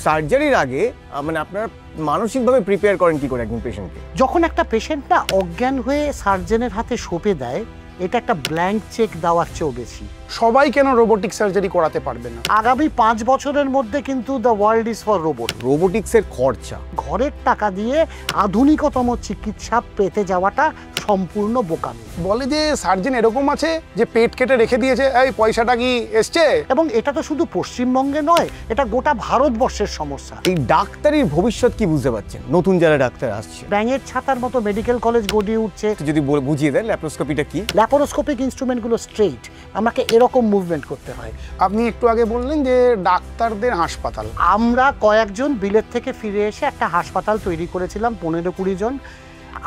সার্জারির আগে মানে আপনারা মানসিকভাবে প্রিপেয়ার করেন কি করে একজন পেশেন্টকে? যখন একটা পেশেন্ট না অজ্ঞান হয়ে সার্জনের হাতে সঁপে দেয়, এটা একটা ব্ল্যাঙ্ক চেক দেওয়ার চেয়েও বেশি। সবাই কেন রোবোটিক সার্জারি করাতে পারবে না? আগামী 5 বছরের মধ্যে কিন্তু the world is for robot. রোবোটিক্সের খরচা, ঘরের টাকা দিয়ে আধুনিকতম চিকিৎসা পেতে যাওয়াটা সম্পূর্ণ বোকামি। বলে যে সার্জন এরকম আছে যে পেট কেটে রেখে দিয়েছে, এই পয়সাটা কি এসছে? এবং এটা তো শুধু পশ্চিমবঙ্গে নয়, এটা গোটা ভারতবর্ষের সমস্যা। এই ডাক্তারির ভবিষ্যৎ কি বুঝতে পারছেন? নতুন যারা ডাক্তার আসছে, ব্যাঙের ছাতার মতো মেডিকেল কলেজ গড়িয়ে উঠছে। যদি বুঝিয়ে দেন ল্যাপারোস্কোপিটা কি? ল্যাপারোস্কোপিক ইনস্ট্রুমেন্টগুলো স্ট্রেইট, আমাকে এরকম মুভমেন্ট করতে হয়। আপনি একটু আগে বললেন যে ডাক্তারদের হাসপাতাল। আমরা কয়েকজন বিলেত থেকে ফিরে এসে একটা হাসপাতাল তৈরি করেছিলাম, 15-20 জন।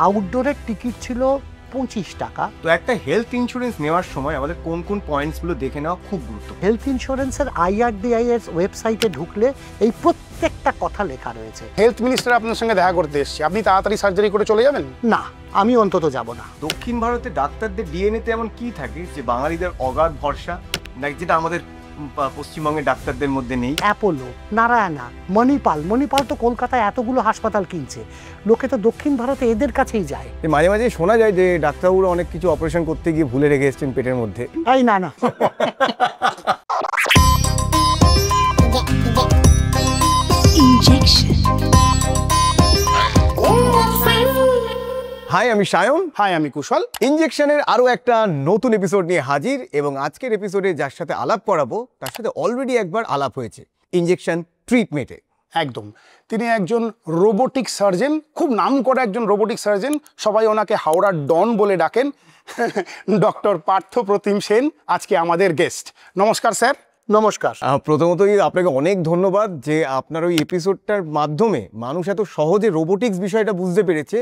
আউটডোরের টিকিট ছিল 25 টাকা। তো একটা হেলথ ইন্স্যুরেন্স নেওয়ার সময় আমাদের কোন কোন পয়েন্টসগুলো দেখে নেওয়া খুব গুরুত্বপূর্ণ? হেলথ ইন্স্যুরেন্সের IRDAI ওয়েবসাইটে ঢুকলে এই প্রত্যেকটা কথা লেখা রয়েছে। হেলথ মিনিস্টার আপনার সঙ্গে দেখা করতে এসেছে, আপনি তাড়াতাড়ি সার্জারি করে চলে যাবেন? না, আমি অন্তত যাব না। দক্ষিণ ভারতে ডাক্তারদের ডিএনএতে এমন কি থাকে যে বাঙালিদের অগাধ ভরসা, নাকি যেটা আমাদের পশ্চিমবঙ্গের ডাক্তারদের মধ্যে নেই? অ্যাপোলো, নারায়ণা, মণিপাল তো কলকাতায় এতগুলো হাসপাতাল কিনছে, লোকে তো দক্ষিণ ভারতে এদের কাছেই যায়। মাঝে মাঝে শোনা যায় যে ডাক্তারবাবুরা অনেক কিছু অপারেশন করতে গিয়ে ভুলে রেখে এসেছেন পেটের মধ্যে। এই না। হাই, আমি সায়ন। হাই, আমি কুশল। ইনজেকশনের আরও একটা নতুন এপিসোড নিয়ে হাজির, এবং আজকের এপিসোডে যার সাথে আলাপ করাবো তার সাথে অলরেডি একবার আলাপ হয়েছে ইনজেকশন ট্রিটমেন্টে। একদম, তিনি একজন রোবোটিক সার্জন, খুব নাম করা একজন রোবোটিক সার্জন। সবাই ওনাকে হাওড়ার ডন বলে ডাকেন। ডক্টর পার্থ প্রতিম সেন আজকে আমাদের গেস্ট। নমস্কার স্যার। নমস্কার। প্রথমতই আপনাকে অনেক ধন্যবাদ যে আপনার ওই এপিসোডটার মাধ্যমে মানুষ এত সহজে রোবোটিক্স বিষয়টা বুঝতে পেরেছে।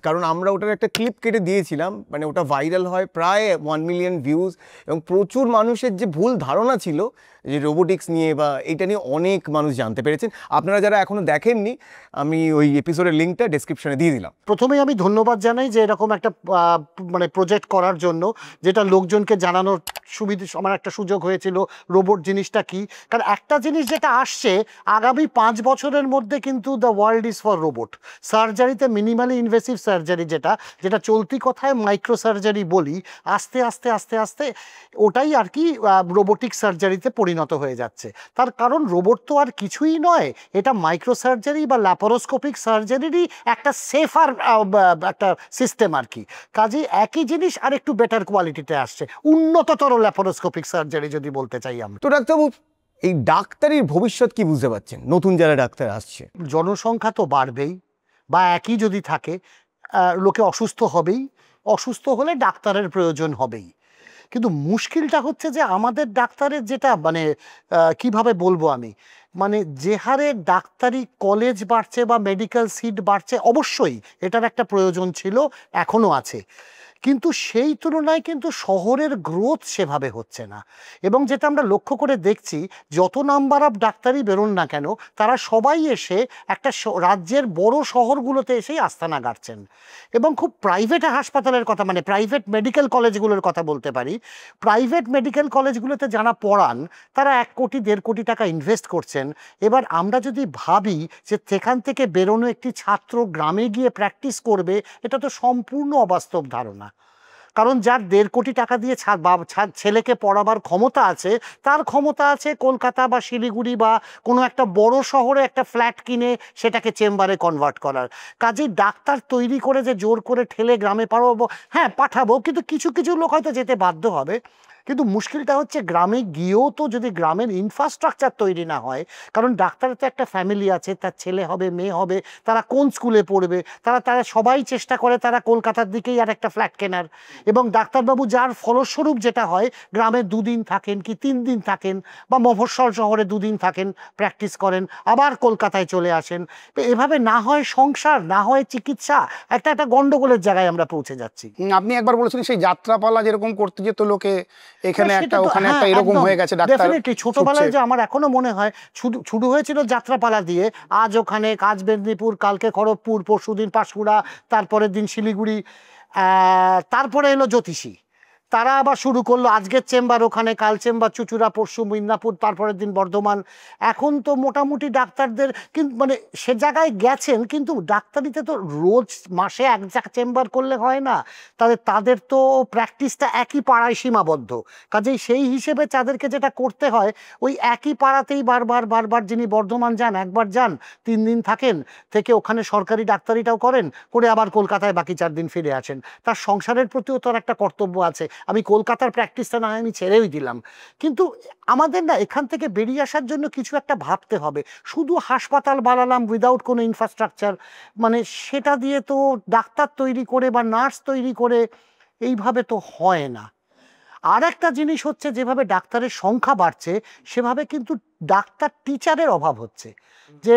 কারণ আমরা ওটার একটা ক্লিপ কেটে দিয়েছিলাম, মানে ওটা ভাইরাল হয়, প্রায় 1 মিলিয়ন ভিউজ, এবং প্রচুর মানুষের যে ভুল ধারণা ছিল যে রোবোটিক্স নিয়ে বা এটা নিয়ে অনেক মানুষ জানতে পেরেছেন। আপনারা যারা এখনও দেখেননি, আমি ওই এপিসোডের লিঙ্কটা ডেসক্রিপশনে দিয়ে দিলাম। প্রথমেই আমি ধন্যবাদ জানাই যে এরকম একটা মানে প্রজেক্ট করার জন্য, যেটা লোকজনকে জানানোর আমার একটা সুযোগ হয়েছিল রোবট জিনিসটা কি। কারণ একটা জিনিস যেটা আসছে, আগামী 5 বছরের মধ্যে কিন্তু the world is for robot. সার্জারিতে মিনিমালি ইনভেসিভ সার্জারি, যেটা চলতি কথায় মাইক্রো সার্জারি বলি, আস্তে আস্তে ওটাই আর কি রোবোটিক সার্জারিতে পরিণত হয়ে যাচ্ছে। তার কারণ রোবট তো আর কিছুই নয়, এটা মাইক্রো সার্জারি বা ল্যাপারোস্কোপিক সার্জারিরই একটা সেফার একটা সিস্টেম আর কি। কাজে একই জিনিস আর একটু বেটার কোয়ালিটিতে আসছে, উন্নততর ল্যাপারোস্কোপিক সার্জারি যদি বলতে চাই আমরা। তো ডাক্তারবাবু, এই ডাক্তারির ভবিষ্যৎ কি বুঝতে পারছেন নতুন যারা ডাক্তার আসছে? জনসংখ্যা তো বাড়বেই, বা একই যদি থাকে, লোকে অসুস্থ হবেই, অসুস্থ হলে ডাক্তারের প্রয়োজন হবেই। কিন্তু মুশকিলটা হচ্ছে যে আমাদের ডাক্তারের যেটা মানে কিভাবে বলবো আমি, মানে যে হারে ডাক্তারি কলেজ বাড়ছে বা মেডিকেল সিট বাড়ছে, অবশ্যই এটার একটা প্রয়োজন ছিল, এখনও আছে, কিন্তু সেই তুলনায় কিন্তু শহরের গ্রোথ সেভাবে হচ্ছে না। এবং যেটা আমরা লক্ষ্য করে দেখছি, যত নাম্বার অফ ডাক্তারই বেরোন না কেন, তারা সবাই এসে একটা রাজ্যের বড় শহরগুলোতে এসেই আস্তানা গাড়ছেন। এবং খুব প্রাইভেট হাসপাতালের কথা, মানে প্রাইভেট মেডিকেল কলেজগুলোর কথা বলতে পারি। প্রাইভেট মেডিকেল কলেজগুলোতে যারা পড়ান, তারা 1 কোটি 1.5 কোটি টাকা ইনভেস্ট করছেন। এবার আমরা যদি ভাবি যে সেখান থেকে বেরোনো একটি ছাত্র গ্রামে গিয়ে প্র্যাকটিস করবে, এটা তো সম্পূর্ণ অবাস্তব ধারণা। কারণ যার 1.5 কোটি টাকা দিয়ে ছেলেকে পড়াবার ক্ষমতা আছে, তার ক্ষমতা আছে কলকাতা বা শিলিগুড়ি বা কোনো একটা বড় শহরে একটা ফ্ল্যাট কিনে সেটাকে চেম্বারে কনভার্ট করার। কাজেই ডাক্তার তৈরি করে যে জোর করে ঠেলে গ্রামে পাঠাবো, হ্যাঁ পাঠাবো, কিন্তু কিছু কিছু লোক হয়তো যেতে বাধ্য হবে। কিন্তু মুশকিলটা হচ্ছে গ্রামে গিয়েও তো যদি গ্রামের ইনফ্রাস্ট্রাকচার তৈরি না হয়, কারণ ডাক্তারের তো একটা ফ্যামিলি আছে, তার ছেলে হবে, মেয়ে হবে, তারা কোন স্কুলে পড়বে, তারা সবাই চেষ্টা করে তারা কলকাতার দিকেই আর একটা ফ্ল্যাট কেনার। এবং ডাক্তারবাবু যার ফলস্বরূপ যেটা হয়, গ্রামে 2 দিন থাকেন কি 3 দিন থাকেন, বা মফস্বল শহরে 2 দিন থাকেন, প্র্যাকটিস করেন, আবার কলকাতায় চলে আসেন। এভাবে না হয় সংসার, না হয় চিকিৎসা, একটা গন্ডগোলের জায়গায় আমরা পৌঁছে যাচ্ছি। আপনি একবার বলেছিলেন সেই যাত্রাপালা যেরকম করতে যেত লোকে, এখানে একটা ওখানে একটা এরকম হয়ে গেছে ডাক্তার। ডেফিনেটলি ছোটবেলায় যে আমার এখনো মনে হয় শুরু হয়েছিল যাত্রাপালা দিয়ে, আজ ওখানে, আজ মেদিনীপুর, কালকে খড়গপুর, পরশুদিন পাঁশকুড়া, তারপরের দিন শিলিগুড়ি, তারপরে এলো জ্যোতিষী, তারা আবার শুরু করলো আজকের চেম্বার ওখানে, কাল চেম্বার চুচুড়া, পরশু মিদনাপুর, তারপরের দিন বর্ধমান। এখন তো মোটামুটি ডাক্তারদের কিন্তু মানে সে জায়গায় গেছেন, কিন্তু ডাক্তারিতে তো রোজ মাসে এক চেম্বার করলে হয় না, তাদের তো প্র্যাকটিসটা একই পাড়ায় সীমাবদ্ধ। কাজেই সেই হিসেবে তাদেরকে যেটা করতে হয়, ওই একই পাড়াতেই বারবার যিনি বর্ধমান যান, একবার যান 3 দিন থাকেন, থেকে ওখানে সরকারি ডাক্তারিটাও করেন, করে আবার কলকাতায় বাকি 4 দিন ফিরে আসেন। তার সংসারের প্রতিও তার একটা কর্তব্য আছে। আমি কলকাতার প্র্যাকটিসটা না আমি ছেড়েই দিলাম। কিন্তু আমাদের না এখান থেকে বেরিয়ে আসার জন্য কিছু একটা ভাবতে হবে। শুধু হাসপাতাল বানালাম উইদাউট কোনো ইনফ্রাস্ট্রাকচার, মানে সেটা দিয়ে তো ডাক্তার তৈরি করে বা নার্স তৈরি করে এইভাবে তো হয় না। আর একটা জিনিস হচ্ছে, যেভাবে ডাক্তারের সংখ্যা বাড়ছে সেভাবে কিন্তু ডাক্তার টিচারের অভাব হচ্ছে। যে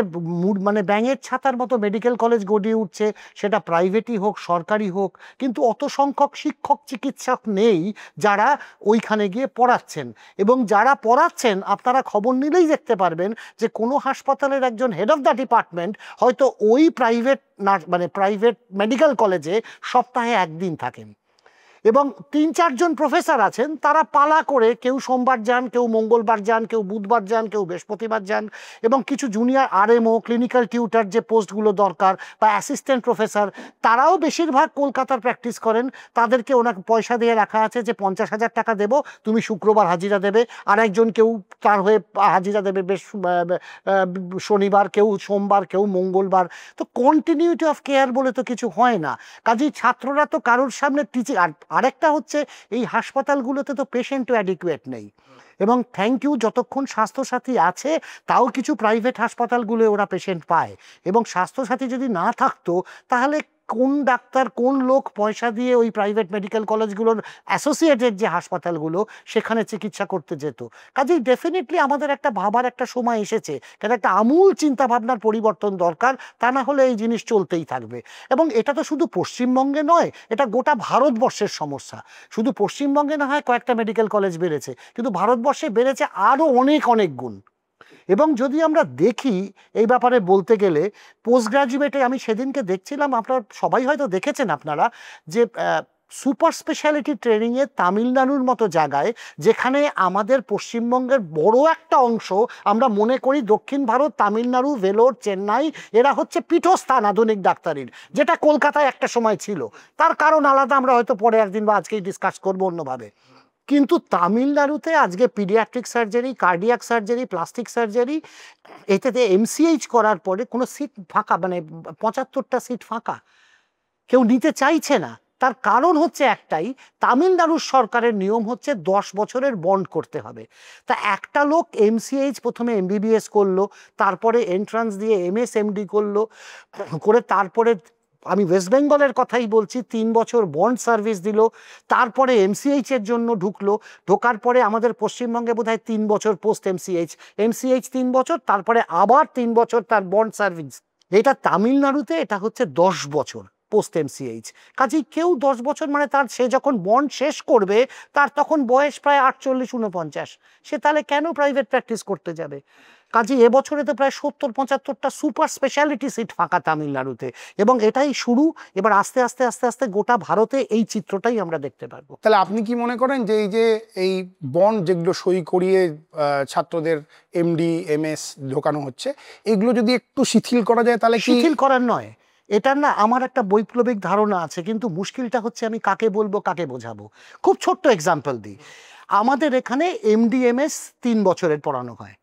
মানে ব্যাঙের ছাতার মতো মেডিকেল কলেজ গড়িয়ে উঠছে, সেটা প্রাইভেটই হোক সরকারি হোক, কিন্তু অত সংখ্যক শিক্ষক চিকিৎসক নেই যারা ওইখানে গিয়ে পড়াচ্ছেন। এবং যারা পড়াচ্ছেন আপনারা খবর নিলেই দেখতে পারবেন যে কোনো হাসপাতালের একজন হেড অফ দ্য ডিপার্টমেন্ট হয়তো ওই প্রাইভেট মেডিকেল কলেজে সপ্তাহে 1 দিন থাকেন, এবং 3-4 জন প্রফেসর আছেন, তারা পালা করে কেউ সোমবার যান, কেউ মঙ্গলবার যান, কেউ বুধবার যান, কেউ বৃহস্পতিবার যান। এবং কিছু জুনিয়র আরএমও, ক্লিনিক্যাল টিউটার যে পোস্টগুলো দরকার, বা অ্যাসিস্ট্যান্ট প্রফেসর, তারাও বেশিরভাগ কলকাতার প্র্যাকটিস করেন। তাদেরকে ওনাকে পয়সা দিয়ে রাখা আছে যে 50,000 টাকা দেবো, তুমি শুক্রবার হাজিরা দেবে। আর একজন কেউ তার হয়ে হাজিরা দেবে শনিবার, কেউ সোমবার, কেউ মঙ্গলবার। তো কন্টিনিউটি অফ কেয়ার বলে তো কিছু হয় না। কাজেই ছাত্ররা তো কারোর সামনে টিচিং। আরেকটা হচ্ছে, এই হাসপাতালগুলোতে তো পেশেন্টও অ্যাডিকুয়েট নেই। এবং থ্যাংক ইউ, যতক্ষণ স্বাস্থ্যসাথী আছে তাও কিছু প্রাইভেট হাসপাতালগুলো ওরা পেশেন্ট পায়। এবং স্বাস্থ্যসাথী যদি না থাকতো, তাহলে কোন ডাক্তার, কোন লোক পয়সা দিয়ে ওই প্রাইভেট মেডিকেল কলেজগুলোর অ্যাসোসিয়েটেড যে হাসপাতালগুলো সেখানে চিকিৎসা করতে যেত? কাজেই ডেফিনেটলি আমাদের একটা ভাবার একটা সময় এসেছে, কেন একটা আমূল চিন্তাভাবনার পরিবর্তন দরকার। তা না হলে এই জিনিস চলতেই থাকবে। এবং এটা তো শুধু পশ্চিমবঙ্গে নয়, এটা গোটা ভারতবর্ষের সমস্যা। শুধু পশ্চিমবঙ্গে না হয় কয়েকটা মেডিকেল কলেজ বেড়েছে, কিন্তু ভারতবর্ষে বেড়েছে আরও অনেক গুণ। এবং যদি আমরা দেখি এই ব্যাপারে বলতে গেলে, পোস্ট গ্র্যাজুয়েটে আমি সেদিনকে দেখছিলাম, আপনারা সবাই হয়তো দেখেছেন আপনারা, যে সুপার স্পেশালিটি ট্রেনিংয়ে তামিলনাড়ুর মতো জায়গায়, যেখানে আমাদের পশ্চিমবঙ্গের বড় একটা অংশ, আমরা মনে করি দক্ষিণ ভারত, তামিলনাড়ু, ভেলোর, চেন্নাই, এরা হচ্ছে পীঠস্থান আধুনিক ডাক্তারির, যেটা কলকাতায় একটা সময় ছিল। তার কারণ আলাদা, আমরা হয়তো পরে একদিন বা আজকেই ডিসকাস করবো অন্যভাবে। কিন্তু তামিলনাড়ুতে আজকে paediatric surgery, cardiac surgery, plastic surgery, এতে এমসিএইচ করার পরে কোনো সিট ফাঁকা, মানে 75টা সিট ফাঁকা, কেউ নিতে চাইছে না। তার কারণ হচ্ছে একটাই, তামিলনাড়ুর সরকারের নিয়ম হচ্ছে 10 বছরের বন্ড করতে হবে। তা একটা লোক এমসিএইচ প্রথমে এমবিবিএস করলো, তারপরে এন্ট্রান্স দিয়ে এমএস এমডি করলো, করে তারপরে, আমি ওয়েস্ট বেঙ্গলের কথাই বলছি, 3 বছর বন্ড সার্ভিস দিল, তারপরে এমসিএইচ এর জন্য ঢুকলো। ঢোকার পরে আমাদের পশ্চিমবঙ্গে বোধহয় 3 বছর পোস্ট এমসিএইচ 3 বছর, তারপরে আবার 3 বছর তার বন্ড সার্ভিস। এটা তামিলনাড়ুতে এটা হচ্ছে 10 বছর পোস্ট এমসিএইচ। কাজেই কেউ 10 বছর, মানে তার, সে যখন বন্ড শেষ করবে তার তখন বয়স প্রায় 48-49, সে তাহলে কেন প্রাইভেট প্র্যাকটিস করতে যাবে? কাজে এবছরে তো প্রায় 70-75টা সুপার স্পেশালিটি সিট ফাঁকা তামিলনাড়ুতে। এবং এটাই শুরু। এবার আস্তে আস্তে গোটা ভারতে এই চিত্রটাই আমরা দেখতে পারবো। তাহলে আপনি কি মনে করেন যে এই বন্ড যেগুলো সই করিয়ে ছাত্রদের এমডি এমএস ঢোকানো হচ্ছে, এগুলো যদি একটু শিথিল করা যায়, তাহলে শিথিল করার নয়, এটা না, আমার একটা বৈপ্লবিক ধারণা আছে, কিন্তু মুশকিলটা হচ্ছে আমি কাকে বলবো, কাকে বোঝাবো। খুব ছোট্ট এক্সাম্পল দিই। আমাদের এখানে এমডিএমএস 3 বছরের পড়ানো হয়।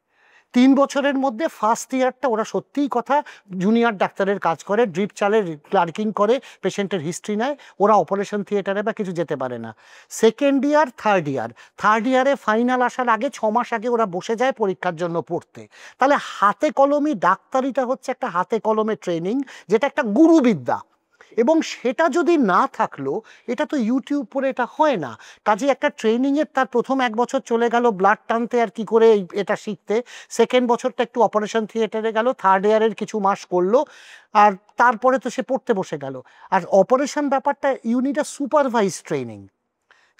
3 বছরের মধ্যে ফার্স্ট ইয়ারটা ওরা সত্যিই কথা জুনিয়র ডাক্তারের কাজ করে, ড্রিপ চালে, ক্লার্কিং করে, পেশেন্টের হিস্ট্রি নেয়, ওরা অপারেশন থিয়েটারে বা কিছু যেতে পারে না। সেকেন্ড ইয়ার, থার্ড ইয়ারে ফাইনাল আসার আগে 6 মাস আগে ওরা বসে যায় পরীক্ষার জন্য পড়তে। তাহলে হাতে কলমে ডাক্তারিটা হচ্ছে একটা হাতে কলমে ট্রেনিং, যেটা একটা গুরুবিদ্যা। এবং সেটা যদি না থাকলো, এটা তো ইউটিউব পরে এটা হয় না। কাজে একটা ট্রেনিংয়ের তার প্রথম 1 বছর চলে গেল ব্লাড টানতে আর কি করে এটা শিখতে, সেকেন্ড বছরটা একটু অপারেশন থিয়েটারে গেল, থার্ড ইয়ারের কিছু মাস করলো, আর তারপরে তো সে পড়তে বসে গেল। আর অপারেশন ব্যাপারটা, you need a supervise training.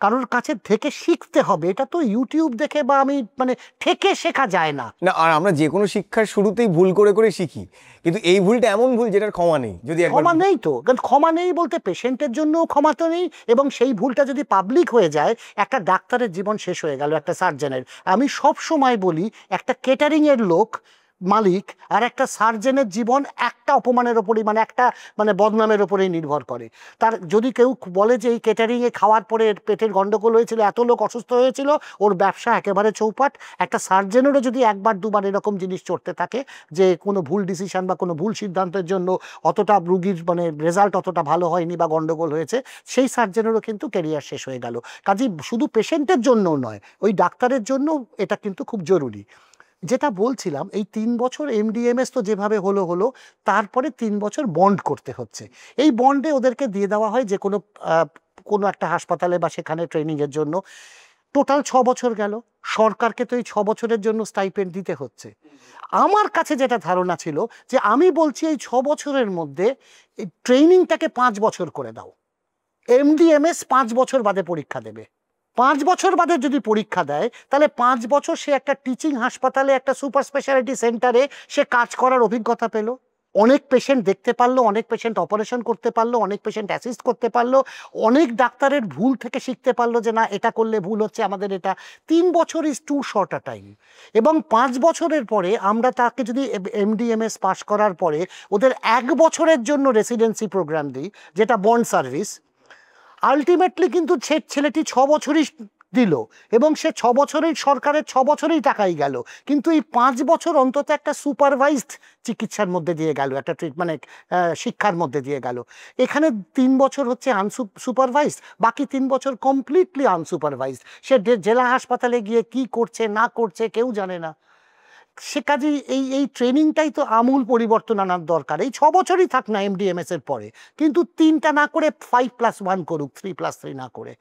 কারোর কাছে থেকে শিখতে হবে, এটা তো ইউটিউব দেখে বা আমি মানে থেকে শেখা যায় না। না, আর আমরা যে কোনো শিক্ষার শুরুতেই ভুল করে করে শিখি, কিন্তু এই ভুলটা এমন ভুল যেটার ক্ষমা নেই। যদি একবার ক্ষমা নেই তো, কারণ ক্ষমা নেই বলতে পেশেন্টের জন্য ক্ষমা তো নেই, এবং সেই ভুলটা যদি পাবলিক হয়ে যায়, একটা ডাক্তারের জীবন শেষ হয়ে গেল, একটা সার্জনের। আমি সব সময় বলি একটা কেটারিং এর লোক মালিক আর একটা সার্জনের জীবন একটা অপমানের ওপরই, মানে একটা মানে বদনামের ওপরেই নির্ভর করে। তার যদি কেউ বলে যে এই কেটারিংয়ে খাওয়ার পরে পেটের গন্ডগোল হয়েছিল, এত লোক অসুস্থ হয়েছিল, ওর ব্যবসা একেবারে চৌপাট। একটা সার্জনেরও যদি একবার দুবার এরকম জিনিস চড়তে থাকে যে কোনো ভুল ডিসিশন বা কোনো ভুল সিদ্ধান্তের জন্য অতটা রুগীর মানে রেজাল্ট অতটা ভালো হয়নি বা গন্ডগোল হয়েছে, সেই সার্জনেরও কিন্তু ক্যারিয়ার শেষ হয়ে গেল। কাজেই শুধু পেশেন্টের জন্যও নয়, ওই ডাক্তারের জন্য এটা কিন্তু খুব জরুরি। যেটা বলছিলাম, এই 3 বছর এমডিএমএস তো যেভাবে হলো, তারপরে 3 বছর বন্ড করতে হচ্ছে। এই বন্ডে ওদেরকে দিয়ে দেওয়া হয় যে কোনো একটা হাসপাতালে বা সেখানে ট্রেনিংয়ের জন্য। টোটাল 6 বছর গেল, সরকারকে তো এই 6 বছরের জন্য স্টাইপেন্ড দিতে হচ্ছে। আমার কাছে যেটা ধারণা ছিল যে আমি বলছি এই 6 বছরের মধ্যে এই ট্রেনিংটাকে 5 বছর করে দাও। এমডিএমএস 5 বছর বাদে পরীক্ষা দেবে। 5 বছর বাদে যদি পরীক্ষা দেয়, তাহলে 5 বছর সে একটা টিচিং হাসপাতালে, একটা সুপার স্পেশালিটি সেন্টারে সে কাজ করার অভিজ্ঞতা পেল। অনেক পেশেন্ট দেখতে পারলো, অনেক পেশেন্ট অপারেশন করতে পারলো, অনেক পেশেন্ট অ্যাসিস্ট করতে পারলো, অনেক ডাক্তারের ভুল থেকে শিখতে পারলো যে না এটা করলে ভুল হচ্ছে, আমাদের এটা। 3 বছর is too short a time. এবং 5 বছরের পরে আমরা তাকে যদি এমডিএমএস পাস করার পরে ওদের 1 বছরের জন্য রেসিডেন্সি প্রোগ্রাম দিই, যেটা বন্ড সার্ভিস, আলটিমেটলি কিন্তু ছেলেটি 6 বছরই দিল, এবং সে 6 বছরেই সরকারের 6 বছরেই টাকাই গেল, কিন্তু এই 5 বছর অন্তত একটা সুপারভাইজড চিকিৎসার মধ্যে দিয়ে গেল, একটা মানে শিক্ষার মধ্যে দিয়ে গেল। এখানে 3 বছর হচ্ছে সুপারভাইজড, বাকি 3 বছর কমপ্লিটলি আনসুপারভাইজড। সে জেলা হাসপাতালে গিয়ে কি করছে না করছে কেউ জানে না। সে কাজেই এই ট্রেনিংটাই তো আমূল পরিবর্তন আনার দরকার। এই 6 বছরই থাক না এমডিএমএস এর পরে, কিন্তু 3টা না করে 5+1 করুক, 3+3 না করে।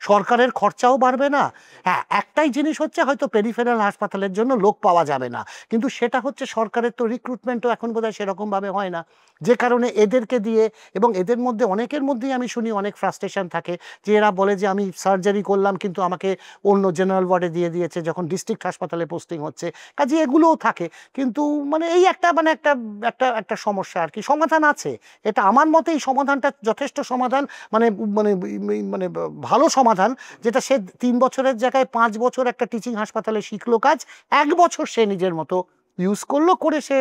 সরকারের খরচাও বাড়বে না। হ্যাঁ, একটাই জিনিস হচ্ছে হয়তো পেরিফেরাল হাসপাতালের জন্য লোক পাওয়া যাবে না, কিন্তু সেটা হচ্ছে সরকারের তো রিক্রুটমেন্টও এখন বোধহয় সেরকমভাবে হয় না, যে কারণে এদেরকে দিয়ে, এবং এদের মধ্যে অনেকের মধ্যেই আমি শুনি অনেক ফ্রাস্ট্রেশন থাকে যে এরা বলে যে আমি সার্জারি করলাম কিন্তু আমাকে অন্য জেনারেল ওয়ার্ডে দিয়ে দিয়েছে যখন ডিস্ট্রিক্ট হাসপাতালে পোস্টিং হচ্ছে। কাজে এগুলোও থাকে, কিন্তু মানে এই একটা মানে একটা একটা একটা সমস্যা আর কি। সমাধান আছে, এটা আমার মতে এই সমাধানটা যথেষ্ট সমাধান, মানে মানে মানে ভালো সমাধান, যেটা সে 3 বছরের জায়গায় 5 বছর একটা টিচিং হাসপাতালে শিখলো কাজ, 1 বছর সে নিজের মতো ইউজ করলো, করে সে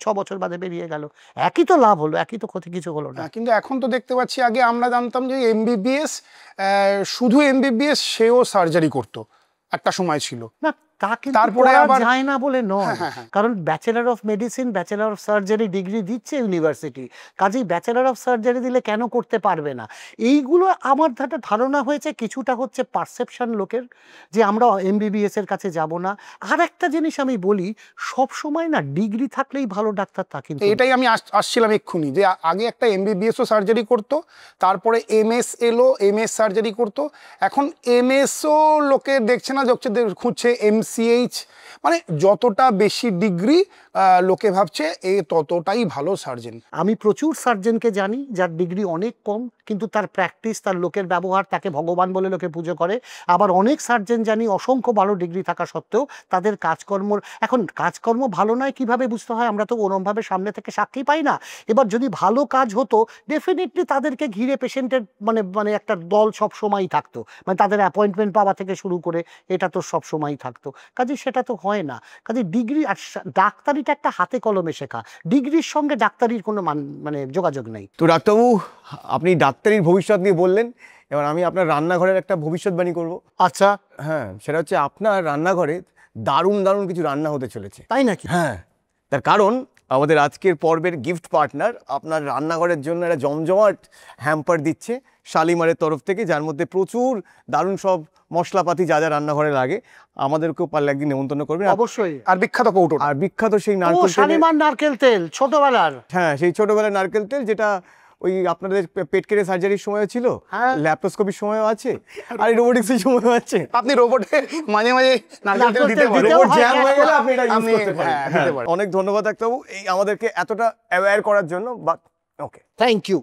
6 বছর বাদে বেরিয়ে গেল। একই তো লাভ হলো, একই তো ক্ষতি, কিছু হলো না। কিন্তু এখন তো দেখতে পাচ্ছি, আগে আমরা জানতাম যে এমবিবিএস, শুধু এমবিবিএস সেও সার্জারি করতো, একটা সময় ছিল না, তা কিন্তু তারপরে করা আবার যায় না বলে নয়, কারণ bachelor of medicine, bachelor of surgery degree দিচ্ছে ইউনিভার্সিটি, কাজেই ব্যাচেলর অফ সার্জারি দিলে কেন করতে পারবে না? এইগুলো আমার ধারণা হয়েছে কিছুটা হচ্ছে পারসেপশন লোকের, যে আমরা এমবিবিএস এর কাছে যাব না। আর একটা জিনিস আমি বলি, সব সময় না ডিগ্রি থাকলেই ভালো ডাক্তার তা কিন্তু। এটাই আমি আসছিলাম এক্ষুনি, যে আগে একটা এমবিবিএসও সার্জারি করতো, তারপরে এমএস এলো, এমএস সার্জারি করতো, এখন এমএসও লোকে দেখছে না, খুঁজছে এমসিএইচ। মানে যতটা বেশি ডিগ্রি লোকে ভাবছে এ ততটাই ভালো সার্জন। আমি প্রচুর সার্জনকে জানি যার ডিগ্রি অনেক কম, কিন্তু তার প্র্যাকটিস, তার লোকের ব্যবহার, তাকে ভগবান বলে লোকে পুজো করে। আবার অনেক সার্জন জানি অসংখ্য ভালো ডিগ্রি থাকা সত্ত্বেও তাদের কাজকর্ম ভালো নয়। কিভাবে বুঝতে হয়? আমরা তো ওরমভাবে সামনে থেকে সাক্ষী পাই না। এবার যদি ভালো কাজ হতো, ডেফিনেটলি তাদেরকে ঘিরে পেশেন্টের মানে একটা দল সব সময়ই থাকতো, মানে তাদের অ্যাপয়েন্টমেন্ট পাওয়া থেকে শুরু করে এটা তো সব সময়ই থাকতো। কাজে সেটা তো হয় না। কাজে ডিগ্রি আর ডাক্তারিটা একটা হাতে কলমে শেখা, ডিগ্রির সঙ্গে ডাক্তারির কোনো মানে যোগাযোগ নেই। তো ডাক্তারবাবু, আপনি ডাক্তারির ভবিষ্যৎ নিয়ে বললেন, এবার আমি আপনার রান্নাঘরের একটা ভবিষ্যৎবাণী করব। আচ্ছা, হ্যাঁ, সেটা হচ্ছে আপনার রান্নাঘরে দারুণ দারুণ কিছু রান্না হতে চলেছে। তাই নাকি? হ্যাঁ, তার কারণ আমাদের আজকের পর্বের গিফট পার্টনার আপনার রান্নাঘরের জন্য একটা জমজমাট হ্যাম্পার দিচ্ছে শালিমারের তরফ থেকে, যার মধ্যে প্রচুর দারুণ সব মশলাপাতি যা যা রান্নাঘরে লাগে। আমাদেরকেও পারলে একদিন নেমন্তন্ন করবেন। অবশ্যই। আর বিখ্যাত কৌটো, আর বিখ্যাত সেই নারকেল তেল, শালিমার নারকেল তেল, ছোটবেলার। হ্যাঁ, সেই ছোটবেলার নারকেল তেল, যেটা ওই আপনাদের পেট কেটে সার্জারির সময় ছিল, ল্যাপ্রোস্কোপির সময়ও আছে, আর রোবোটিক্সের সময়ও আছে। আপনি রোবটে মাঝে মাঝে নারকেল তেল দিতে পারেন, রোবট জ্যাম হয়ে গেলে আপনি এটা ইউজ করতে পারেন। দিতে পারেন। অনেক ধন্যবাদ ডাক্তারবাবু এই আমাদেরকে এতটা অ্যাওয়্যার করার জন্য। ওকে, থ্যাংক ইউ।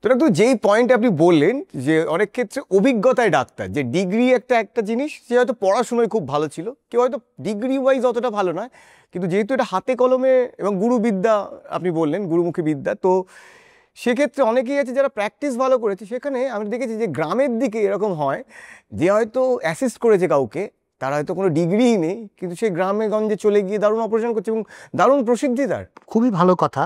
তো ডাক্তার যেই পয়েন্ট আপনি বললেন যে অনেক ক্ষেত্রে অভিজ্ঞতায় ডাক্তার, যে ডিগ্রি একটা জিনিস, সে হয়তো পড়াশোনায় খুব ভালো ছিল, কেউ হয়তো ডিগ্রি ওয়াইজ অতটা ভালো নয়, কিন্তু যেহেতু এটা হাতে কলমে এবং গুরুবিদ্যা আপনি বললেন, গুরুমুখী বিদ্যা, তো সেক্ষেত্রে অনেকেই আছে যারা প্র্যাকটিস ভালো করেছে। সেখানে আমি দেখেছি যে গ্রামের দিকে এরকম হয় যে হয়তো অ্যাসিস্ট করেছে কাউকে, তার হয়তো কোনো ডিগ্রিই নেই, কিন্তু সে গ্রামে গঞ্জে চলে গিয়ে দারুণ অপারেশন করছে এবং দারুণ প্রসিদ্ধি তার। খুবই ভালো কথা,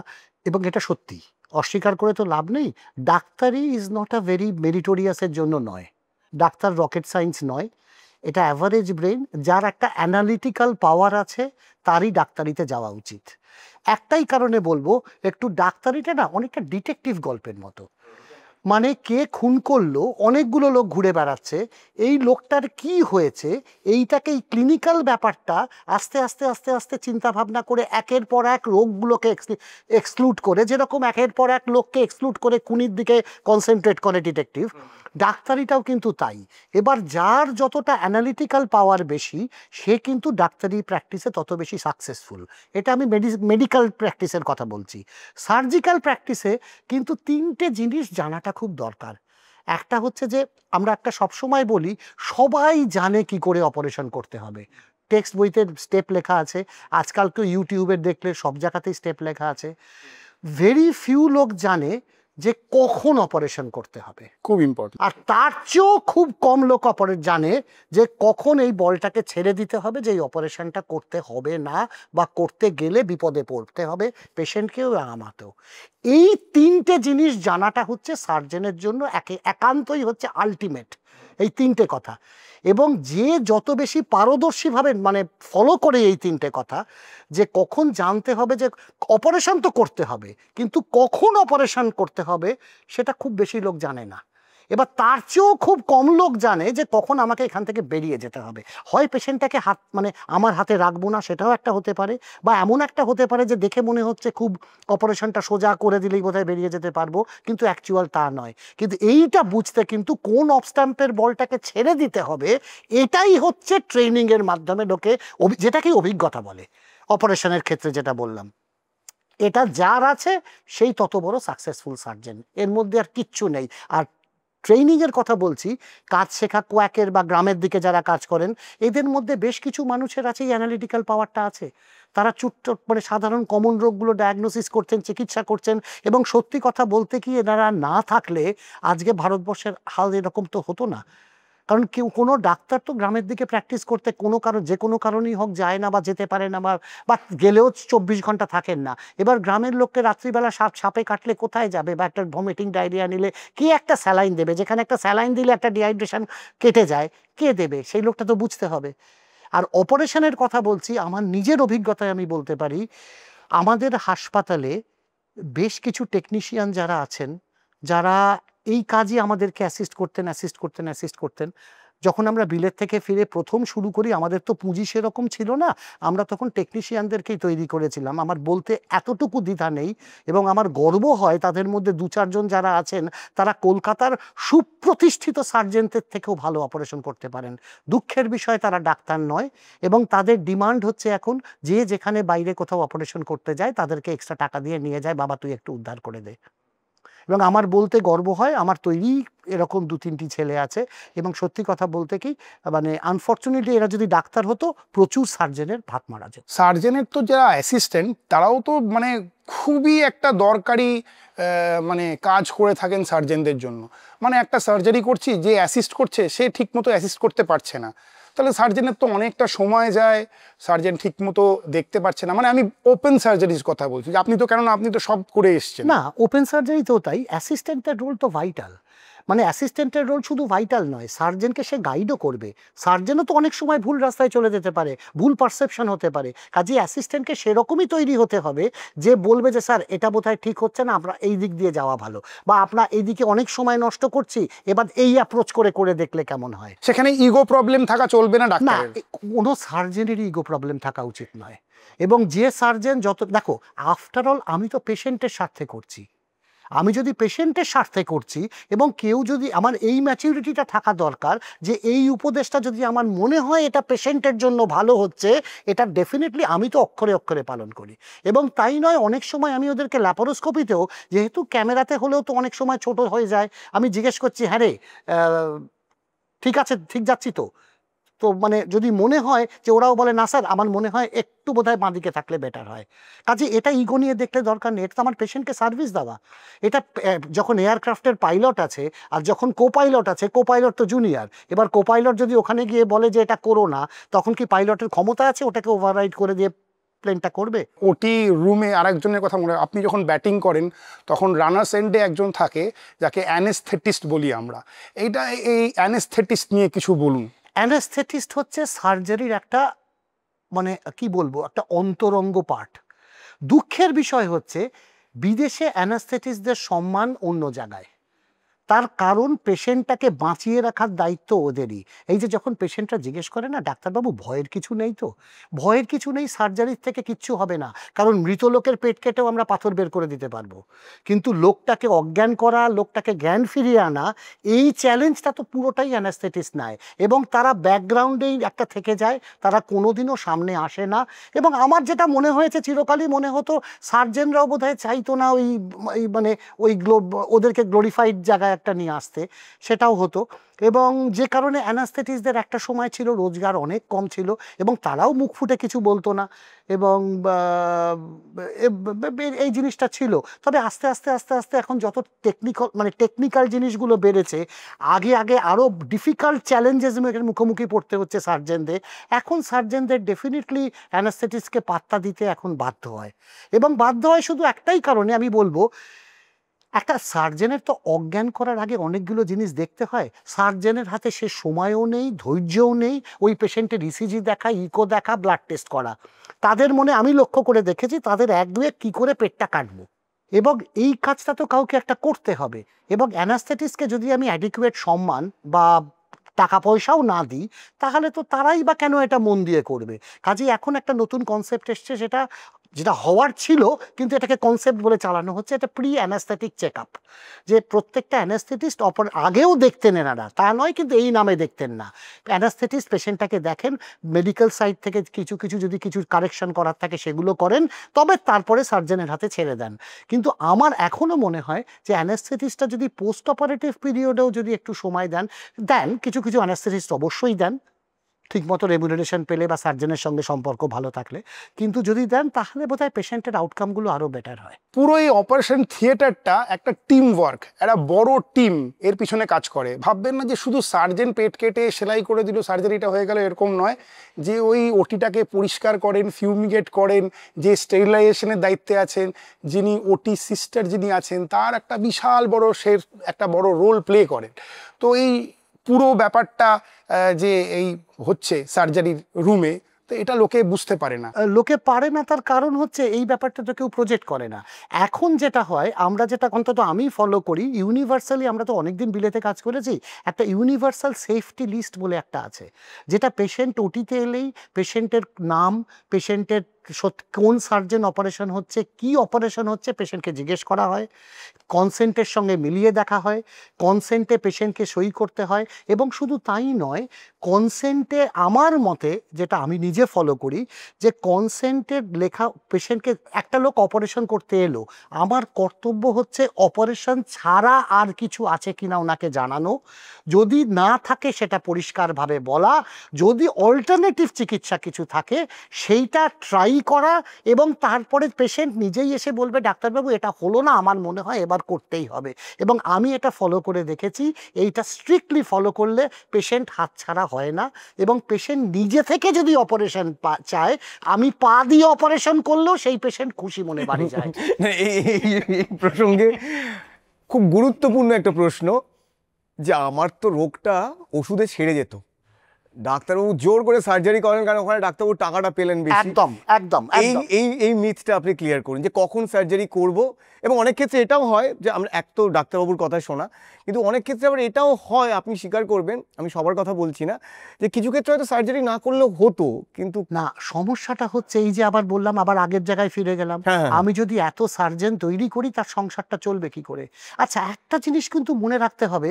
এবং এটা সত্যি, অস্বীকার করে তো লাভ নেই। ডাক্তারি ইজ নট আ ভেরি মেরিটোরিয়াসের জন্য নয়, ডাক্তার রকেট সায়েন্স নয়, এটা অ্যাভারেজ ব্রেন যার একটা অ্যানালিটিক্যাল পাওয়ার আছে তারই ডাক্তারিতে যাওয়া উচিত। একটাই কারণে বলবো, একটু ডাক্তারিটা না অনেকটা ডিটেকটিভ গল্পের মতো, মানে কে খুন করলো, অনেকগুলো লোক ঘুরে বেড়াচ্ছে, এই লোকটার কি হয়েছে এইটাকে, এই ক্লিনিক্যাল ব্যাপারটা আস্তে আস্তে আস্তে আস্তে চিন্তা ভাবনা করে একের পর এক রোগগুলোকে এক্সক্লুড করে, যেরকম একের পর এক লোককে এক্সক্লুড করে খুনির দিকে কনসেন্ট্রেট করে ডিটেকটিভ, ডাক্তারিটাও কিন্তু তাই। এবার যার যতটা অ্যানালিটিক্যাল পাওয়ার বেশি, সে কিন্তু ডাক্তারি প্র্যাকটিসে তত বেশি সাকসেসফুল। এটা আমি মেডিকেল প্র্যাকটিসের কথা বলছি। সার্জিক্যাল প্র্যাকটিসে কিন্তু তিনটে জিনিস জানাটা খুব দরকার। একটা হচ্ছে যে আমরা একটা সবসময় বলি সবাই জানে কি করে অপারেশন করতে হবে, টেক্সট বইতে স্টেপ লেখা আছে, আজকাল কেউ ইউটিউবের দেখলে সব জায়গাতেই স্টেপ লেখা আছে। ভেরি ফিউ লোক জানে যে কখন অপারেশন করতে হবে, খুব ইম্পর্টেন্ট। আর তার চেয়েও খুব কম লোক জানে যে কখন এই বলটাকে ছেড়ে দিতে হবে, যে এই অপারেশনটা করতে হবে না, বা করতে গেলে বিপদে পড়তে হবে পেশেন্টকেও আমাতেও। এই তিনটে জিনিস জানাটা হচ্ছে সার্জনের জন্য একান্তই হচ্ছে আলটিমেট, এই তিনটে কথা। এবং যে যত বেশি পারদর্শীভাবে মানে ফলো করে এই তিনটে কথা, যে কখন জানতে হবে যে অপারেশন তো করতে হবে, কিন্তু কখন অপারেশন করতে হবে সেটা খুব বেশি লোক জানে না। এবার তার চেয়েও খুব কম লোক জানে যে কখন আমাকে এখান থেকে বেরিয়ে যেতে হবে। হয় পেশেন্টটাকে মানে আমার হাতে রাখবো না, সেটাও একটা হতে পারে, বা এমন একটা হতে পারে যে দেখে মনে হচ্ছে খুব অপারেশনটা সোজা করে দিলেই বোধহয় বেরিয়ে যেতে পারবো, কিন্তু অ্যাকচুয়াল তা নয়। কিন্তু এইটা বুঝতে কিন্তু কোন অবস্ট্যাম্পের বলটাকে ছেড়ে দিতে হবে, এটাই হচ্ছে ট্রেনিংয়ের মাধ্যমে লোকে, যেটাকে অভিজ্ঞতা বলে অপারেশনের ক্ষেত্রে, যেটা বললাম, এটা যার আছে সেই তত বড় সাকসেসফুল সার্জন, এর মধ্যে আর কিচ্ছু নেই। আর ট্রেনিংয়ের কথা বলছি, কাজ শেখা কোয়াকের বা গ্রামের দিকে যারা কাজ করেন, এদের মধ্যে বেশ কিছু মানুষের আছে এই অ্যানালিটিক্যাল পাওয়ারটা আছে, তারা চুটচট মানে সাধারণ কমন রোগগুলো ডায়াগনোসিস করছেন, চিকিৎসা করছেন। এবং সত্যি কথা বলতে কি, এনারা না থাকলে আজকে ভারতবর্ষের হাল এরকম তো হতো না। কারণ কোনো ডাক্তার তো গ্রামের দিকে প্র্যাকটিস করতে যে কোনো কারণেই হোক যায় না, বা যেতে পারে না, বা গেলেও 24 ঘন্টা থাকেন না। এবার গ্রামের লোককে রাত্রিবেলা সাপে কাটলে কোথায় যাবে, বা একটা ভমিটিং ডায়রিয়া নিলে কি একটা স্যালাইন দেবে, যেখানে একটা স্যালাইন দিলে একটা ডিহাইড্রেশন কেটে যায়, কে দেবে, সেই লোকটা তো বুঝতে হবে। আর অপারেশনের কথা বলছি, আমার নিজের অভিজ্ঞতায় আমি বলতে পারি, আমাদের হাসপাতালে বেশ কিছু টেকনিশিয়ান যারা আছেন, যারা এই কাজই আমাদেরকে অ্যাসিস্ট করতেন। যখন আমরা বিলেত থেকে ফিরে প্রথম শুরু করি, আমাদের তো পুঁজি সেরকম ছিল না, আমরা তখন টেকনিশিয়ানদেরকেই তৈরি করেছিলাম। আমার বলতে এতটুকু দ্বিধা নেই, এবং আমার গর্ব হয় তাদের মধ্যে 2-4 জন যারা আছেন, তারা কলকাতার সুপ্রতিষ্ঠিত সার্জেনদের থেকেও ভালো অপারেশন করতে পারেন। দুঃখের বিষয় তারা ডাক্তার নয়, এবং তাদের ডিমান্ড হচ্ছে এখন যে যেখানে বাইরে কোথাও অপারেশন করতে যায় তাদেরকে এক্সট্রা টাকা দিয়ে নিয়ে যায়, বাবা তুই একটু উদ্ধার করে দে। এবং আমার বলতে গর্ব হয়, আমার তৈরি এরকম 2-3টি ছেলে আছে। এবং সত্যি কথা বলতে কি, মানে আনফর্চুনেটলি এরা যদি ডাক্তার হতো, প্রচুর সার্জেনের ভাত মারা যেত। সার্জেনের তো যারা অ্যাসিস্ট্যান্ট, তারাও তো মানে খুবই একটা দরকারি মানে কাজ করে থাকেন সার্জেনদের জন্য। মানে একটা সার্জারি করছি, যে অ্যাসিস্ট করছে সে ঠিকমতো অ্যাসিস্ট করতে পারছে না, তাহলে সার্জেনের তো অনেকটা সময় যায়, সার্জেন ঠিকমতো দেখতে পারছে না। মানে আমি ওপেন সার্জারির কথা বলছি, আপনি তো কেননা আপনি তো সব করে এসছেন। না, ওপেন সার্জারিতেও তাই, অ্যাসিস্ট্যান্টের রোল তো ভাইটাল। মানে অ্যাসিস্ট্যান্টের রোল শুধু ভাইটাল নয়, সার্জেনকে সে গাইডও করবে। সার্জেনও তো অনেক সময় ভুল রাস্তায় চলে যেতে পারে, ভুল পারসেপশন হতে পারে, কাজেই অ্যাসিস্ট্যান্টকে সেরকমই তৈরি হতে হবে যে বলবে যে স্যার এটা বোধহয় ঠিক হচ্ছে না, আমরা এই দিক দিয়ে যাওয়া ভালো, বা আপনার এই দিকে অনেক সময় নষ্ট করছি, এবার এই অ্যাপ্রোচ করে দেখলে কেমন হয়। সেখানে ইগো প্রবলেম থাকা চলবে না না, ডাক্তারের। কোনো সার্জেনেরই ইগো প্রবলেম থাকা উচিত নয়। এবং যে সার্জেন দেখো, আফটার অল আমি তো পেশেন্টের স্বার্থে করছি, আমি যদি পেশেন্টের স্বার্থে করছি, এবং কেউ যদি, আমার এই ম্যাচিউরিটিটা থাকা দরকার যে এই উপদেশটা যদি আমার মনে হয় এটা পেশেন্টের জন্য ভালো হচ্ছে, এটা ডেফিনেটলি আমি তো অক্ষরে অক্ষরে পালন করি। এবং তাই নয়, অনেক সময় আমি ওদেরকে ল্যাপারোস্কোপিতেও, যেহেতু ক্যামেরাতে হলেও তো অনেক সময় ছোট হয়ে যায়, আমি জিজ্ঞেস করছি, হ্যাঁ রে ঠিক আছে, ঠিক যাচ্ছি তো? তো মানে যদি মনে হয় যে, ওরাও বলে না স্যার আমার মনে হয় একটু বোধহয় বাঁ দিকে থাকলে বেটার হয়। কাজে এটা ইগো নিয়ে দেখলে দরকার নেই, এটা তো আমার পেশেন্টকে সার্ভিস দেওয়া। এটা যখন এয়ারক্রাফটের পাইলট আছে আর যখন কো পাইলট আছে, কো পাইলট তো জুনিয়র, এবার কো পাইলট যদি ওখানে গিয়ে বলে যে এটা করো না, তখন কি পাইলটের ক্ষমতা আছে ওটাকে ওভাররাইড করে দিয়ে প্লেনটা করবে? ওটি রুমে আরেকজনের কথা মনে হয়, আপনি যখন ব্যাটিং করেন তখন রানার্স এন্ডে একজন থাকে যাকে অ্যানেস্থেটিস্ট বলি আমরা। এই অ্যানেস্থেটিস্ট নিয়ে কিছু বলুন। অ্যানেস্থেটিস্ট হচ্ছে সার্জারির একটা, মানে কি বলবো, একটা অন্তরঙ্গ পার্ট। দুঃখের বিষয় হচ্ছে বিদেশে অ্যানাস্থেটিস্টদের সম্মান অন্য জায়গায়, তার কারণ পেশেন্টটাকে বাঁচিয়ে রাখার দায়িত্ব ওদেরই। এই যে যখন পেশেন্টরা জিজ্ঞেস করে না, ডাক্তারবাবু ভয়ের কিছু নেই তো? ভয়ের কিছু নেই, সার্জারির থেকে কিচ্ছু হবে না, কারণ মৃত লোকের পেট কেটেও আমরা পাথর বের করে দিতে পারবো। কিন্তু লোকটাকে অজ্ঞান করা, লোকটাকে জ্ঞান ফিরিয়ে আনা, এই চ্যালেঞ্জটা তো পুরোটাই অ্যানাস্থেটিস্ট নেয়, এবং তারা ব্যাকগ্রাউন্ডেই একটা থেকে যায়, তারা কোনোদিনও সামনে আসে না। এবং আমার যেটা মনে হয়েছে, চিরকালই মনে হতো সার্জেনরাও বোধহয় চাইতো না মানে ওই ওদেরকে গ্লোরিফাইড জায়গায় একটা নিয়ে আসতে, সেটাও হতো। এবং যে কারণে অ্যানাস্থেটিস্টদের একটা সময় ছিল রোজগার অনেক কম ছিল, এবং তারাও মুখ ফুটে কিছু বলতো না, এবং এই জিনিসটা ছিল। তবে আস্তে আস্তে আস্তে আস্তে এখন যত টেকনিক্যাল জিনিসগুলো বেড়েছে, আগে আরও ডিফিকাল্ট চ্যালেঞ্জেস মুখোমুখি পড়তে হচ্ছে সার্জেনদের। এখন সার্জেনদের ডেফিনেটলি অ্যানাস্থেটিস্টকে পাত্তা দিতে এখন বাধ্য হয়, এবং বাধ্য হয় শুধু একটাই কারণে, আমি বলবো, একটা সার্জেনের তো অজ্ঞান করার আগে অনেকগুলো জিনিস দেখতে হয়। সার্জেনের হাতে সে সময়ও নেই, ধৈর্যও নেই ওই পেশেন্টের ইসিজি দেখা, ইকো দেখা, ব্লাড টেস্ট করা। তাদের মনে, আমি লক্ষ্য করে দেখেছি, তাদের এক দুয়ে কী করে পেটটা কাটবো, এবং এই কাজটা তো কাউকে একটা করতে হবে। এবং অ্যানাস্থেটিস্টকে যদি আমি অ্যাডিকুয়েট সম্মান বা টাকা পয়সাও না দিই, তাহলে তো তারাই বা কেন এটা মন দিয়ে করবে? কাজেই এখন একটা নতুন কনসেপ্ট এসছে, যেটা হওয়ার ছিল, কিন্তু এটাকে কনসেপ্ট বলে চালানো হচ্ছে, এটা প্রি অ্যানাস্থেটিক চেক আপ। যে প্রত্যেকটা অ্যানাস্থেটিস্ট আগেও দেখতেন এনারা, তা নয়, কিন্তু এই নামে দেখতেন না। অ্যানাস্থেটিস্ট পেশেন্টটাকে দেখেন, মেডিকেল সাইড থেকে কিছু যদি কিছু কারেকশন করার থাকে সেগুলো করেন, তবে তারপরে সার্জনের হাতে ছেড়ে দেন। কিন্তু আমার এখনও মনে হয় যে অ্যানাস্থেটিস্টটা যদি পোস্ট অপারেটিভ পিরিয়ডেও যদি একটু সময় দেন, কিছু অ্যানাস্থেটিস্ট অবশ্যই দেন, ঠিকমতো রেমুনারেশন পেলে বা সার্জনের সঙ্গে সম্পর্ক ভালো থাকলে, কিন্তু যদি দেন তাহলে বোধহয় পেশেন্টের আউটকামগুলো আরও বেটার হয়। পুরো এই অপারেশন থিয়েটারটা একটা টিম ওয়ার্ক, একটা বড় টিম এর পিছনে কাজ করে। ভাববেন না যে শুধু সার্জেন পেট কেটে সেলাই করে দিল, সার্জারিটা হয়ে গেল, এরকম নয়। যে ওই ওটিটাকে পরিষ্কার করেন, ফিউমিগেট করেন, যে স্টেরিলাইজেশনের দায়িত্বে আছেন, যিনি ওটি সিস্টার যিনি আছেন, তার একটা বিশাল বড় একটা বড় রোল প্লে করেন। তো এই পুরো ব্যাপারটা যে এই হচ্ছে সার্জারির রুমে, তো এটা লোকে বুঝতে পারে না। লোকে পারে না, তার কারণ হচ্ছে এই ব্যাপারটা তো কেউ প্রজেক্ট করে না। এখন যেটা হয়, আমরা যেটা অন্তত আমি ফলো করি, ইউনিভার্সালি, আমরা তো অনেকদিন বিলেতে কাজ করেছি, একটা ইউনিভার্সাল সেফটি লিস্ট বলে একটা আছে, যেটা পেশেন্ট ওটিতে এলেই পেশেন্টের নাম, পেশেন্টের কোন সার্জন অপারেশন হচ্ছে, কি অপারেশন হচ্ছে, পেশেন্টকে জিজ্ঞেস করা হয়, কনসেন্টের সঙ্গে মিলিয়ে দেখা হয়, কনসেন্টে পেশেন্টকে সই করতে হয়। এবং শুধু তাই নয়, কনসেন্টে আমার মতে, যেটা আমি নিজে ফলো করি, যে কনসেন্টের লেখা, পেশেন্টকে, একটা লোক অপারেশন করতে এলো, আমার কর্তব্য হচ্ছে অপারেশন ছাড়া আর কিছু আছে কিনা ওনাকে জানানো, যদি না থাকে সেটা পরিষ্কারভাবে বলা, যদি অল্টারনেটিভ চিকিৎসা কিছু থাকে সেইটা ট্রাই করা, এবং তারপরে পেশেন্ট নিজেই এসে বলবে ডাক্তারবাবু এটা হলো না, আমার মনে হয় এবার করতেই হবে। এবং আমি এটা ফলো করে দেখেছি, এইটা স্ট্রিক্টলি ফলো করলে পেশেন্ট হাতছাড়া হয় না। এবং পেশেন্ট নিজে থেকে যদি অপারেশন চায়, আমি পা দিয়ে অপারেশন করলেও সেই পেশেন্ট খুশি মনে বাড়ি যায়। এই প্রসঙ্গে খুব গুরুত্বপূর্ণ একটা প্রশ্ন, যে আমার তো রোগটা ওষুধে ছেড়ে যেত, ডাক্তারবাবু জোর করে সার্জারি করেন কারণ ওখানে ডাক্তারবাবু টাকাটা পেলেন বেশি। একদম একদম এই একদম এই এই মিথটা আপনি ক্লিয়ার করুন যে কখন সার্জারি করব। এবং অনেক ক্ষেত্রে এটাও হয় যে আমরা এক তো ডাক্তারবাবুর কথা শোনা, কিন্তু অনেক ক্ষেত্রে আবার এটাও হয়, আপনি স্বীকার করবেন, আমি সবার কথা বলছি না, যে কিছু ক্ষেত্রে হয়তো সার্জারি না করলেও হতো, কিন্তু না সমস্যাটা হচ্ছে এই যে আবার বললাম, আবার আগের জায়গায় ফিরে গেলাম। হ্যাঁ, হ্যাঁ। আমি যদি এত সার্জন তৈরি করি তার সংসারটা চলবে কি করে? আচ্ছা একটা জিনিস কিন্তু মনে রাখতে হবে,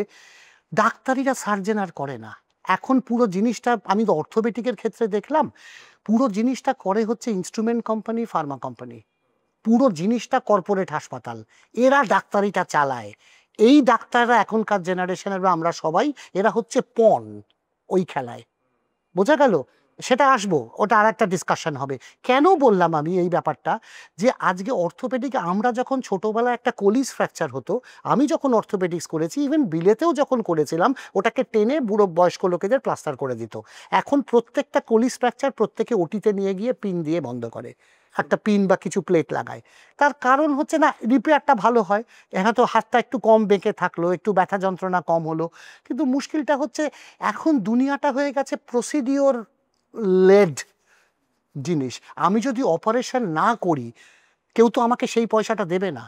ডাক্তারিরা সার্জন আর করে না এখন। পুরো জিনিসটা আমি তো অর্থোপেডিকের ক্ষেত্রে দেখলাম, পুরো জিনিসটা করে হচ্ছে ইনস্ট্রুমেন্ট কোম্পানি, ফার্মা কোম্পানি, পুরো জিনিসটা কর্পোরেট হাসপাতাল, এরা ডাক্তারিটা চালায়। এই ডাক্তাররা এখনকার জেনারেশনের বা আমরা সবাই এরা হচ্ছে পণ ওই খেলায়, বোঝা গেল? সেটা আসবো, ওটা আর একটা ডিসকাশন হবে। কেন বললাম আমি এই ব্যাপারটা, যে আজকে অর্থোপেডিক আমরা যখন ছোটোবেলায় একটা কোলিস ফ্র্যাকচার হতো, আমি যখন অর্থোপেডিক্স করেছি, ইভেন বিলেতেও যখন করেছিলাম, ওটাকে টেনে বুড়ো বয়স্ক লোকেদের প্লাস্টার করে দিত। এখন প্রত্যেকটা কোলিস ফ্র্যাকচার প্রত্যেকে ওটিতে নিয়ে গিয়ে পিন দিয়ে বন্ধ করে, একটা পিন বা কিছু প্লেট লাগায়। তার কারণ হচ্ছে না রিপেয়ারটা ভালো হয়, হয়তো হাতটা একটু কম বেঁকে থাকলো, একটু ব্যথা যন্ত্রণা কম হলো। কিন্তু মুশকিলটা হচ্ছে এখন দুনিয়াটা হয়ে গেছে প্রসিডিওর লেড জিনিস। আমি যদি অপারেশন না করি, কেউ তো আমাকে সেই পয়সাটা দেবে না।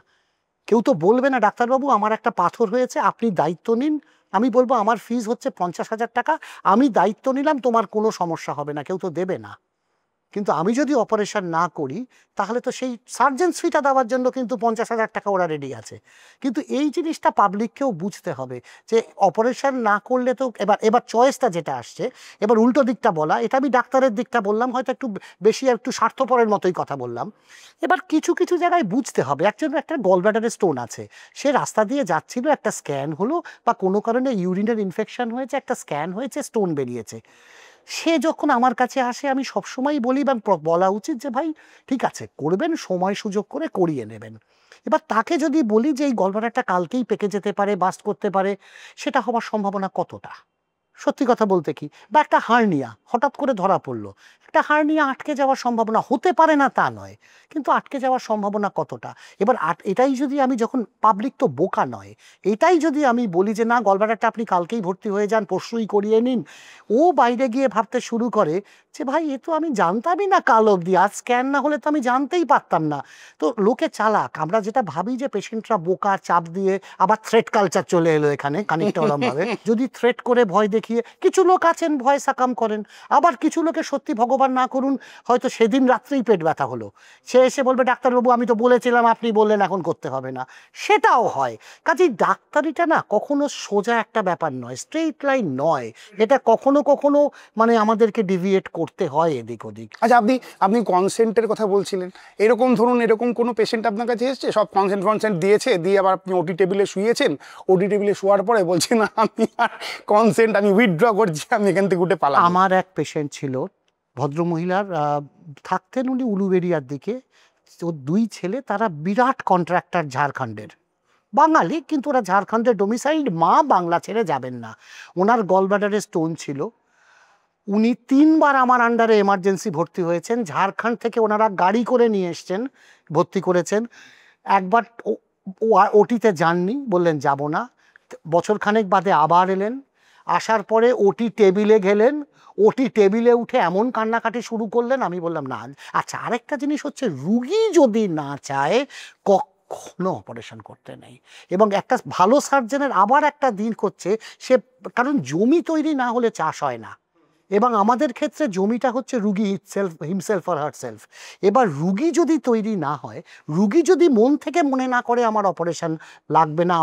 কেউ তো বলবে না ডাক্তারবাবু আমার একটা পাথর হয়েছে আপনি দায়িত্ব নিন। আমি বলবো আমার ফিজ হচ্ছে 50,000 টাকা, আমি দায়িত্ব নিলাম, তোমার কোনো সমস্যা হবে না। কেউ তো দেবে না। কিন্তু আমি যদি অপারেশন না করি, তাহলে তো সেই সার্জেন্স ফিটা দেওয়ার জন্য কিন্তু 50,000 টাকা ওরা রেডি আছে। কিন্তু এই জিনিসটা পাবলিককেও বুঝতে হবে যে অপারেশন না করলে তো এবার চয়েসটা যেটা আসছে, এবার উল্টো দিকটা বলা, এটা আমি ডাক্তারের দিকটা বললাম, হয়তো একটু বেশি একটু স্বার্থপরের মতোই কথা বললাম। এবার কিছু কিছু জায়গায় বুঝতে হবে, একজন একটা গলব্লাডারে স্টোন আছে, সে রাস্তা দিয়ে যাচ্ছিল, একটা স্ক্যান হলো, বা কোনো কারণে ইউরিনের ইনফেকশন হয়েছে, একটা স্ক্যান হয়েছে, স্টোন বেরিয়েছে। সে যখন আমার কাছে আসে, আমি সবসময় বলি বা বলা উচিত যে ভাই ঠিক আছে করবেন, সময় সুযোগ করে করিয়ে নেবেন। এবার তাকে যদি বলি যে এই গলব্লাডারটা কালকেই পেকে যেতে পারে, বাস্ট করতে পারে, সেটা হওয়ার সম্ভাবনা কতটা? সত্যি কথা বলতে কি, বা একটা হার্নিয়া হঠাৎ করে ধরা পড়লো, একটা হার্নিয়া আটকে যাওয়ার সম্ভাবনা হতে পারে না তা নয়, কিন্তু আটকে যাওয়ার সম্ভাবনা কতটা? এবার এটাই যদি আমি, যখন পাবলিক তো বোকা নয়, এটাই যদি আমি বলি যে না গলব্লাডারটা আপনি কালকেই ভর্তি হয়ে যান, পরশুই করিয়ে নিন, ও বাইরে গিয়ে ভাবতে শুরু করে যে ভাই এ তো আমি জানতামই না কাল অবধি, আজ স্ক্যান না হলে তো আমি জানতেই পারতাম না। তো লোকে চালাক, আমরা যেটা ভাবি যে পেশেন্টরা বোকা, চাপ দিয়ে, আবার থ্রেট কালচার চলে এলো এখানে খানিকটা ওরমভাবে, যদি থ্রেট করে ভয় দেখিয়ে, কিছু লোক আছেন ভয় সাকাম করেন, আবার কিছু লোকে সত্যি ভগবান না করুন হয়তো সেদিন রাত্রেই পেট ব্যথা হলো, সে এসে বলবে ডাক্তারবাবু আমি তো বলেছিলাম, আপনি বললেন এখন করতে হবে না, সেটাও হয়। কাজেই ডাক্তারিটা না কখনো সোজা একটা ব্যাপার নয়, স্ট্রেইট লাইন নয়, এটা কখনো কখনো মানে আমাদেরকে ডিভিয়েট করতে হয় এদিক ওদিক। আচ্ছা, আপনি কনসেন্টের কথা বলছিলেন, এরকম ধরুন এরকম কোনো পেশেন্ট আপনার কাছে এসছে, সব কনসেন্ট দিয়েছে, দিয়ে আবার আপনি ওটি টেবিলে শুয়েছেন, ওটি টেবিলে শোয়ার পরে বলছেন আমি আর কনসেন্ট আমি উইথড্র করছি, আমি এখান থেকে উঠে পালাম। আমার এক পেশেন্ট ছিল, ভদ্রমহিলার, থাকতেন উনি উলুবেড়িয়ার দিকে, ওর দুই ছেলে, তারা বিরাট কন্ট্রাক্টর ঝাড়খণ্ডের, বাঙালি কিন্তু ওরা ঝাড়খণ্ডের ডোমিসাইল্ড, মা বাংলা ছেড়ে যাবেন না। ওনার গলব্লাডারে স্টোন ছিল, উনি 3বার আমার আন্ডারে এমার্জেন্সি ভর্তি হয়েছেন, ঝাড়খণ্ড থেকে ওনারা গাড়ি করে নিয়ে এসছেন, ভর্তি করেছেন। একবার ওটিতে যাননি, বললেন যাব না, বছরখানেক বাদে আবার এলেন, আসার পরে ওটি টেবিলে গেলেন, ওটি টেবিলে উঠে এমন কান্নাকাটি শুরু করলেন, আমি বললাম না। আচ্ছা আরেকটা জিনিস হচ্ছে, রুগী যদি না চায় কখনো অপারেশন করতে নেই। এবং একটা ভালো সার্জনের আবার একটা দিক হচ্ছে, সে কারণ জমি তৈরি না হলে চাষ হয় না, এবং আমাদের ক্ষেত্রে জমিটা হচ্ছে রুগী হিমসেলফ অর হারসেলফ। এবার রুগী যদি তৈরি না হয়, রুগী যদি মন থেকে মনে না করে আমার অপারেশন লাগবে না,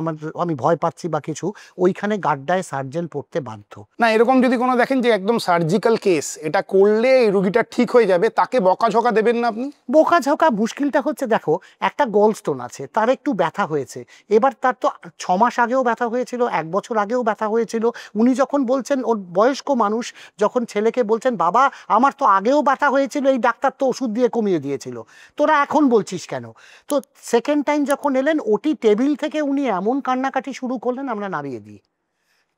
আমি ভয় পাচ্ছি বা কিছু, ওইখানে গাড্ডায় সার্জন পড়তে বাধ্য। না এরকম যদি কোনো দেখেন যে একদম সার্জিক্যাল কেস, এটা করলে এই রুগীটা ঠিক হয়ে যাবে, তাকে বকাঝকা দেবেন না আপনি? বকাঝকা মুশকিলটা হচ্ছে, দেখো একটা গলস্টোন আছে, তার একটু ব্যথা হয়েছে, এবার তার তো 6 মাস আগেও ব্যথা হয়েছিল, 1 বছর আগেও ব্যথা হয়েছিল, উনি যখন বলছেন, ওর বয়স্ক মানুষ যখন ছেলেকে বলছেন বাবা আমার তো আগেও ব্যথা হয়েছিল, এই ডাক্তার তো ওষুধ দিয়ে কমিয়ে দিয়েছিল, তোরা এখন বলছিস কেন? তো সেকেন্ড টাইম যখন এলেন, ওটি টেবিল থেকে উনি এমন কান্নাকাটি শুরু করলেন, আমরা নামিয়ে দিই।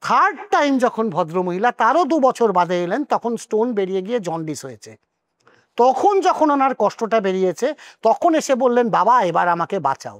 থার্ড টাইম যখন ভদ্রমহিলা, তারও 2 বছর বাদে এলেন, তখন স্টোন বেরিয়ে গিয়ে জন্ডিস হয়েছে। তখন যখন ওনার কষ্টটা বেরিয়েছে, তখন এসে বললেন বাবা এবার আমাকে বাঁচাও।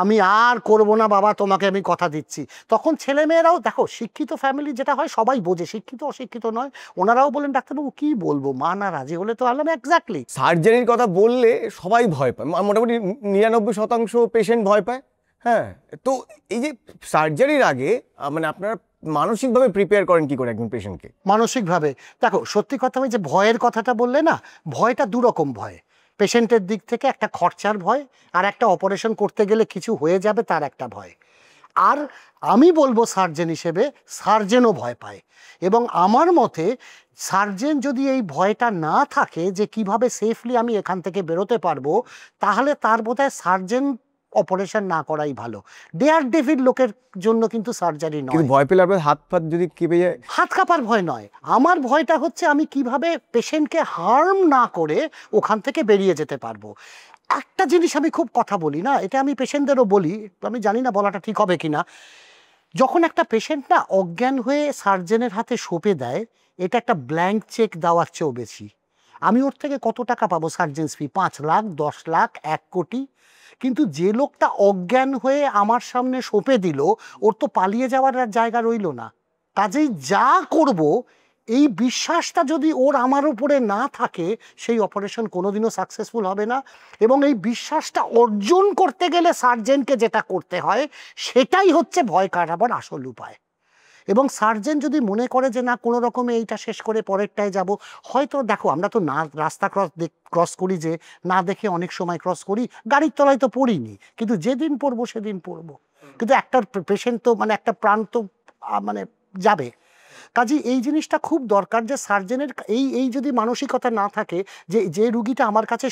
আমি আর করব না বাবা, তোমাকে আমি কথা দিচ্ছি। তখন ছেলেমেয়েরাও দেখো, শিক্ষিত ফ্যামিলি যেটা হয় সবাই বোঝে, শিক্ষিত অশিক্ষিত নয়। ওনারাও বলেন ডাক্তারবাবু কি বলবো, মা না রাজি হলে তো আলাম। এক্স্যাক্টলি। সার্জারির কথা বললে সবাই ভয় পায়, মোটামুটি 99% পেশেন্ট ভয় পায়। হ্যাঁ, তো এই যে সার্জারির আগে মানে আপনারা মানসিকভাবে প্রিপেয়ার করেন কি করে একজন পেশেন্টকে? মানসিকভাবে দেখো, সত্যি কথা, আমি যে ভয়ের কথাটা বললে না, ভয়টা দুরকম ভয়। পেশেন্টের দিক থেকে একটা খরচার ভয়, আর একটা অপারেশন করতে গেলে কিছু হয়ে যাবে তার একটা ভয়। আর আমি বলবো সার্জেন হিসেবে, সার্জেনও ভয় পায়। এবং আমার মতে সার্জেন যদি এই ভয়টা না থাকে যে কিভাবে সেফলি আমি এখান থেকে বেরোতে পারবো, তাহলে তার বোধহয় সার্জেন অপারেশন না করাই ভালো। ডেয়ার ডেভিড লোকের জন্য কিন্তু সার্জারি নয়। কিন্তু ভয় পেলে আপনার হাত ফাত যদি কেঁপে যায়? হাত কাঁপার ভয় নয়, আমার ভয়টা হচ্ছে আমি কিভাবে পেশেন্টকে হার্ম না করে ওখান থেকে বেরিয়ে যেতে পারবো। একটা জিনিস আমি খুব কথা বলি না, এটা আমি পেশেন্টদেরও বলি, আমি জানি না বলাটা ঠিক হবে কিনা। যখন একটা পেশেন্ট না অজ্ঞান হয়ে সার্জেনের হাতে সঁপে দেয়, এটা একটা ব্ল্যাঙ্ক চেক দেওয়ার চেয়েও বেশি। আমি ওর থেকে কত টাকা পাবো সার্জেন্স ফি? 5 লাখ, 10 লাখ, 1 কোটি। কিন্তু যে লোকটা অজ্ঞান হয়ে আমার সামনে সঁপে দিল, ওর তো পালিয়ে যাওয়ার আর জায়গা রইল না। কাজেই যা করব, এই বিশ্বাসটা যদি ওর আমার উপরে না থাকে, সেই অপারেশন কোনোদিনও সাকসেসফুল হবে না। এবং এই বিশ্বাসটা অর্জন করতে গেলে সার্জেনকে যেটা করতে হয়, সেটাই হচ্ছে ভয় কাটাবার আসল উপায়। এবং সার্জেন যদি মনে করে যে না, কোনো রকমে এইটা শেষ করে পরেরটায় যাব, হয়তো দেখো আমরা তো না রাস্তা ক্রস করি যে না দেখে অনেক সময় ক্রস করি, গাড়ির তলায় তো পড়িনি, কিন্তু যেদিন পড়বো সেদিন পড়বো। কিন্তু একটা পেশেন্ট তো মানে একটা প্রাণ তো মানে যাবে। কাজে এই জিনিসটা খুব দরকার যে সার্জেনের এই যদি মানসিকতা না থাকে যে যে রুগীটা আমার কাছে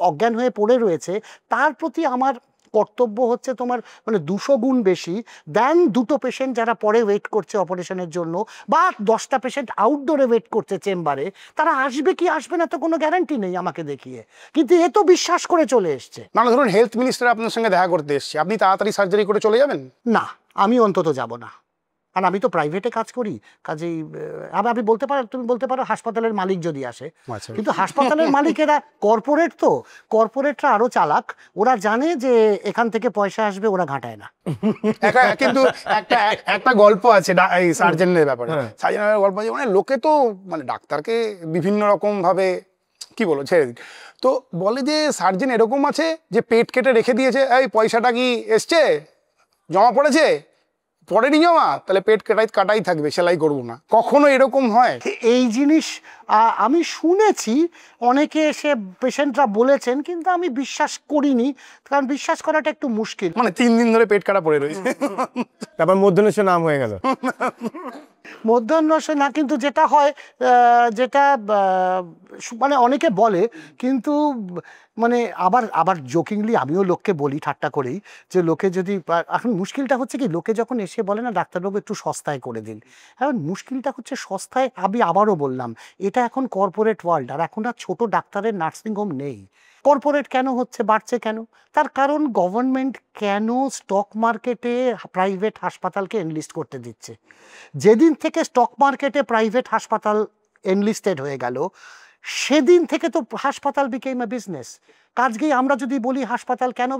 অজ্ঞান হয়ে পড়ে রয়েছে, তার প্রতি আমার কর্তব্য হচ্ছে তোমার মানে 200 গুণ বেশি দেন দুটো পেশেন্ট যারা পরে ওয়েট করছে অপারেশনের জন্য, বা 10টা পেশেন্ট আউটডোরে ওয়েট করছে চেম্বারে। তারা আসবে কি আসবে না তো কোনো গ্যারান্টি নেই আমাকে দেখিয়ে, কিন্তু এ তো বিশ্বাস করে চলে এসছে। মানে ধরুন হেলথ মিনিস্টার আপনার সঙ্গে দেখা করতে এসছে, আপনি তাড়াতাড়ি সার্জারি করে চলে যাবেন? না, আমি অন্তত যাব না। আর আমি তো প্রাইভেটে কাজ করি, কাজেই আপনি বলতে পারো, তুমি বলতে পারো হাসপাতালের মালিক যদি আসে। আচ্ছা। কিন্তু হাসপাতালের মালিকেরা কর্পোরেট, তো কর্পোরেটরা আরো চালাক। ওরা জানে যে এখান থেকে পয়সা আসবে, ওরা ঘাটায় না। কিন্তু একটা গল্প আছে এই সার্জেনের ব্যাপারে। সার্জেনের গল্প আছে, মানে লোকে তো মানে ডাক্তারকে বিভিন্ন রকম ভাবে কি বলো ছেড়ে দিই। তো বলে যে সার্জেন এরকম আছে যে পেট কেটে রেখে দিয়েছে, এই পয়সাটা কি এসছে, জমা পড়েছে, পড়েনি জমা, তাহলে পেট কাটাই থাকবে, সেলাই করবো না। কখনো এরকম হয়? এই জিনিস আমি শুনেছি, অনেকে এসে পেশেন্টরা বলেছেন, কিন্তু আমি বিশ্বাস করিনি, কারণ বিশ্বাস করাটা একটু মুশকিল। মানে 3 দিন ধরে পেট কাটা পড়ে রয়েছে, তারপর মধ্যনস্য নাম হয়ে গেল। মধ্যাহ্নসে না, কিন্তু যেটা হয় যেটা মানে অনেকে বলে, কিন্তু মানে আবার আবার জোকিংলি আমিও লোককে বলি ঠাট্টা করেই, যে লোকে যদি এখন মুশকিলটা হচ্ছে কি, লোকে যখন এসে বলে না ডাক্তারবাবু একটু সস্তায় করে দিন, এখন মুশকিলটা হচ্ছে সস্তায়। আমি আবারও বললাম, এটা এখন কর্পোরেট ওয়ার্ল্ড, আর এখন আর ছোট ডাক্তারের নার্সিংহোম নেই। কর্পোরেট কেন হচ্ছে, বাড়ছে কেন? তার কারণ গভর্নমেন্ট কেন স্টক মার্কেটে প্রাইভেট হাসপাতালকে এনলিস্ট করতে দিচ্ছে। যেদিন থেকে স্টক মার্কেটে প্রাইভেট হাসপাতাল এনলিস্টেড হয়ে গেল, সেদিন থেকে তো হাসপাতাল বিকেম এ বিজনেস। আজকেই আমরা যদি বলি হাসপাতাল কেন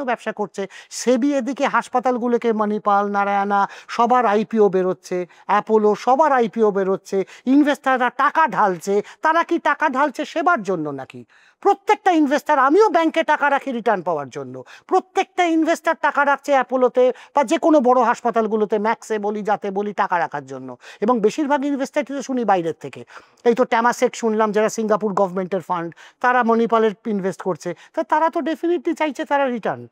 ব্যবসা করছে, সেবি এদিকে হাসপাতালগুলোকে, মণিপাল, নারায়ণা সবার আইপিও বেরোচ্ছে, অ্যাপোলো সবার আইপিও বেরোচ্ছে, ইনভেস্টাররা টাকা ঢালছে। তারা কি টাকা ঢালছে সেবার জন্য নাকি? প্রত্যেকটা ইনভেস্টার, আমিও ব্যাংকে টাকা রাখি রিটার্ন পাওয়ার জন্য, প্রত্যেকটা ইনভেস্টার টাকা রাখছে অ্যাপোলোতে বা যে কোনো বড় হাসপাতালগুলোতে, ম্যাক্সে বলি, যাতে বলি, টাকা রাখার জন্য। এবং বেশিরভাগ ইনভেস্টার তো শুনি বাইরের থেকে। এই তো ট্যামাসেক শুনলাম, যারা সিঙ্গাপুর গভর্নমেন্টের ফান্ড, তারা মণিপালের ইনভেস্ট করছে, তো তারা তো ডেফিনেটলি চাইছে তারা রিটার্ন।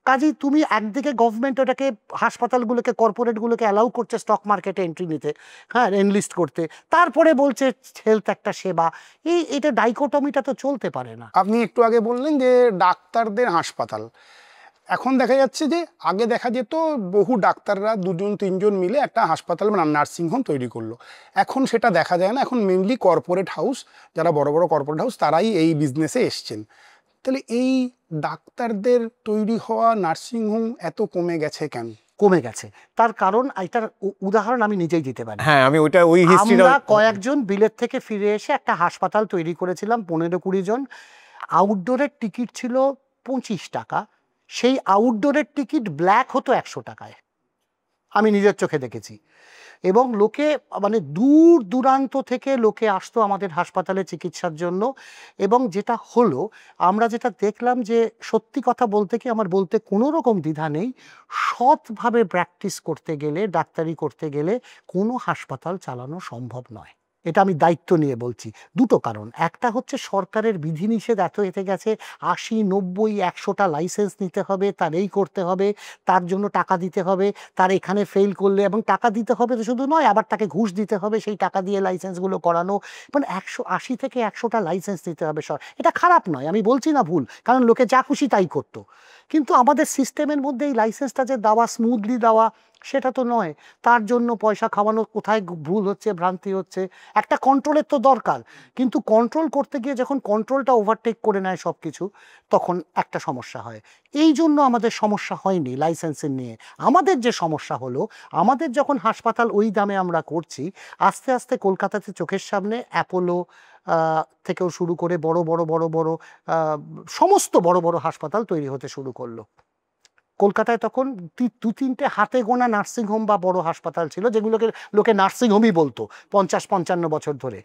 কাজেই তুমি একদিকে গভর্নমেন্ট ওটাকে, হাসপাতালগুলোকে, কর্পোরেটগুলোকে অ্যালাউ করছে স্টক মার্কেটে এন্ট্রি নিতে, হ্যাঁ, এনলিস্ট করতে, তারপরে বলছে হেলথ একটা সেবা। এটা ডাইকোটমিটা তো চলতে পারে না। আপনি একটু আগে বললেন যে ডাক্তারদের হাসপাতাল, এখন দেখা যাচ্ছে যে আগে দেখা যেত বহু ডাক্তাররা 2-3 জন মিলে একটা হাসপাতাল বা নার্সিংহোম তৈরি করলো। এখন সেটা দেখা যায় না, এখন মেনলি কর্পোরেট হাউস, যারা বড় বড় কর্পোরেট হাউস, তারাই এই বিজনেসে এসছেন। তাহলে এই ডাক্তারদের তৈরি হওয়া নার্সিংহোম এত কমে গেছে কেন? কমে গেছে তার কারণ, এটার উদাহরণ আমি নিজেই দিতে পারি। হ্যাঁ, আমি ওই হিস্ট্রিটা। আমরা কয়েকজন বিলেত থেকে ফিরে এসে একটা হাসপাতাল তৈরি করেছিলাম, 15-20 জন। আউটডোরের টিকিট ছিল 25 টাকা, সেই আউটডোরের টিকিট ব্ল্যাক হতো 100 টাকায়, আমি নিজের চোখে দেখেছি। এবং লোকে মানে দূর দূরান্ত থেকে লোকে আসতো আমাদের হাসপাতালে চিকিৎসার জন্য। এবং যেটা হলো, আমরা যেটা দেখলাম যে সত্যি কথা বলতে কি আমার বলতে কোনো রকম দ্বিধা নেই, সৎভাবে প্র্যাকটিস করতে গেলে, ডাক্তারি করতে গেলে কোনো হাসপাতাল চালানো সম্ভব নয়। এটা আমি দায়িত্ব নিয়ে বলছি। দুটো কারণ, একটা হচ্ছে সরকারের বিধিনিষেধ এত এতে গেছে, 80, 90, 100টা লাইসেন্স নিতে হবে, তার এই করতে হবে, তার জন্য টাকা দিতে হবে, তার এখানে ফেল করলে, এবং টাকা দিতে হবে তো শুধু নয়, আবার তাকে ঘুষ দিতে হবে সেই টাকা দিয়ে লাইসেন্সগুলো করানো, মানে 180 থেকে 100টা লাইসেন্স দিতে হবে। এটা খারাপ নয়, আমি বলছি না ভুল, কারণ লোকে যা খুশি তাই করতো। কিন্তু আমাদের সিস্টেমের মধ্যে এই লাইসেন্সটা যে দেওয়া, স্মুথলি দেওয়া, সেটা তো নয়। তার জন্য পয়সা খাওয়ানো, কোথায় ভুল হচ্ছে, ভ্রান্তি হচ্ছে, একটা কন্ট্রোলের তো দরকার। কিন্তু কন্ট্রোল করতে গিয়ে যখন কন্ট্রোলটা ওভারটেক করে নেয় সব কিছু, তখন একটা সমস্যা হয়। এই জন্য আমাদের সমস্যা হয়নি লাইসেন্সের নিয়ে। আমাদের যে সমস্যা হলো, আমাদের যখন হাসপাতাল ওই দামে আমরা করছি, আস্তে আস্তে কলকাতাতে চোখের সামনে অ্যাপোলো থেকেও শুরু করে বড় বড় বড় বড় সমস্ত বড় বড় হাসপাতাল তৈরি হতে শুরু করলো। কলকাতায় তখন 2-3টে হাতে গোনা নার্সিংহোম বা বড় হাসপাতাল ছিল, যেগুলোকে লোকে নার্সিংহোমই বলতো 50-55 বছর ধরে।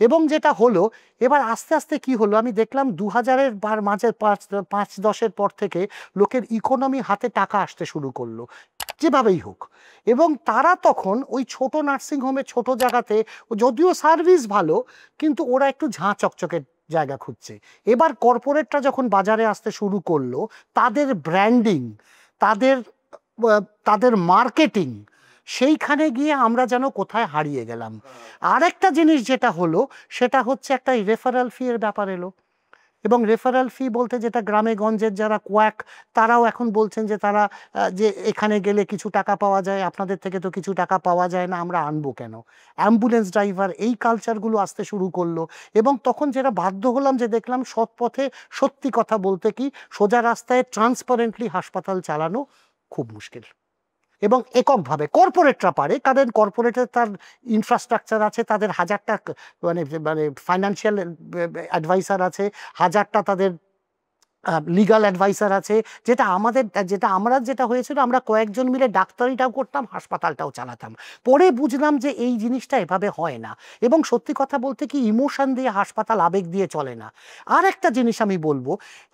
এবং যেটা হলো, এবার আস্তে আস্তে কি হলো, আমি দেখলাম 2000-এর মাঝে 5-10-এর পর থেকে লোকের ইকোনমি, হাতে টাকা আসতে শুরু করলো যেভাবেই হোক। এবং তারা তখন ওই ছোট নার্সিংহোমে, ছোট জায়গাতে, যদিও সার্ভিস ভালো, কিন্তু ওরা একটু ঝাঁ চকচকে জায়গা খুঁজছে। এবার কর্পোরেটরা যখন বাজারে আসতে শুরু করলো, তাদের ব্র্যান্ডিং, তাদের মার্কেটিং, সেইখানে গিয়ে আমরা যেন কোথায় হারিয়ে গেলাম। আরেকটা জিনিস যেটা হলো, সেটা হচ্ছে একটা রেফারেল ফি এর ব্যাপার এলো। এবং রেফারেল ফি বলতে যেটা গ্রামে গঞ্জের যারা কোয়াক, তারাও এখন বলছেন যে তারা যে এখানে গেলে কিছু টাকা পাওয়া যায়, আপনাদের থেকে তো কিছু টাকা পাওয়া যায় না, আমরা আনবো কেন? অ্যাম্বুলেন্স ড্রাইভার, এই কালচারগুলো আসতে শুরু করলো। এবং তখন যেটা বাধ্য হলাম, যে দেখলাম সৎ পথে, সত্যি কথা বলতে কি, সোজা রাস্তায় ট্রান্সপারেন্টলি হাসপাতাল চালানো খুব মুশকিল। এবং এককভাবে কর্পোরেটরা পারে, কারণ কর্পোরেটের তার ইনফ্রাস্ট্রাকচার আছে, তাদের 1000টা মানে মানে ফাইন্যান্সিয়াল অ্যাডভাইসার আছে, 1000টা তাদের লিগাল অ্যাডভাইসার আছে। যেটা হয়েছিল, আমরা কয়েকজন মিলে ডাক্তারিটাও করতাম, হাসপাতালটাও চালাতাম। পরে বুঝলাম যে এই জিনিসটা এভাবে হয় না। এবং সত্যি কথা বলতে কি, ইমোশন দিয়ে হাসপাতাল, আবেগ দিয়ে চলে না। আর একটা জিনিস আমি বলবো,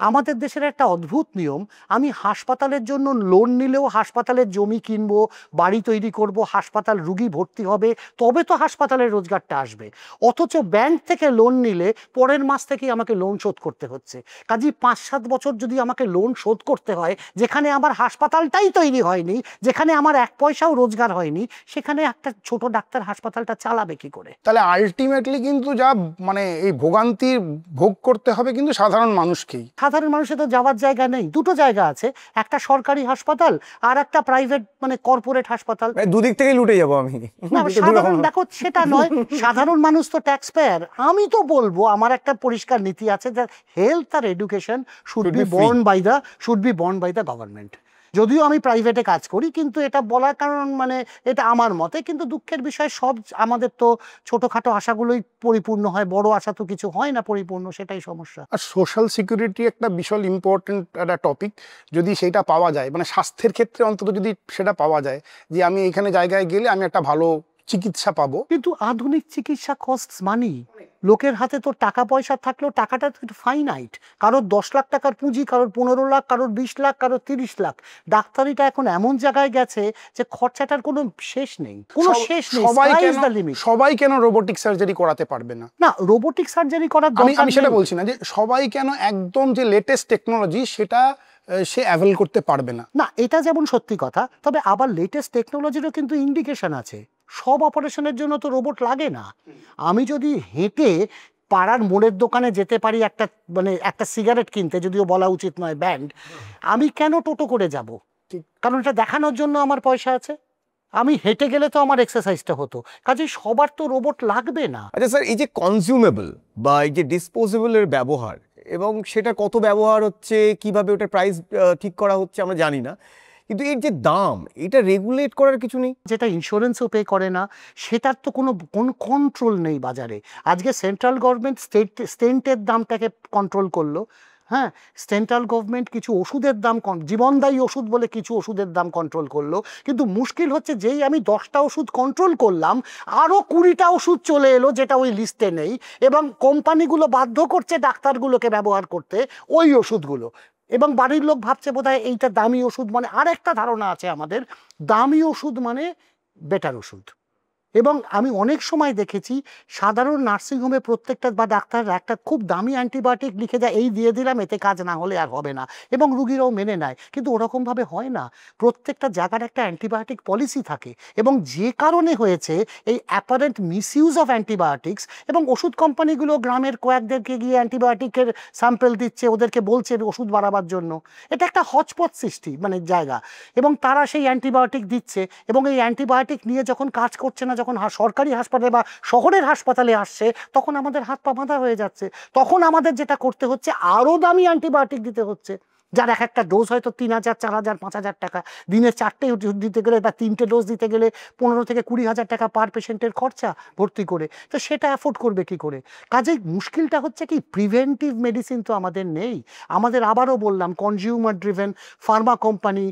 আমাদের দেশের একটা অদ্ভুত নিয়ম, আমি হাসপাতালের জন্য লোন নিলেও হাসপাতালের জমি কিনবো, বাড়ি তৈরি করব, হাসপাতাল, রুগী ভর্তি হবে, তবে তো হাসপাতালের রোজগারটা আসবে। অথচ ব্যাংক থেকে লোন নিলে পরের মাস থেকেই আমাকে লোন শোধ করতে হচ্ছে। কাজেই 5-7 বছর যদি আমাকে লোন শোধ করতে হয়, যেখানে আমার হাসপাতালটাই তৈরি হয়নি, যেখানে আমার 1 পয়সাও রোজগার হয়নি, সেখানে একটা ছোট ডাক্তার হাসপাতালটা চালাবে কি করে? তাহলে আলটিমেটলি কিন্তু যা মানে এই ভোগান্তির ভোগ করতে হবে কিন্তু সাধারণ মানুষকেই। সাধারণ মানুষের তো যাওয়ার জায়গা নেই। দুটো জায়গা আছে, একটা সরকারি হাসপাতাল আর একটা প্রাইভেট, মানে কর্পোরেট হাসপাতাল। দুদিক থেকেই লুটে যাবো আমি। না, সাধারণ, দেখো সেটা নয়, সাধারণ মানুষ তো ট্যাক্স পেয়ার। আমি তো বলবো, আমার একটা পরিষ্কার নীতি আছে, যে হেলথ আর education should be borne by the government. যদিও আমি প্রাইভেটে কাজ করি, কিন্তু এটা বলার কারণ, মানে এটা আমার মতে। কিন্তু দুঃখের বিষয়, সব আমাদের তো ছোটোখাটো আশাগুলোই পরিপূর্ণ হয়, বড় আশা তো কিছু হয় না পরিপূর্ণ, সেটাই সমস্যা। আর সোশ্যাল সিকিউরিটি একটা বিশাল ইম্পর্টেন্ট একটা টপিক। যদি সেটা পাওয়া যায়, মানে স্বাস্থ্যের ক্ষেত্রে অন্তত যদি সেটা পাওয়া যায়, যে আমি এখানে জায়গায় গেলে আমি একটা ভালো চিকিৎসা পাবো। কিন্তু আধুনিক চিকিৎসা কস্টস মানি। লোকের হাতে তো টাকা পয়সা থাকলেও টাকাটা তো ফাইনাইট। কারোর 10 লাখ টাকার পুঁজি, কারোর 15 লাখ, কারোর 20 লাখ, কারোর 30 লাখ। ডাক্তারিটা এখন এমন জায়গায় গেছে যে খরচাটার কোনো শেষ নেই, কোনো শেষ নেই। সবাই কেন রোবোটিক সার্জারি করাতে পারবে না? না, রোবোটিক সার্জারি করার দরকার আমি সেটা বলছি না, যে সবাই কেন একদম যে লেটেস্ট টেকনোলজি সেটা সে অ্যাভেল করতে পারবে না। না, এটা যেমন সত্যি কথা, তবে আবার লেটেস্ট টেকনোলজিরও কিন্তু ইন্ডিকেশন আছে। সব অপারেশনের জন্য তো রোবট লাগে না। আমি যদি হেঁটে পাড়ার মোড়ের দোকানে যেতে পারি একটা সিগারেট কিনতে, যদিও বলা উচিত নয় ব্যান্ড, আমি কেন টোটো করে যাব? কারণ এটা দেখানোর জন্য আমার পয়সা আছে। আমি হেঁটে গেলে তো আমার এক্সারসাইজটা হতো। কাজে সবার তো রোবট লাগবে না। আচ্ছা স্যার, এই যে কনজিউমেবল বা এই যে ডিসপোজেবলের ব্যবহার, এবং সেটা কত ব্যবহার হচ্ছে, কিভাবে ওটার প্রাইস ঠিক করা হচ্ছে আমরা জানি না, কিন্তু এর যে দাম, এটা রেগুলেট করার কিছু নেই? যেটা ইন্স্যুরেন্সও পে করে না, সেটার তো কোনো কন্ট্রোল নেই বাজারে। আজকে সেন্ট্রাল গভর্নমেন্ট স্টেন্টের দামটাকে কন্ট্রোল করলো, হ্যাঁ, সেন্ট্রাল গভর্নমেন্ট কিছু ওষুধের দাম জীবনদায়ী ওষুধ বলে কিছু ওষুধের দাম কন্ট্রোল করলো, কিন্তু মুশকিল হচ্ছে যেই আমি 10টা ওষুধ কন্ট্রোল করলাম আরও 20টা ওষুধ চলে এলো যেটা ওই লিস্টে নেই, এবং কোম্পানিগুলো বাধ্য করছে ডাক্তারগুলোকে ব্যবহার করতে ওই ওষুধগুলো। এবং বাড়ির লোক ভাবছে বোধহয় এইটা দামি ওষুধ, মানে আরেকটা ধারণা আছে আমাদের, দামি ওষুধ মানে বেটার ওষুধ। এবং আমি অনেক সময় দেখেছি সাধারণ নার্সিংহোমে প্রত্যেকটা বা ডাক্তাররা একটা খুব দামি অ্যান্টিবায়োটিক লিখে দেয়, এই দিয়ে দিলাম এতে কাজ না হলে আর হবে না, এবং রুগীরাও মেনে নেয়। কিন্তু ওরকমভাবে হয় না, প্রত্যেকটা জায়গার একটা অ্যান্টিবায়োটিক পলিসি থাকে, এবং যে কারণে হয়েছে এই অ্যাপারেন্ট মিসইউজ অফ অ্যান্টিবায়োটিক্স, এবং ওষুধ কোম্পানিগুলো গ্রামের কয়েকদেরকে গিয়ে অ্যান্টিবায়োটিকের স্যাম্পেল দিচ্ছে, ওদেরকে বলছে ওষুধ বাড়াবার জন্য। এটা একটা হচপচ সৃষ্টি মানে জায়গা, এবং তারা সেই অ্যান্টিবায়োটিক দিচ্ছে, এবং এই অ্যান্টিবায়োটিক নিয়ে যখন কাজ করছে না, যখন সরকারি হাসপাতালে বা শহরের হাসপাতালে আসছে, তখন আমাদের হাত পা বাঁধা হয়ে যাচ্ছে। তখন আমাদের যেটা করতে হচ্ছে আরও দামি অ্যান্টিবায়োটিক দিতে হচ্ছে, যার এক একটা ডোজ হয়তো 3000, 4000, 5000 টাকা। দিনে 4টে দিতে গেলে বা 3টে ডোজ দিতে গেলে 15 থেকে 20,000 টাকা পার পেশেন্টের খরচা ভর্তি করে, তো সেটা অ্যাফোর্ড করবে কি করে? কাজেই মুশকিলটা হচ্ছে কি, প্রিভেন্টিভ মেডিসিন তো আমাদের নেই। আমাদের আবারও বললাম কনজিউমার ড্রিভেন ফার্মা কোম্পানি,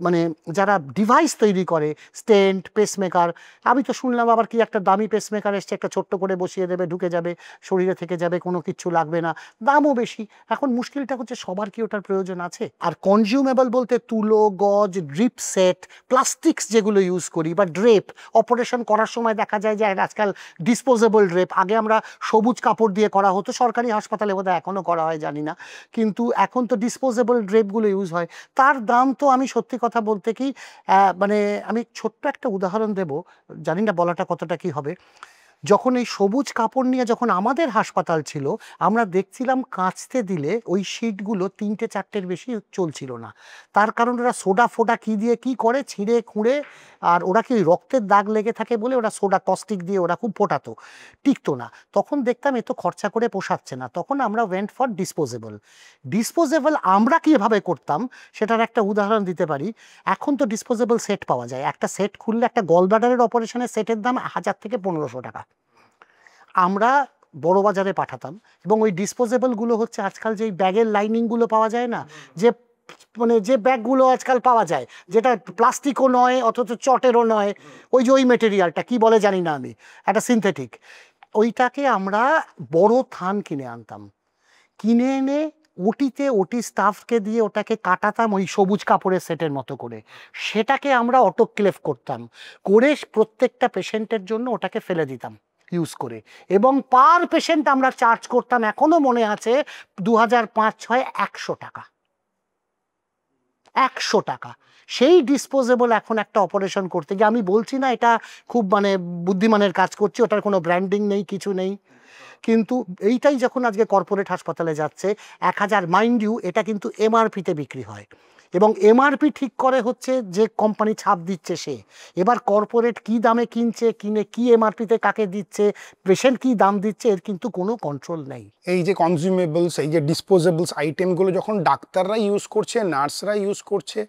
মানে যারা ডিভাইস তৈরি করে, স্টেন্ট, পেসমেকার, আমি তো শুনলাম আবার কি একটা দামি পেসমেকার এসছে, একটা ছোট্ট করে বসিয়ে দেবে, ঢুকে যাবে, শরীরে থেকে যাবে, কোনো কিচ্ছু লাগবে না, দামও বেশি। এখন মুশকিলটা হচ্ছে সবার কি ওটার প্রয়োজন আছে? আর কনজিউমেবল বলতে তুলো, গজ, ড্রিপ সেট, প্লাস্টিক্স যেগুলো ইউজ করি, বা ড্রেপ অপারেশন করার সময় দেখা যায় যে আজকাল ডিসপোজেবল ড্রেপ, আগে আমরা সবুজ কাপড় দিয়ে করা হতো, সরকারি হাসপাতালে বোধহয় এখনও করা হয় জানি না, কিন্তু এখন তো ডিসপোজেবল ড্রেপগুলো ইউজ হয়। তার দাম তো, আমি সত্যি কথা বলতে কি, মানে আমি ছোট্ট একটা উদাহরণ দেব, জানি না বলাটা কতটা কি হবে। যখন এই সবুজ কাপড় নিয়ে যখন আমাদের হাসপাতাল ছিল, আমরা দেখছিলাম কাচতে দিলে ওই শিটগুলো 3টে 4টের বেশি চলছিল না। তার কারণ ওরা সোডা ফোডা কী দিয়ে কী করে, ছিঁড়ে খুঁড়ে, আর ওরা কি রক্তের দাগ লেগে থাকে বলে ওরা সোডা কস্টিক দিয়ে ওরা খুব ফোটাতো, টিকতো না। তখন দেখতাম এ তো খরচা করে পোষাচ্ছে না, তখন আমরা ওয়েন্ট ফর ডিসপোজেবল। ডিসপোজেবল আমরা কীভাবে করতাম সেটার একটা উদাহরণ দিতে পারি। এখন তো ডিসপোজেবল সেট পাওয়া যায়, একটা সেট খুললে একটা গলব্লাডারের অপারেশনের সেটের দাম 1000 থেকে 1500 টাকা। আমরা বড় বাজারে পাঠাতাম, এবং ওই ডিসপোজেবলগুলো হচ্ছে আজকাল যেই ব্যাগের লাইনিংগুলো পাওয়া যায় না, যে মানে যে ব্যাগগুলো আজকাল পাওয়া যায়, যেটা প্লাস্টিকও নয় অথচ চটেরও নয়, ওই মেটেরিয়ালটা কি বলে জানি না আমি, একটা সিনথেটিক, ওইটাকে আমরা বড় থান কিনে আনতাম, কিনে এনে ওটি স্টাফকে দিয়ে ওটাকে কাটাতাম ওই সবুজ কাপড়ের সেটের মতো করে, সেটাকে আমরা অটোক্লেভ করতাম, করে প্রত্যেকটা পেশেন্টের জন্য ওটাকে ফেলে দিতাম ইউজ করে, এবং পার পেশেন্ট আমরা চার্জ করতাম, এখনো মনে আছে 2005-06 100 টাকা। 100 টাকা সেই ডিসপোজেবল এখন একটা অপারেশন করতে গিয়ে, আমি বলছি না এটা খুব মানে বুদ্ধিমানের কাজ করছি, ওটার কোনো ব্র্যান্ডিং নেই, কিছু নেই, কিন্তু এইটাই যখন আজকে কর্পোরেট হাসপাতালে যাচ্ছে 1000, মাইন্ড ইউ এটা কিন্তু এমআরপিতে বিক্রি হয়, এবং এমআরপি ঠিক করে হচ্ছে যে কোম্পানি ছাপ দিচ্ছে সে, এবার কর্পোরেট কি দামে কিনছে, কিনে কি এমআরপিতে কাকে দিচ্ছে, পেশেন্ট কি দাম দিচ্ছে, এর কিন্তু কোনো কন্ট্রোল নেই। এই যে কনজিউমেবলস, এই যে ডিসপোজেবলস আইটেমগুলো যখন ডাক্তাররা ইউজ করছে, নার্সরা ইউজ করছে,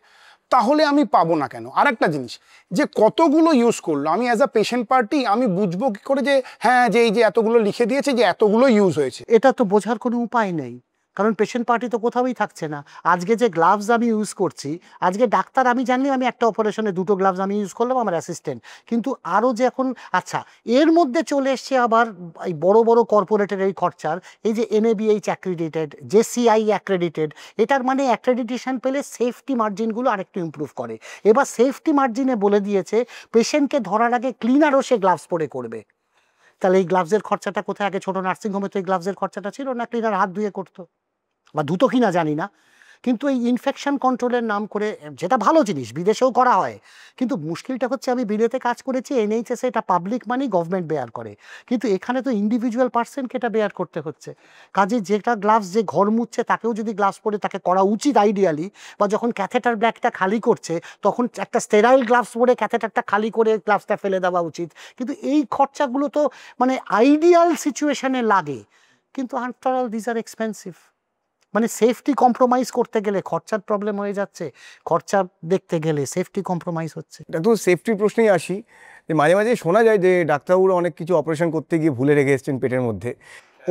তাহলে আমি পাবো না কেন? আর একটা জিনিস, যে কতগুলো ইউজ করলো, আমি অ্যাজ আ পেশেন্ট পার্টি আমি বুঝবো কি করে যে হ্যাঁ, যে এই যে এতগুলো লিখে দিয়েছে যে এতগুলো ইউজ হয়েছে? এটা তো বোঝার কোনো উপায় নেই, কারণ পেশেন্ট পার্টি তো কোথাওই থাকছে না। আজকে যে গ্লাভস আমি ইউজ করছি, আজকে ডাক্তার আমি জানলাম, আমি একটা অপারেশনে 2টো গ্লাভস আমি ইউজ করলাম, আমার অ্যাসিস্ট্যান্ট, কিন্তু আরও যে এখন, আচ্ছা এর মধ্যে চলে এসছে আবার এই বড় বড় কর্পোরেটের এই খরচার, এই যে NABH অ্যাক্রেডিটেড, JCI অ্যাক্রেডিটেড, এটার মানে অ্যাক্রেডিটেশন পেলে সেফটি মার্জিনগুলো আরেকটু ইমপ্রুভ করে। এবার সেফটি মার্জিনে বলে দিয়েছে পেশেন্টকে ধরার আগে ক্লিনারও সে গ্লাভস পরে করবে। তাহলে এই গ্লাভসের খরচাটা কোথায়? আগে ছোটো নার্সিংহোমে তো এই গ্লাভসের খরচাটা ছিল না, ক্লিনার হাত ধুয়ে করতো, বা ধুতো কিনা জানি না, কিন্তু এই ইনফেকশন কন্ট্রোলের নাম করে, যেটা ভালো জিনিস, বিদেশেও করা হয়, কিন্তু মুশকিলটা হচ্ছে আমি বিলেতে কাজ করেছি, NHS এটা পাবলিক মানি, গভর্নমেন্ট বেয়ার করে, কিন্তু এখানে তো ইন্ডিভিজুয়াল পার্সনকে এটা বেয়ার করতে হচ্ছে। কাজে যেটা গ্লাভস, যে ঘর মুছছে তাকেও যদি গ্লাভস পরে তাকে করা উচিত আইডিয়ালি, বা যখন ক্যাথেটার ব্যাগটা খালি করছে তখন একটা স্টেরাইল গ্লাভস পরে ক্যাথেটারটা খালি করে গ্লাভসটা ফেলে দেওয়া উচিত, কিন্তু এই খরচাগুলো তো মানে আইডিয়াল সিচুয়েশনে লাগে, কিন্তু after all this are expensive. মানে সেফটি কম্প্রোমাইজ করতে গেলে খরচার প্রবলেম হয়ে যাচ্ছে, খরচা দেখতে গেলে সেফটি কম্প্রোমাইজ হচ্ছে। এটা তো সেফটির প্রশ্নেই আসি, যে মাঝে মাঝে শোনা যায় যে ডাক্তারবাবুরা অনেক কিছু অপারেশন করতে গিয়ে ভুলে রেখে এসেছেন পেটের মধ্যে।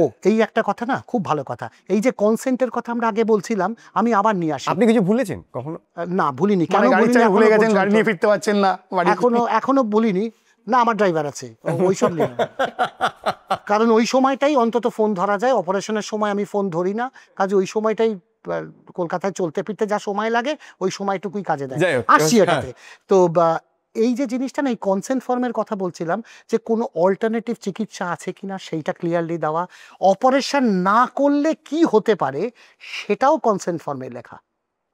ও এই একটা কথা না, খুব ভালো কথা, এই যে কনসেন্টের কথা আমরা আগে বলছিলাম, আমি আবার নিয়ে আসি। আপনি কিছু ভুলেছেন কখনো? না ভুলিনি, কেন মানে গাড়ির ভুলিনি চাবি ভুলে এখনো গেছেন, গাড়ি পর্যন্ত। নিয়ে ফিরতে পারছেন না বাড়ি? এখনো বলিনি না, আমার ড্রাইভার আছে, ওইসব নিয়ে না। কারণ ওই সময়টাই অন্তত ফোন ধরা যায়, অপারেশনের সময় আমি ফোন ধরি না, কাজে ওই সময়টাই কলকাতায় চলতে ফিরতে যা সময় লাগে ওই সময়টুকুই কাজে দেয়। যাই হোক, আসছি হ্যাঁ। এটাতে। তো এই যে জিনিসটা না, এই কনসেন্ট ফর্মের কথা বলছিলাম, যে কোনো অল্টারনেটিভ চিকিৎসা আছে কিনা সেইটা ক্লিয়ারলি দেওয়া, অপারেশন না করলে কি হতে পারে সেটাও কনসেন্ট ফর্মে লেখা।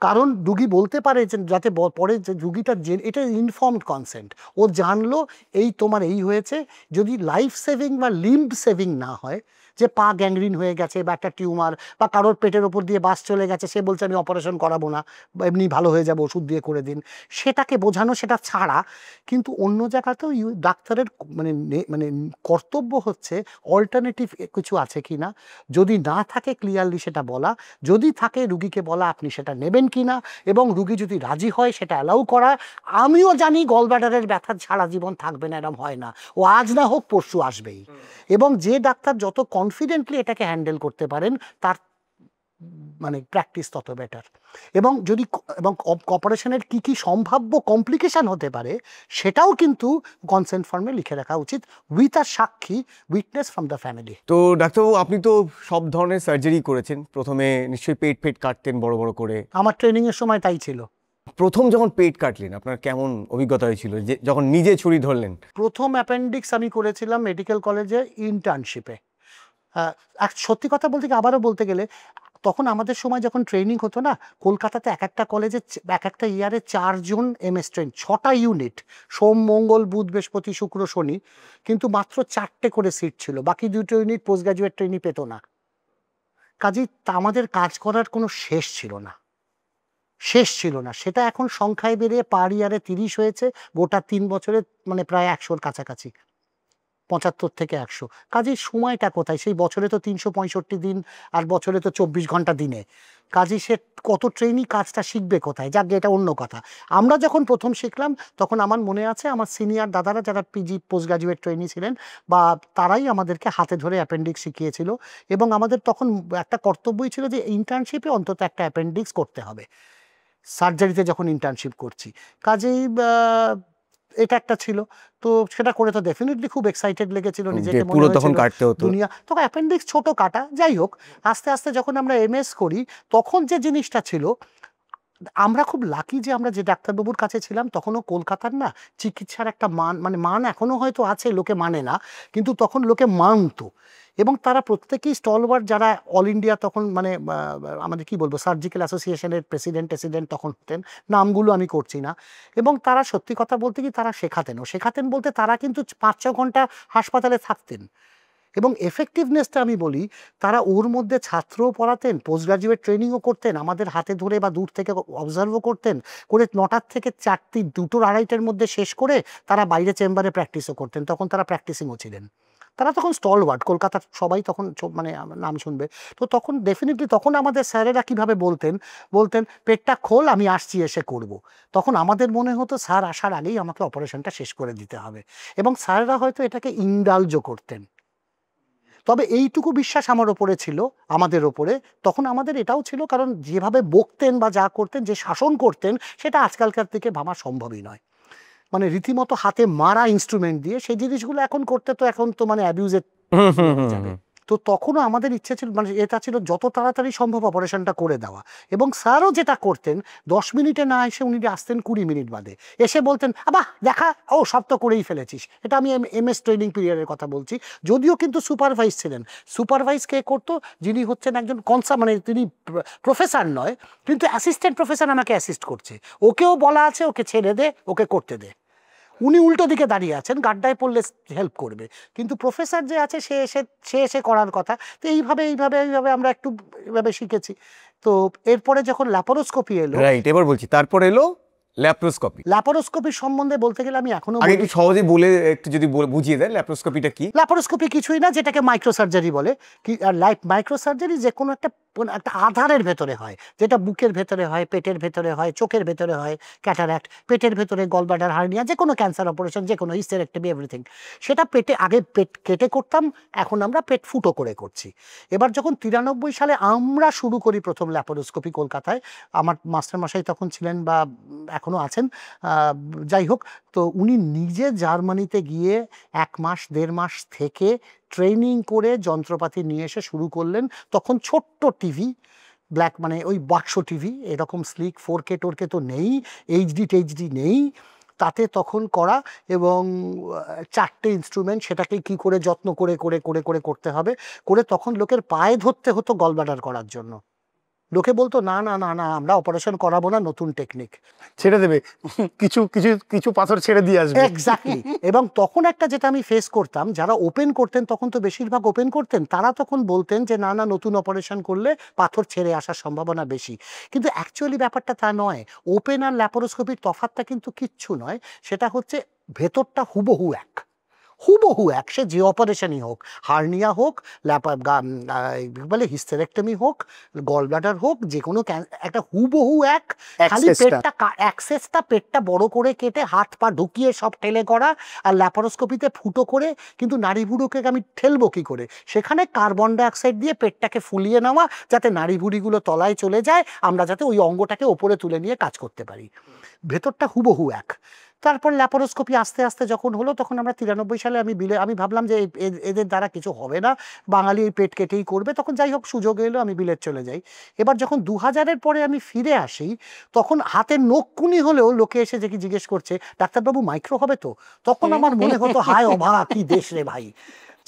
কারণ রুগী বলতে পারে যে, যাতে পরে যে রুগীটা এটা ইনফর্মড কনসেন্ট, ও জানলো এই তোমার এই হয়েছে, যদি লাইফ সেভিং বা লিম্ব সেভিং না হয়, যে পা গ্যাংগ্রিন হয়ে গেছে বা একটা টিউমার বা কারোর পেটের ওপর দিয়ে বাস চলে গেছে, সে বলছে আমি অপারেশন করাবো না, বা এমনি ভালো হয়ে যাবো, ওষুধ দিয়ে করে দিন, সেটাকে বোঝানো, সেটা ছাড়া। কিন্তু অন্য জায়গাতেও ডাক্তারের মানে কর্তব্য হচ্ছে অল্টারনেটিভ কিছু আছে কি না, যদি না থাকে ক্লিয়ারলি সেটা বলা, যদি থাকে রুগীকে বলা আপনি সেটা নেবেন কি না, এবং রুগী যদি রাজি হয় সেটা অ্যালাউ করা। আমিও জানি গলব্লাডারের ব্যথা সারা জীবন থাকবে না, এরম হয় না, ও আজ না হোক পরশু আসবেই। এবং যে ডাক্তার যত কনফিডেন্টলি এটাকে হ্যান্ডেল করতে পারেন, তার মানে প্র্যাকটিস তত বেটার। এবং যদি অপারেশনের কি কি সম্ভাব্য কমপ্লিকেশন হতে পারে সেটাও কিন্তু কনসেন্ট ফর্মে লিখে রাখা উচিত, উইথ আ সাক্ষী, উইটনেস ফ্রম দ্য ফ্যামিলি। তো ডাক্তারবাবু, আপনি তো সব ধরনের সার্জারি করেছেন। প্রথমে নিশ্চয়ই পেট কাটতেন বড় বড় করে। আমার ট্রেনিংয়ের সময় তাই ছিল। প্রথম যখন পেট কাটলেন আপনার কেমন অভিজ্ঞতা হয়েছিল, যে যখন নিজে ছুরি ধরলেন? প্রথম অ্যাপেন্ডিক্স আমি করেছিলাম মেডিকেল কলেজে ইন্টার্নশিপে। সত্যি কথা বলতে কি, আবারও বলতে গেলে, তখন আমাদের সময় যখন ট্রেনিং হতো না, কলকাতাতে এক একটা কলেজে এক একটা ইয়ারে 4 জন MS ট্রেন, 6টা ইউনিট, সোম মঙ্গল বুধ বৃহস্পতি শুক্র শনি, কিন্তু মাত্র 4টে করে সিট ছিল, বাকি 2টো ইউনিট পোস্ট গ্রাজুয়েট ট্রেনিং পেত না। কাজেই আমাদের কাজ করার কোনো শেষ ছিল না। সেটা এখন সংখ্যায় বেড়ে পার ইয়ারে 30 হয়েছে, গোটা 3 বছরে মানে প্রায় 100-র কাছাকাছি, 75 থেকে 100। কাজেই সময়টা কোথায়? সেই বছরে তো 365 দিন, আর বছরে তো 24 ঘন্টা দিনে। কাজেই সে কত ট্রেনিং কাজটা শিখবে কোথায়? যাক, এটা অন্য কথা। আমরা যখন প্রথম শিখলাম তখন আমার মনে আছে, আমার সিনিয়র দাদারা যারা পিজি পোস্ট গ্রাজুয়েট ট্রেনি ছিলেন, বা তারাই আমাদেরকে হাতে ধরে অ্যাপেন্ডিক্স শিখিয়েছিল, এবং আমাদের তখন একটা কর্তব্যই ছিল যে ইন্টার্নশিপে অন্তত একটা অ্যাপেন্ডিক্স করতে হবে, সার্জারিতে যখন ইন্টার্নশিপ করছি। কাজেই এটা একটা ছিল। তো সেটা করে তো ডেফিনেটলি খুব এক্সাইটেড লেগেছিল, নিজেকে মনে হয়েছিল তখন কাটতে হতো দুনিয়া। তখন অ্যাপেন্ডিক্স ছোট কাটা, যাই হোক, আস্তে আস্তে যখন আমরা MS করি, তখন যে জিনিসটা ছিল, আমরা খুব লাকি যে আমরা যে ডাক্তারবাবুর কাছে ছিলাম তখনও কলকাতার না চিকিৎসার একটা মান এখনো হয়তো আছে, লোকে মানে না, কিন্তু তখন লোকে মানতো। এবং তারা প্রত্যেকেই স্টলওয়ার্ড, যারা অল ইন্ডিয়া তখন মানে আমাদের কি বলবো সার্জিক্যাল অ্যাসোসিয়েশনের প্রেসিডেন্ট তখন হতেন, নামগুলো আমি করছি না। এবং তারা সত্যি কথা বলতে কি, তারা শেখাতেন বলতে তারা কিন্তু 5-6 ঘন্টা হাসপাতালে থাকতেন। এবং এফেক্টিভনেসটা আমি বলি, তারা ওর মধ্যে ছাত্রও পড়াতেন, পোস্ট গ্রাজুয়েট ট্রেনিংও করতেন, আমাদের হাতে ধরে বা দূর থেকে অবজার্ভও করতেন, করে 9টার থেকে 4টি 2টোর 2:30টার মধ্যে শেষ করে তারা বাইরে চেম্বারে প্র্যাকটিসও করতেন। তখন তারা প্র্যাকটিসিংও ছিলেন। তারা তখন স্টলওয়ার্ড, কলকাতার সবাই তখন মানে নাম শুনবে। তো তখন ডেফিনেটলি তখন আমাদের স্যারেরা কীভাবে বলতেন, পেটটা খোল, আমি আসছি, এসে করব। তখন আমাদের মনে হতো স্যার আসার আগেই আমাকে অপারেশনটা শেষ করে দিতে হবে, এবং স্যাররা হয়তো এটাকে ইন্ডালজও করতেন। তবে এইটুকু বিশ্বাস আমার ওপরে ছিল, আমাদের ওপরে। তখন আমাদের এটাও ছিল, কারণ যেভাবে বকতেন বা যা করতেন, যে শাসন করতেন, সেটা আজকালকার থেকে ভাবা সম্ভবই নয়। মানে রীতিমতো হাতে মারা ইনস্ট্রুমেন্ট দিয়ে সেই জিনিসগুলো এখন করতে তো এখন তো মানে অ্যাবিউজের যাবে। তো তখনও আমাদের ইচ্ছে ছিল, মানে এটা ছিল যত তাড়াতাড়ি সম্ভব অপারেশনটা করে দেওয়া। এবং স্যারও যেটা করতেন, 10 মিনিটে না এসে উনি আসতেন 20 মিনিট বাদে, এসে বলতেন আবাহ দেখা, ও সব তো করেই ফেলেছিস। এটা আমি MS ট্রেনিং পিরিয়ডের কথা বলছি, যদিও কিন্তু সুপারভাইজ ছিলেন। সুপারভাইজ কে করতো? যিনি হচ্ছেন একজন মানে তিনি প্রফেসর নয়, কিন্তু অ্যাসিস্ট্যান্ট প্রফেসর আমাকে অ্যাসিস্ট করছে, ওকেও বলা আছে ওকে ছেড়ে দে, ওকে করতে দে। উনি উল্টো দিকে দাঁড়িয়ে আছেন, গাড্ডায় পড়লে হেল্প করবে, কিন্তু প্রফেসর যে আছে সে এসে করার কথা। তো এইভাবে আমরা একটু এইভাবে শিখেছি। তো এরপরে যখন ল্যাপারোস্কোপি এলো, রাইট, এবার বলছি, তারপর এলো ল্যাপ্রোস্কোপি। ল্যাপারোস্কোপির সম্বন্ধে বলতে গেলে আমি এখনো আগে একটু সহজে বলে একটু যদি বুঝিয়ে দেন ল্যাপ্রোস্কোপিটা কি। ল্যাপারোস্কোপি কিছুই না, যেটাকে মাইক্রোসার্জারি বলে। কি আর মাইক্রোসার্জারি যে কোনো একটা একটা আধারের ভেতরে হয়, যেটা বুকের ভেতরে হয়, পেটের ভেতরে হয়, চোখের ভেতরে হয় ক্যাটারাক্ট, পেটের ভেতরে গলব্লাডার হার্নিয়া, যে কোনো ক্যান্সার অপারেশন, যে কোনো হিস্টেরেক্টমি, এভরিথিং। সেটা পেটে আগে পেট কেটে করতাম, এখন আমরা পেট ফুটো করে করছি। এবার যখন 93 সালে আমরা শুরু করি প্রথম ল্যাপারোস্কোপি কলকাতায়, আমার মাস্টারমশাই তখন ছিলেন বা এখনও আছেন, যাই হোক, তো উনি নিজে জার্মানিতে গিয়ে 1 মাস 1.5 মাস থেকে ট্রেনিং করে যন্ত্রপাতি নিয়ে এসে শুরু করলেন। তখন ছোট্ট টিভি, ব্ল্যাক মানে ওই বাক্স টিভি, এরকম স্লিক 4K টোরকে তো নেই, এইচডি টেইচডি নেই, তাতে তখন করা, এবং 4টে ইনস্ট্রুমেন্ট, সেটাকে কি করে যত্ন করে করে করে করে করতে হবে, করে তখন লোকের পায়ে ধরতে হতো গলব্লাডার করার জন্য। লোকে বলতো না না না না, আমরা অপারেশন করাবো না, নতুন টেকনিক। ছেড়ে দেবে, কিছু কিছু কিছু পাথর ছেড়ে দিয়ে আসবে। এক্স্যাক্টলি। এবং তখন একটা যেটা আমি ফেস করতাম, যারা ওপেন করতেন, তখন তো বেশিরভাগ ওপেন করতেন, তারা তখন বলতেন যে না না, নতুন অপারেশন করলে পাথর ছেড়ে আসার সম্ভাবনা বেশি। কিন্তু অ্যাকচুয়ালি ব্যাপারটা তা নয়। ওপেন আর ল্যাপারোস্কোপির তফাৎটা কিন্তু কিচ্ছু নয়, সেটা হচ্ছে ভেতরটা হুবহু এক, হুবহু এক। সে যে অপারেশনই হোক, হার্নিয়া হোক, বলে হিস্টেরেক্টমি হোক, গল ব্লাডার হোক, যে কোনো একটা হুবহু এক। খালি পেটটা, অ্যাক্সেসটা পেটটা বড় করে কেটে হাত পা ঢুকিয়ে সব ঠেলে করা, আর ল্যাপারোস্কোপিতে ফুটো করে। কিন্তু নাড়ি ভুড়োকে আমি ঠেলবো কি করে? সেখানে কার্বন ডাইঅক্সাইড দিয়ে পেটটাকে ফুলিয়ে নেওয়া, যাতে নাড়ি ভুড়িগুলো তলায় চলে যায়, আমরা যাতে ওই অঙ্গটাকে ওপরে তুলে নিয়ে কাজ করতে পারি। ভেতরটা হুবহু এক। তারপর ল্যাপারোস্কোপি আস্তে আস্তে যখন হলো, তখন আমরা 93 সালে আমি ভাবলাম যে এদের দ্বারা কিছু হবে না, বাঙালি এই পেট কেটেই করবে। তখন যাই হোক, সুযোগ এলো, আমি বিলেত চলে যাই। এবার যখন 2000-এর পরে আমি ফিরে আসি, তখন হাতের নখকুনি হলেও লোকে এসে যে কি জিজ্ঞেস করছে, ডাক্তারবাবু মাইক্রো হবে তো? তখন আমার মনে হতো হায় অভাগা, কি দেশ রে ভাই।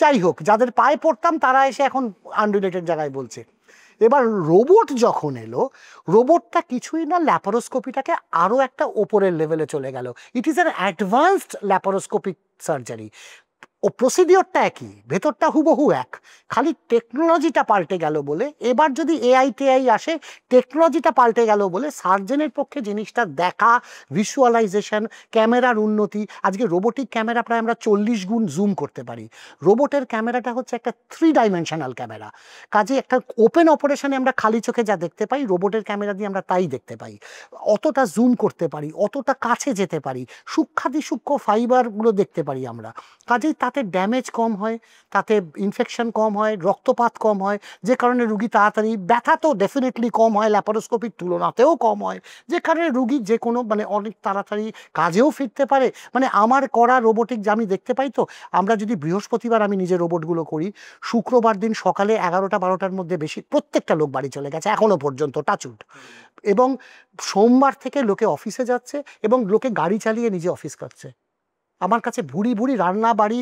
যাই হোক, যাদের পায়ে পড়তাম তারা এসে এখন আনরিলেটেড জায়গায় বলছে। এবার রোবট যখন এলো, রোবটটা কিছুই না, ল্যাপারোস্কোপিটাকে আরও একটা ওপরের লেভেলে চলে গেল। It is an advanced laparoscopic surgery. ও প্রসিডিওরটা একই, ভেতরটা হুবহু এক, খালি টেকনোলজিটা পাল্টে গেল বলে। এবার যদি এআই টেআই আসে, টেকনোলজিটা পাল্টে গেল বলে সার্জনের পক্ষে জিনিসটা দেখা, ভিজুয়ালাইজেশন, ক্যামেরার উন্নতি। আজকে রোবোটিক ক্যামেরা প্রায় আমরা 40 গুণ জুম করতে পারি। রোবটের ক্যামেরাটা হচ্ছে একটা 3 ডাইমেনশনাল ক্যামেরা। কাজে একটা ওপেন অপারেশনে আমরা খালি চোখে যা দেখতে পাই, রোবটের ক্যামেরা দিয়ে আমরা তাই দেখতে পাই। অতটা জুম করতে পারি, অতটা কাছে যেতে পারি, সূক্ষ্মাতি সূক্ষ্ম ফাইবারগুলো দেখতে পারি আমরা। কাজেই তাতে ড্যামেজ কম হয়, তাতে ইনফেকশন কম হয়, রক্তপাত কম হয়, যে কারণে রুগী তাড়াতাড়ি, ব্যথা তো ডেফিনেটলি কম হয়, ল্যাপারোস্কোপির তুলনাতেও কম হয়, যে কারণে রুগী যে কোনো অনেক তাড়াতাড়ি কাজেও ফিরতে পারে। আমার করা রোবোটিক যে আমি দেখতে পাই, তো আমরা যদি বৃহস্পতিবার আমি নিজে রোবটগুলো করি, শুক্রবার দিন সকালে 11টা-12টার মধ্যে বেশি প্রত্যেকটা লোক বাড়ি চলে গেছে এখনো পর্যন্ত, টাচউড। এবং সোমবার থেকে লোকে অফিসে যাচ্ছে, এবং লোকে গাড়ি চালিয়ে নিজে অফিস করছে। আমার কাছে ভুড়ি ভুড়ি রান্না বাড়ি,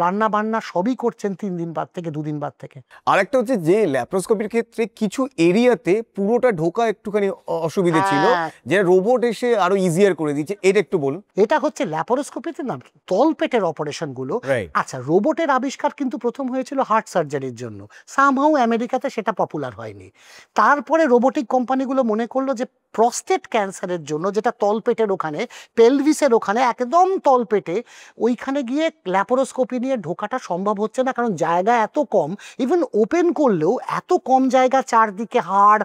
রান্না বান্না সবই করছেন 3 দিন বাদ থেকে, 2 দিন বাদ থেকে। আরেকটা হচ্ছে যে ল্যাপারোস্কোপির ক্ষেত্রে কিছু এরিয়াতে পুরোটা ঢোকা একটুখানি অসুবিধা ছিল, যে রোবট এসে আরো ইজিয়ার করে দিচ্ছে, এটা একটু বলুন। এটা হচ্ছে ল্যাপারোস্কোপিতে না, তলপেটের অপারেশনগুলো। আচ্ছা, রোবটের আবিষ্কার কিন্তু প্রথম হয়েছিল হার্ট সার্জারির জন্য। সামহাউ আমেরিকাতে সেটা পপুলার হয়নি। তারপরে রোবোটিক কোম্পানিগুলো মনে করলো যে প্রস্টেট ক্যান্সারের জন্য, যেটা তলপেটের ওখানে, পেলভিসের ওখানে, একদম তলপেটে, ওইখানে গিয়ে ল্যাপারোস্কোপি নিয়ে ঢোকাটা সম্ভব হচ্ছে না, কারণ জায়গা এত কম। ইভেন ওপেন করলেও এত কম জায়গা, চারদিকে হাড়,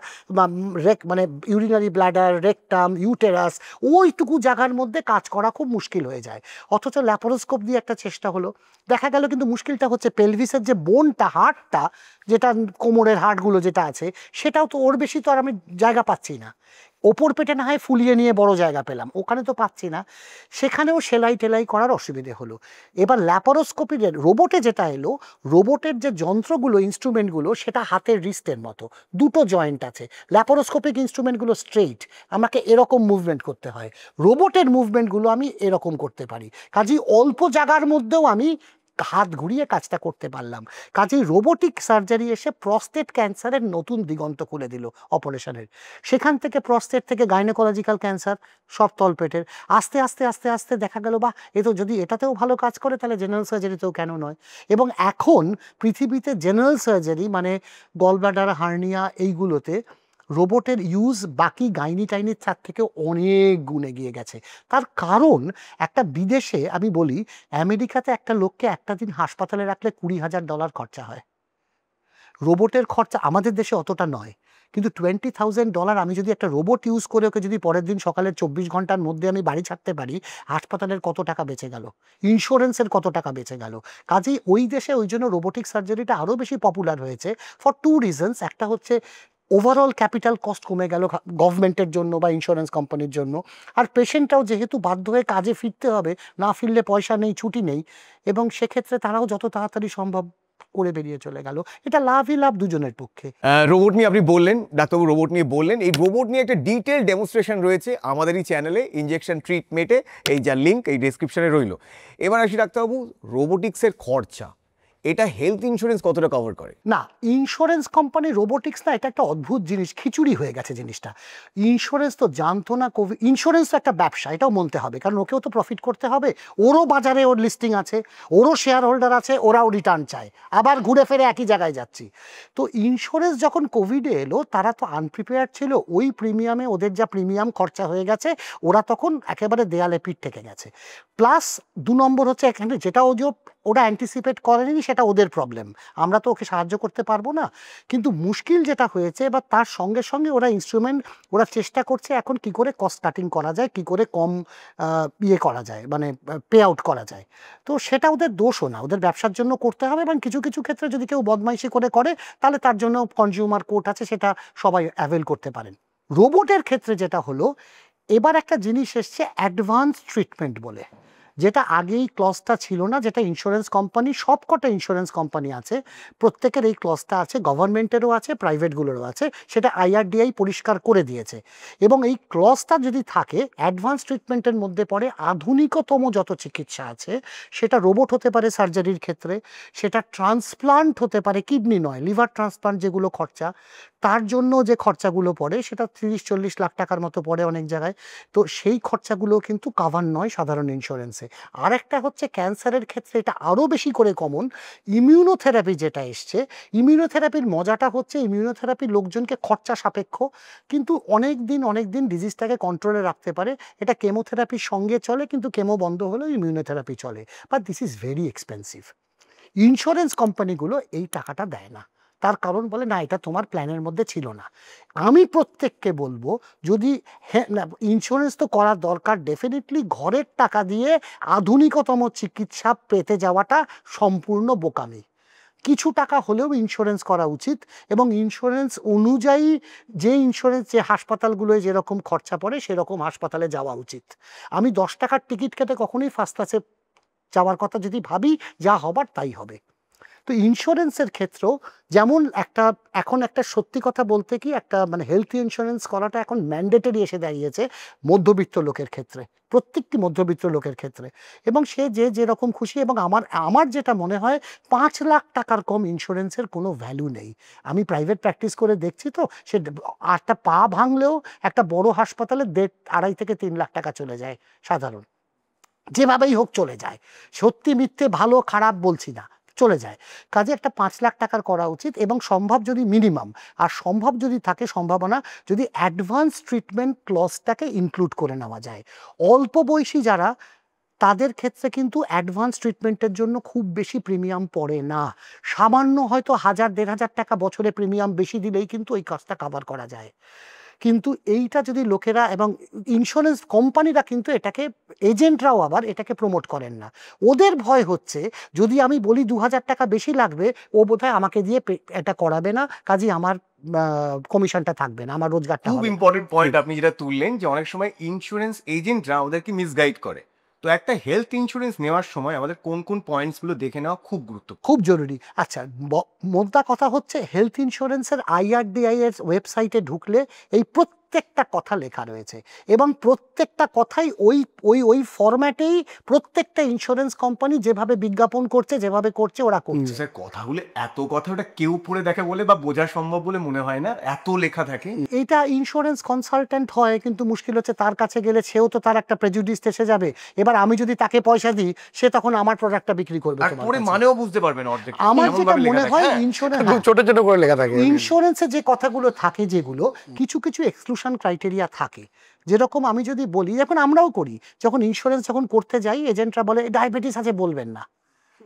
ইউরিনারি ব্লাডার, রেকটাম, ইউটেরাস, ওইটুকু জায়গার মধ্যে কাজ করা খুব মুশকিল হয়ে যায়। অথচ ল্যাপারোস্কোপ দিয়ে একটা চেষ্টা হলো, দেখা গেল কিন্তু মুশকিলটা হচ্ছে পেলভিসের যে বোনটা, হাড়টা, যেটা কোমরের হাড়গুলো যেটা আছে, সেটাও তো ওর বেশি তো আর আমি জায়গা পাচ্ছি না। ওপর পেটে না হয় ফুলিয়ে নিয়ে বড় জায়গা পেলাম, ওখানে তো পাচ্ছি না। সেখানেও সেলাই টেলাই করার অসুবিধে হলো। এবার ল্যাপারোস্কোপির রোবটে যেটা এলো, রোবটের যে যন্ত্রগুলো, ইনস্ট্রুমেন্টগুলো, সেটা হাতের রিস্টের মতো, দুটো জয়েন্ট আছে। ল্যাপারোস্কোপিক ইনস্ট্রুমেন্টগুলো স্ট্রেইট, আমাকে এরকম মুভমেন্ট করতে হয়। রোবটের মুভমেন্টগুলো আমি এরকম করতে পারি। কাজেই অল্প জায়গার মধ্যেও আমি হাত ঘুরিয়ে কাজটা করতে পারলাম। কাজেই রোবোটিক সার্জারি এসে প্রস্টেট ক্যান্সারের নতুন দিগন্ত খুলে দিল অপারেশনের। সেখান থেকে প্রস্টেট থেকে গাইনোকোলজিক্যাল ক্যান্সার, সব তলপেটের, আস্তে আস্তে আস্তে আস্তে দেখা গেল বা যদি এটাতেও ভালো কাজ করে, তাহলে জেনারেল সার্জারিতেও কেন নয়। এবং এখন পৃথিবীতে general surgery gall bladder, hernia, এইগুলোতে রোবটের ইউজ বাকি গাইনি টাইনির তার থেকে অনেক গুণ এগিয়ে গেছে। তার কারণ একটা বিদেশে, আমি বলি, আমেরিকাতে একটা লোককে একটা দিন হাসপাতালে রাখলে $20,000 খরচা হয়। রোবটের খরচা আমাদের দেশে অতটা নয়, কিন্তু $20,000 আমি যদি একটা রোবট ইউজ করে ওকে যদি পরের দিন সকালে 24 ঘন্টার মধ্যে আমি বাড়ি ছাড়তে পারি, হাসপাতালের কত টাকা বেঁচে গেল, ইন্স্যুরেন্সের কত টাকা বেঁচে গেল। কাজেই ওই দেশে ওই জন্য রোবোটিক সার্জারিটা আরও বেশি পপুলার হয়েছে ফর টু রিজনস। একটা হচ্ছে ওভারঅল ক্যাপিটাল কস্ট কমে গেল গভর্নমেন্টের জন্য বা ইন্স্যুরেন্স কোম্পানির জন্য, আর পেশেন্টটাও যেহেতু বাধ্য হয়ে কাজে ফিরতে হবে, না ফিরলে পয়সা নেই, ছুটি নেই, এবং সেক্ষেত্রে তারাও যত তাড়াতাড়ি সম্ভব করে বেরিয়ে চলে গেল। এটা লাভই লাভ দুজনের পক্ষে। রোবট নিয়ে আপনি বললেন, ডাক্তারবাবু রোবট নিয়ে বললেন, এই রোবট নিয়ে একটা ডিটেল ডেমনস্ট্রেশন রয়েছে আমাদের এই চ্যানেলে ইনজেকশন ট্রিটমেন্টে, এই যার লিঙ্ক এই ডেসক্রিপশনে রইল। এবার আসি ডাক্তারবাবু, রোবোটিক্সের খরচা এটা হেলথ ইন্স্যুরেন্স কতটা কভার করে? না, ইন্স্যুরেন্স কোম্পানি রোবোটিক্স না, এটা একটা অদ্ভুত জিনিস, খিচুড়ি হয়ে গেছে জিনিসটা। ইন্স্যুরেন্স তো জানতো না কোভিড, ইন্স্যুরেন্স তো একটা ব্যবসা, এটাও মানতে হবে, কারণ ওকেও তো প্রফিট করতে হবে, ওরও বাজারে ওর লিস্টিং আছে, ওরও শেয়ার হোল্ডার আছে, ওরাও রিটার্ন চায়, আবার ঘুরে ফিরে একই জায়গায় যাচ্ছি। তো ইন্স্যুরেন্স যখন কোভিডে এলো তারা তো আনপ্রিপেয়ার্ড ছিল, ওই প্রিমিয়ামে ওদের যা প্রিমিয়াম খরচা হয়ে গেছে, ওরা তখন একেবারে দেয়ালে পিঠ থেকে গেছে। প্লাস 2 নম্বর হচ্ছে এখানে যেটা ওরা অ্যান্টিসিপেট করেনি, সেটা ওদের প্রবলেম, আমরা তো ওকে সাহায্য করতে পারবো না। কিন্তু মুশকিল যেটা হয়েছে, বা তার সঙ্গে সঙ্গে ওরা চেষ্টা করছে এখন কি করে কস্ট কাটিং করা যায়, কি করে কম করা যায়, মানে পে আউট করা যায়। তো সেটা ওদের দোষও না, ওদের ব্যবসার জন্য করতে হবে, এবং কিছু কিছু ক্ষেত্রে যদি কেউ বদমাইশি করে তাহলে তার জন্য কনজিউমার কোর্ট আছে, সেটা সবাই অ্যাভেল করতে পারেন। রোবটের ক্ষেত্রে যেটা হলো, এবার একটা জিনিস এসছে অ্যাডভান্স ট্রিটমেন্ট বলে, যেটা আগেই ক্লজটা ছিল না, যেটা ইন্স্যুরেন্স কোম্পানি, সবকটা ইন্স্যুরেন্স কোম্পানি আছে, প্রত্যেকের এই ক্লজটা আছে, গভর্নমেন্টেরও আছে, প্রাইভেটগুলোরও আছে, সেটা IRDAI পরিষ্কার করে দিয়েছে। এবং এই ক্লজটা যদি থাকে, অ্যাডভান্স ট্রিটমেন্টের মধ্যে পড়ে আধুনিকতম যত চিকিৎসা আছে, সেটা রোবট হতে পারে সার্জারির ক্ষেত্রে, সেটা ট্রান্সপ্লান্ট হতে পারে, কিডনি নয় লিভার ট্রান্সপ্লান্ট যেগুলো খরচা, তার জন্য যে খরচাগুলো পড়ে সেটা 30-40 লাখ টাকার মতো পড়ে অনেক জায়গায়। তো সেই খরচাগুলো কিন্তু কাভার নয় সাধারণ ইন্স্যুরেন্সে। আর একটা হচ্ছে ক্যান্সারের ক্ষেত্রে এটা আরও বেশি করে কমন, ইমিউনোথেরাপি যেটা এসছে। ইমিউনোথেরাপির মজাটা হচ্ছে, ইমিউনোথেরাপি লোকজনকে খরচা সাপেক্ষ, কিন্তু অনেক দিন ডিজিজটাকে কন্ট্রোলে রাখতে পারে। এটা কেমোথেরাপির সঙ্গে চলে, কিন্তু কেমো বন্ধ হলেও ইমিউনোথেরাপি চলে, but this is very expensive. Insurance কোম্পানিগুলো এই টাকাটা দেয় না, তার কারণ বলে না এটা তোমার প্ল্যানের মধ্যে ছিল না। আমি প্রত্যেককে বলবো, যদি হ্যাঁ না ইন্স্যুরেন্স তো করার দরকার, ডেফিনেটলি ঘরের টাকা দিয়ে আধুনিকতম চিকিৎসা পেতে যাওয়াটা সম্পূর্ণ বোকামি। কিছু টাকা হলেও ইন্স্যুরেন্স করা উচিত, এবং ইন্স্যুরেন্স অনুযায়ী যে হাসপাতালগুলোয় যেরকম খরচা পড়ে সেরকম হাসপাতালে যাওয়া উচিত। আমি 10 টাকার টিকিট কেটে কখনোই ফার্স্ট ক্লাসে যাওয়ার কথা যদি ভাবি, যা হবার তাই হবে। তো ইন্স্যুরেন্সের ক্ষেত্রেও যেমন এখন একটা সত্যি কথা বলতে কি, একটা মানে হেলথ ইন্স্যুরেন্স করাটা এখন ম্যান্ডেটরি এসে দাঁড়িয়েছে মধ্যবিত্ত লোকের ক্ষেত্রে, প্রত্যেকটি মধ্যবিত্ত লোকের ক্ষেত্রে, এবং সে যেরকম খুশি। এবং আমার যেটা মনে হয়, 5 লাখ টাকার কম ইন্স্যুরেন্সের কোনো ভ্যালু নেই। আমি প্রাইভেট প্র্যাকটিস করে দেখছি, তো সে একটা পা ভাঙলেও একটা বড় হাসপাতালে 2.5 থেকে 3 লাখ টাকা চলে যায় সাধারণ, যেভাবেই হোক চলে যায়, সত্যি মিথ্যে ভালো খারাপ বলছি না, চলে যায়। কাজে একটা 5 লাখ টাকার করা উচিত, এবং সম্ভব যদি মিনিমাম, আর সম্ভব যদি থাকে সম্ভাবনা, যদি অ্যাডভান্স ট্রিটমেন্ট ক্লজটাকে ইনক্লুড করে নেওয়া যায়। অল্প বয়সী যারা, তাদের ক্ষেত্রে কিন্তু অ্যাডভান্স ট্রিটমেন্টের জন্য খুব বেশি প্রিমিয়াম পড়ে না, সামান্য হয়তো 1000-1500 টাকা বছরে প্রিমিয়াম বেশি দিলেই কিন্তু ওই কাজটা কাভার করা যায়। কিন্তু এইটা যদি লোকেরা, এবং ইন্স্যুরেন্স কোম্পানিরা কিন্তু এটাকে, এজেন্টরাও আবার এটাকে প্রমোট করেন না। ওদের ভয় হচ্ছে যদি আমি বলি 2000 টাকা বেশি লাগবে, ও বোধহয় আমাকে দিয়ে এটা করাবে না, কাজেই আমার কমিশনটা থাকবে না, আমার রোজগারটা খুব হবে না। ইম্পর্টেন্ট পয়েন্ট আপনি যেটা তুললেন, যে অনেক সময় ইন্স্যুরেন্স এজেন্টরা ওদেরকে মিসগাইড করে। তো একটা হেলথ ইন্স্যুরেন্স নেওয়ার সময় আমাদের কোন কোন পয়েন্টসগুলো দেখে নেওয়া খুব গুরুত্বপূর্ণ? খুব জরুরি। আচ্ছা, মোদ্দা কথা হচ্ছে, হেলথ ইন্স্যুরেন্সের IRDAI এর ওয়েবসাইটে ঢুকলে এই প্রত্যেকটা কথা লেখা রয়েছে, এবং প্রত্যেকটা কথাই ওই ফরম্যাটেই প্রত্যেকটা ইন্স্যুরেন্স কোম্পানি যেভাবে বিজ্ঞাপন করছে, যেভাবে করছে ওরা করছে। স্যার কথাগুলো এত কথা ওটা কেউ পড়ে দেখে বলে বা বোঝা সম্ভব বলে মনে হয় না, এত লেখা থাকে। এইটা ইন্স্যুরেন্স কনসালটেন্ট হয়, কিন্তু মুশকিল হচ্ছে তার কাছে গেলে সেও তো তার একটা প্রেজুডিস এসে যাবে। এবার আমি যদি তাকে পয়সা দিই, সে তখন আমার প্রোডাক্টটা বিক্রি করবে। আর পরে মানেও বুঝতে পারবেন অর্ধেক। আমার যেটা মনে হয় ইন্স্যুরেন্স, ছোট ছোট করে লেখা থাকে। ইন্স্যুরেন্সে যে কথাগুলো থাকে, যেগুলো কিছু এক্সক্লুশন ক্রাইটেরিয়া থাকে, যেরকম আমি যদি বলি, এখন আমরাও করি, যখন ইন্স্যুরেন্স যখন করতে যাই, এজেন্টরা বলে ডায়াবেটিস আছে বলবেন না,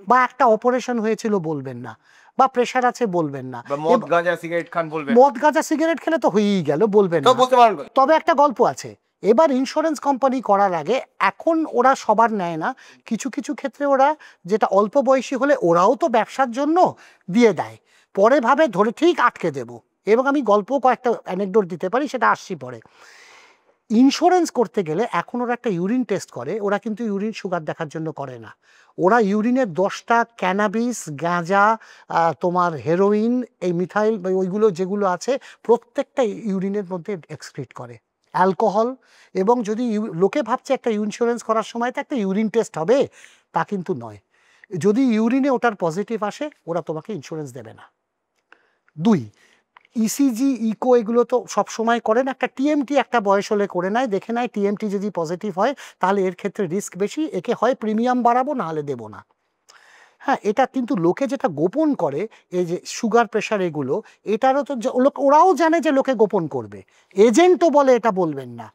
বা একটা অপারেশন হয়েছিল বলবেন না, বা প্রেশার আছে বলবেন না, বা মদ গাঁজা সিগারেট খান বলবেন, মদ গাঁজা সিগারেট খেলে তো হয়েই গেল বলবেন তো না। বলতে পারেন। তবে একটা গল্প আছে, এবার ইন্স্যুরেন্স কোম্পানি করার আগে এখন ওরা সবার নেয় না, কিছু কিছু ক্ষেত্রে ওরা যেটা অল্প বয়সী হলে ওরাও তো ব্যবসার জন্য দিয়ে দেয়, পরে ভাবে ধরে ঠিক আটকে দেব। এবং আমি গল্প কয়েকটা অ্যানেকডোট দিতে পারি, সেটা আসছি পরে। ইন্স্যুরেন্স করতে গেলে এখন ওরা একটা ইউরিন টেস্ট করে, ওরা কিন্তু ইউরিন সুগার দেখার জন্য করে না, ওরা ইউরিনের 10টা ক্যানাবিস, গাঁজা, তোমার হেরোইন, এই মিথাইল ওইগুলো যেগুলো আছে প্রত্যেকটা ইউরিনের মধ্যে এক্সক্রিট করে, অ্যালকোহল। এবং যদি লোকে ভাবছে একটা ইন্স্যুরেন্স করার সময় তো একটা ইউরিন টেস্ট হবে, তা কিন্তু নয়। যদি ইউরিনে ওটার পজিটিভ আসে ওরা তোমাকে ইন্স্যুরেন্স দেবে না। 2, ইসিজি, ইকো এগুলো তো সব সময় করে না, একটা টিএমটি একটা বয়স হলে করে নেয়, দেখে নেয় টিএমটি যদি পজিটিভ হয় তাহলে এর ক্ষেত্রে রিস্ক বেশি, একে হয় প্রিমিয়াম বাড়াবো না হলে দেবো না। হ্যাঁ, এটা কিন্তু লোকে যেটা গোপন করে, এই যে সুগার প্রেশার এগুলো, এটারও তো ওরাও জানে যে লোকে গোপন করবে, এজেন্টও বলে এটা বলবেন না।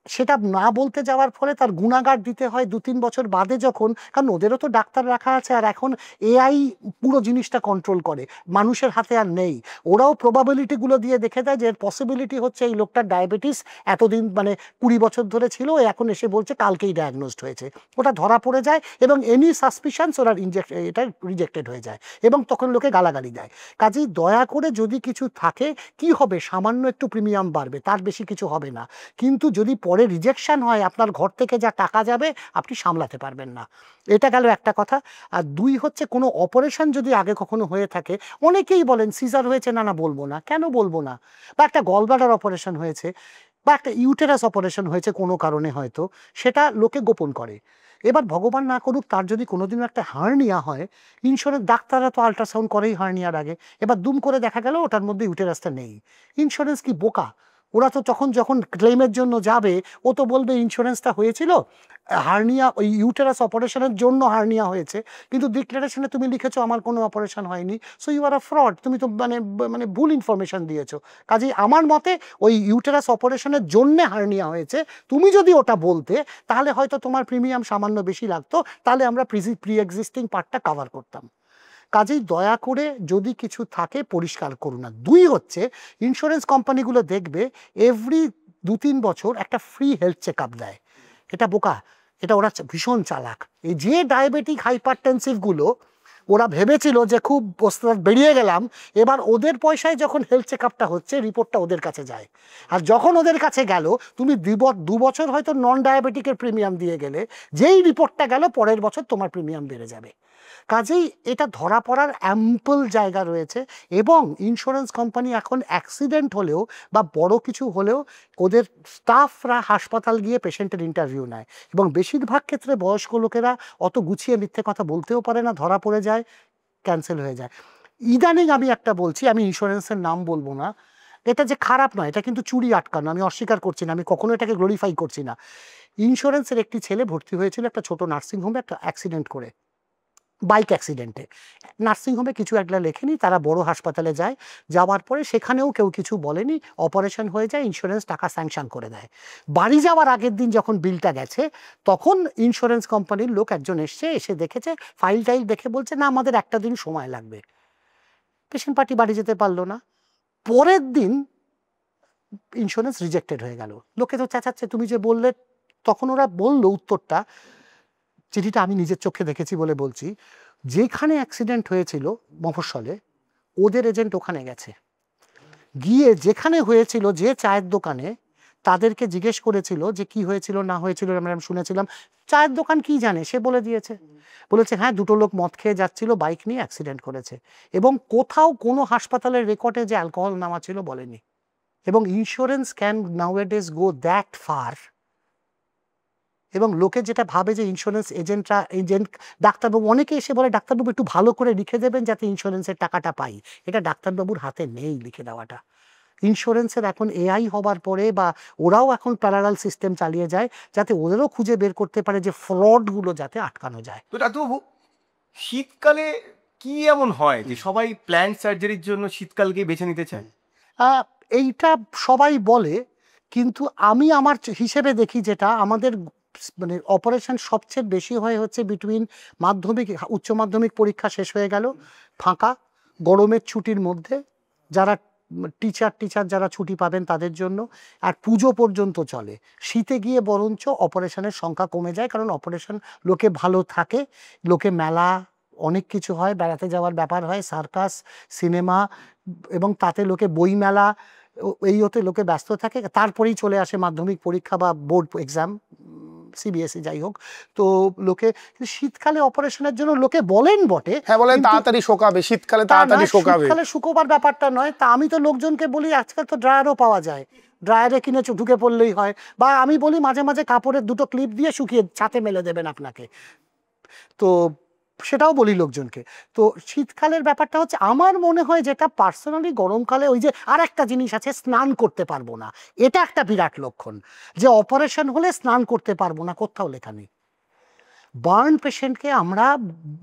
সেটা না বলতে যাওয়ার ফলে তার গুণাগার দিতে হয় 2-3 বছর বাদে যখন, কারণ ওদেরও তো ডাক্তার রাখা আছে, আর এখন এআই পুরো জিনিসটা কন্ট্রোল করে, মানুষের হাতে আর নেই। ওরাও প্রবাবিলিটিগুলো দিয়ে দেখে দেয় যে এর পসিবিলিটি হচ্ছে এই লোকটার ডায়াবেটিস এতদিন মানে 20 বছর ধরে ছিল, এখন এসে বলছে কালকেই ডায়াগনোজড হয়েছে, ওটা ধরা পড়ে যায় এবং এনি সাসপিশনস ওরা এটা রিজেক্টেড হয়ে যায় এবং তখন লোকে গালাগালি দেয়। কাজেই দয়া করে যদি কিছু থাকে, কি হবে, সামান্য একটু প্রিমিয়াম বাড়বে, তার বেশি কিছু হবে না, কিন্তু যদি পরে রিজেকশন হয় আপনার ঘর থেকে যা টাকা যাবে আপনি সামলাতে পারবেন না। এটা গেল একটা কথা। আর 2 হচ্ছে কোনো অপারেশন যদি আগে কখনো হয়ে থাকে, অনেকেই বলেন সিজার হয়েছে, না না বলবো না, কেন বলবো না, বা একটা গলব্লাডার অপারেশন হয়েছে বা একটা ইউটেরাস অপারেশন হয়েছে কোনো কারণে, হয়তো সেটা লোকে গোপন করে। এবার ভগবান না করুক তার যদি কোনোদিনও একটা হার্নিয়া হয়, ইন্স্যুরেন্স ডাক্তাররা তো আল্ট্রাসাউন্ড করেই হার্নিয়ার আগে, এবার দুম করে দেখা গেল ওটার মধ্যে ইউটেরাসটা নেই, ইন্স্যুরেন্স কি বোকা? ওরা তো যখন ক্লেমের জন্য যাবে ও তো বলবে ইন্স্যুরেন্সটা হয়েছিল হার্নিয়া, ওই ইউটেরাস অপারেশনের জন্য হার্নিয়া হয়েছে, কিন্তু ডিক্লারেশনে তুমি লিখেছো আমার কোনো অপারেশন হয়নি, so you are a fraud, তুমি তো মানে ভুল ইনফরমেশন দিয়েছো। কাজেই আমার মতে ওই ইউটেরাস অপারেশনের জন্য হার্নিয়া হয়েছে, তুমি যদি ওটা বলতে তাহলে হয়তো তোমার প্রিমিয়াম সামান্য বেশি লাগতো, তাহলে আমরা প্রি এক্সিস্টিং পার্টটা কভার করতাম। কাজেই দয়া করে যদি কিছু থাকে পরিষ্কার করুন না। 2 হচ্ছে ইন্স্যুরেন্স কোম্পানিগুলো দেখবে এভরি 2-3 বছর একটা ফ্রি হেলথ চেক আপ দেয়, এটা বোকা, এটা ওরা ভীষণ চালাক। এই যে ডায়াবেটিক হাইপারটেনসিভগুলো ওরা ভেবেছিল যে খুব বেরিয়ে গেলাম, এবার ওদের পয়সায় যখন হেলথ চেক আপটা হচ্ছে রিপোর্টটা ওদের কাছে যায়, আর যখন ওদের কাছে গেল তুমি 2 বছর হয়তো নন ডায়াবেটিকের প্রিমিয়াম দিয়ে গেলে, যেই রিপোর্টটা গেল পরের বছর তোমার প্রিমিয়াম বেড়ে যাবে। কাজেই এটা ধরা পড়ার অ্যাম্পল জায়গা রয়েছে। এবং ইন্স্যুরেন্স কোম্পানি এখন অ্যাক্সিডেন্ট হলেও বা বড় কিছু হলেও ওদের স্টাফরা হাসপাতাল গিয়ে পেশেন্টের ইন্টারভিউ নেয়, এবং বেশিরভাগ ক্ষেত্রে বয়স্ক লোকেরা অত গুছিয়ে মিথ্যে কথা বলতেও পারে না, ধরা পড়ে যায়, ক্যান্সেল হয়ে যায়। ইদানিং আমি একটা বলছি, আমি ইন্স্যুরেন্সের নাম বলবো না, এটা যে খারাপ নয়, এটা কিন্তু চুরি আটকানো, আমি অস্বীকার করছি না, আমি কখনো এটাকে গ্লোরিফাই করছি না। ইন্স্যুরেন্সের একটি ছেলে ভর্তি হয়েছিল একটা ছোট নার্সিংহোমে একটা অ্যাক্সিডেন্ট করে, বাইক অ্যাক্সিডেন্টে। নার্সিংহোমে কিছু একটা লেখেনি, তারা বড় হাসপাতালে যায়, যাওয়ার পরে সেখানেও কেউ কিছু বলেনি, অপারেশন হয়ে যায়, ইন্স্যুরেন্স টাকা স্যাংশন করে দেয়। বাড়ি যাওয়ার আগের দিন যখন বিলটা গেছে তখন ইন্স্যুরেন্স কোম্পানির লোক একজন এসে দেখেছে, ফাইল টাইল দেখে বলছে না আমাদের একটা দিন সময় লাগবে। পেশেন্ট পার্টি বাড়ি যেতে পারলো না, পরের দিন ইন্স্যুরেন্স রিজেক্টেড হয়ে গেল। লোকে তো চেঁচাচ্ছে তুমি যে বললে, তখন ওরা বললো উত্তরটা, চিঠিটা আমি নিজের চোখে দেখেছি বলে বলছি, যেখানে অ্যাক্সিডেন্ট হয়েছিল মফস্বলে ওদের এজেন্ট ওখানে গেছে, গিয়ে যেখানে হয়েছিল যে চায়ের দোকানে তাদেরকে জিজ্ঞেস করেছিল যে কি হয়েছিল না হয়েছিল, আমরা শুনেছিলাম, চায়ের দোকান কি জানে, সে বলে দিয়েছে, বলেছে হ্যাঁ 2টো লোক মদ খেয়ে যাচ্ছিল বাইক নিয়ে অ্যাক্সিডেন্ট করেছে, এবং কোথাও কোনো হাসপাতালের রেকর্ডে যে অ্যালকোহল নামা ছিল বলেনি। এবং insurance can nowadays go that far. এবং লোকে যেটা ভাবে যে ইন্স্যুরেন্স এজেন্ট ডাক্তারবাবু, অনেকে এসে বলে ডাক্তারবাবু একটু ভালো করে লিখে দেবেন যাতে ইন্স্যুরেন্সের টাকাটা পাই, এটা ডাক্তারবাবুর হাতে নেই লিখে দেওয়াটা। ইন্স্যুরেন্সের এখন এআই হবার পরে বা ওরাও এখন প্যারালাল সিস্টেম চালিয়ে যায় যাতে ওদেরও খুঁজে বের করতে পারে যে ফ্রডগুলো যাতে আটকানো যায়। তো ডাক্তারবাবু, শীতকালে কি এমন হয় যে সবাই প্ল্যান সার্জারির জন্য শীতকালকে বেছে নিতে চায়? এইটা সবাই বলে, কিন্তু আমি আমার হিসেবে দেখি যেটা আমাদের মানে অপারেশন সবচেয়ে বেশি হয় হচ্ছে বিটুইন মাধ্যমিক উচ্চ মাধ্যমিক পরীক্ষা শেষ হয়ে গেল, ফাঁকা গরমের ছুটির মধ্যে, যারা টিচার যারা ছুটি পাবেন তাদের জন্য, আর পুজো পর্যন্ত চলে। শীতে গিয়ে বরঞ্চ অপারেশনের সংখ্যা কমে যায়, কারণ অপারেশন লোকে ভালো থাকে, লোকে মেলা অনেক কিছু হয়, বেড়াতে যাওয়ার ব্যাপার হয়, সার্কাস, সিনেমা, এবং তাতে লোকে বইমেলা, এই হতে লোকে ব্যস্ত থাকে। তারপরেই চলে আসে মাধ্যমিক পরীক্ষা বা বোর্ড এক্সাম, সিবিএসই যাই হোক। তো লোকে শীতকালে অপারেশনের জন্য লোকে বলেন বটে, হ্যাঁ বলেন তাড়াতাড়ি শোকাবে, শীতকালে তাড়াতাড়ি শোকাবে। শীতকালে শুকোবার ব্যাপারটা নয়। তা আমি তো লোকজনকে বলি আজকাল তো ড্রায়ারও পাওয়া যায়, ড্রায়ারে কিনে ঢুকে পড়লেই হয়। বা আমি বলি মাঝে মাঝে কাপড়ের দুটো ক্লিপ দিয়ে শুকিয়ে ছাতে মেলে দেবেন আপনাকে, তো সেটাও বলি লোকজনকে। তো শীতকালের ব্যাপারটা হচ্ছে আমার মনে হয় যেটা পার্সোনালি, গরমকালে ওই যে আর একটা জিনিস আছে, স্নান করতে পারবো না, এটা একটা বিরাট লক্ষণ, যে অপারেশন হলে স্নান করতে পারবো না, কোথাও লেখা নেই। বার্ন পেশেন্টকে আমরা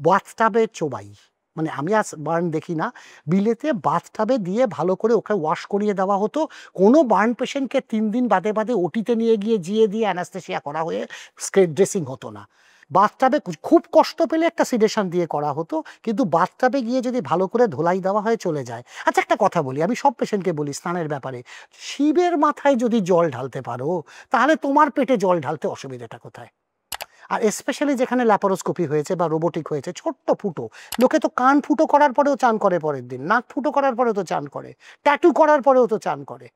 বাথটাবে চোবাই, মানে আমি আজ বার্ন দেখি না, বিলেতে বাথটাবে দিয়ে ভালো করে ওকে ওয়াশ করিয়ে দেওয়া হতো। কোনো বার্ন পেশেন্টকে 3 দিন বাদে বাদে ওটিতে নিয়ে গিয়ে জিয়ে দিয়ে অ্যানাস্থেসিয়া করা হয়ে ড্রেসিং হতো না। বাথটাবে খুব কষ্ট পেলে একটা সিডেশন দিয়ে করা হতো, কিন্তু বাথটাবে গিয়ে যদি ভালো করে ধোলাই দেওয়া হয় চলে যায়। আচ্ছা একটা কথা বলি, আমি সব পেশেন্টকে বলি স্নানের ব্যাপারে, শিবের মাথায় যদি জল ঢালতে পারো তাহলে তোমার পেটে জল ঢালতে অসুবিধাটা কোথায়? আর স্পেশালি যেখানে ল্যাপারোস্কোপি হয়েছে বা রোবোটিক হয়েছে, ছোট্ট ফুটো, লোকে তো কান ফুটো করার পরেও চান করে, পরের দিন নাক ফুটো করার পরেও তো চান করে, ট্যাটু করার পরেও তো চান করে।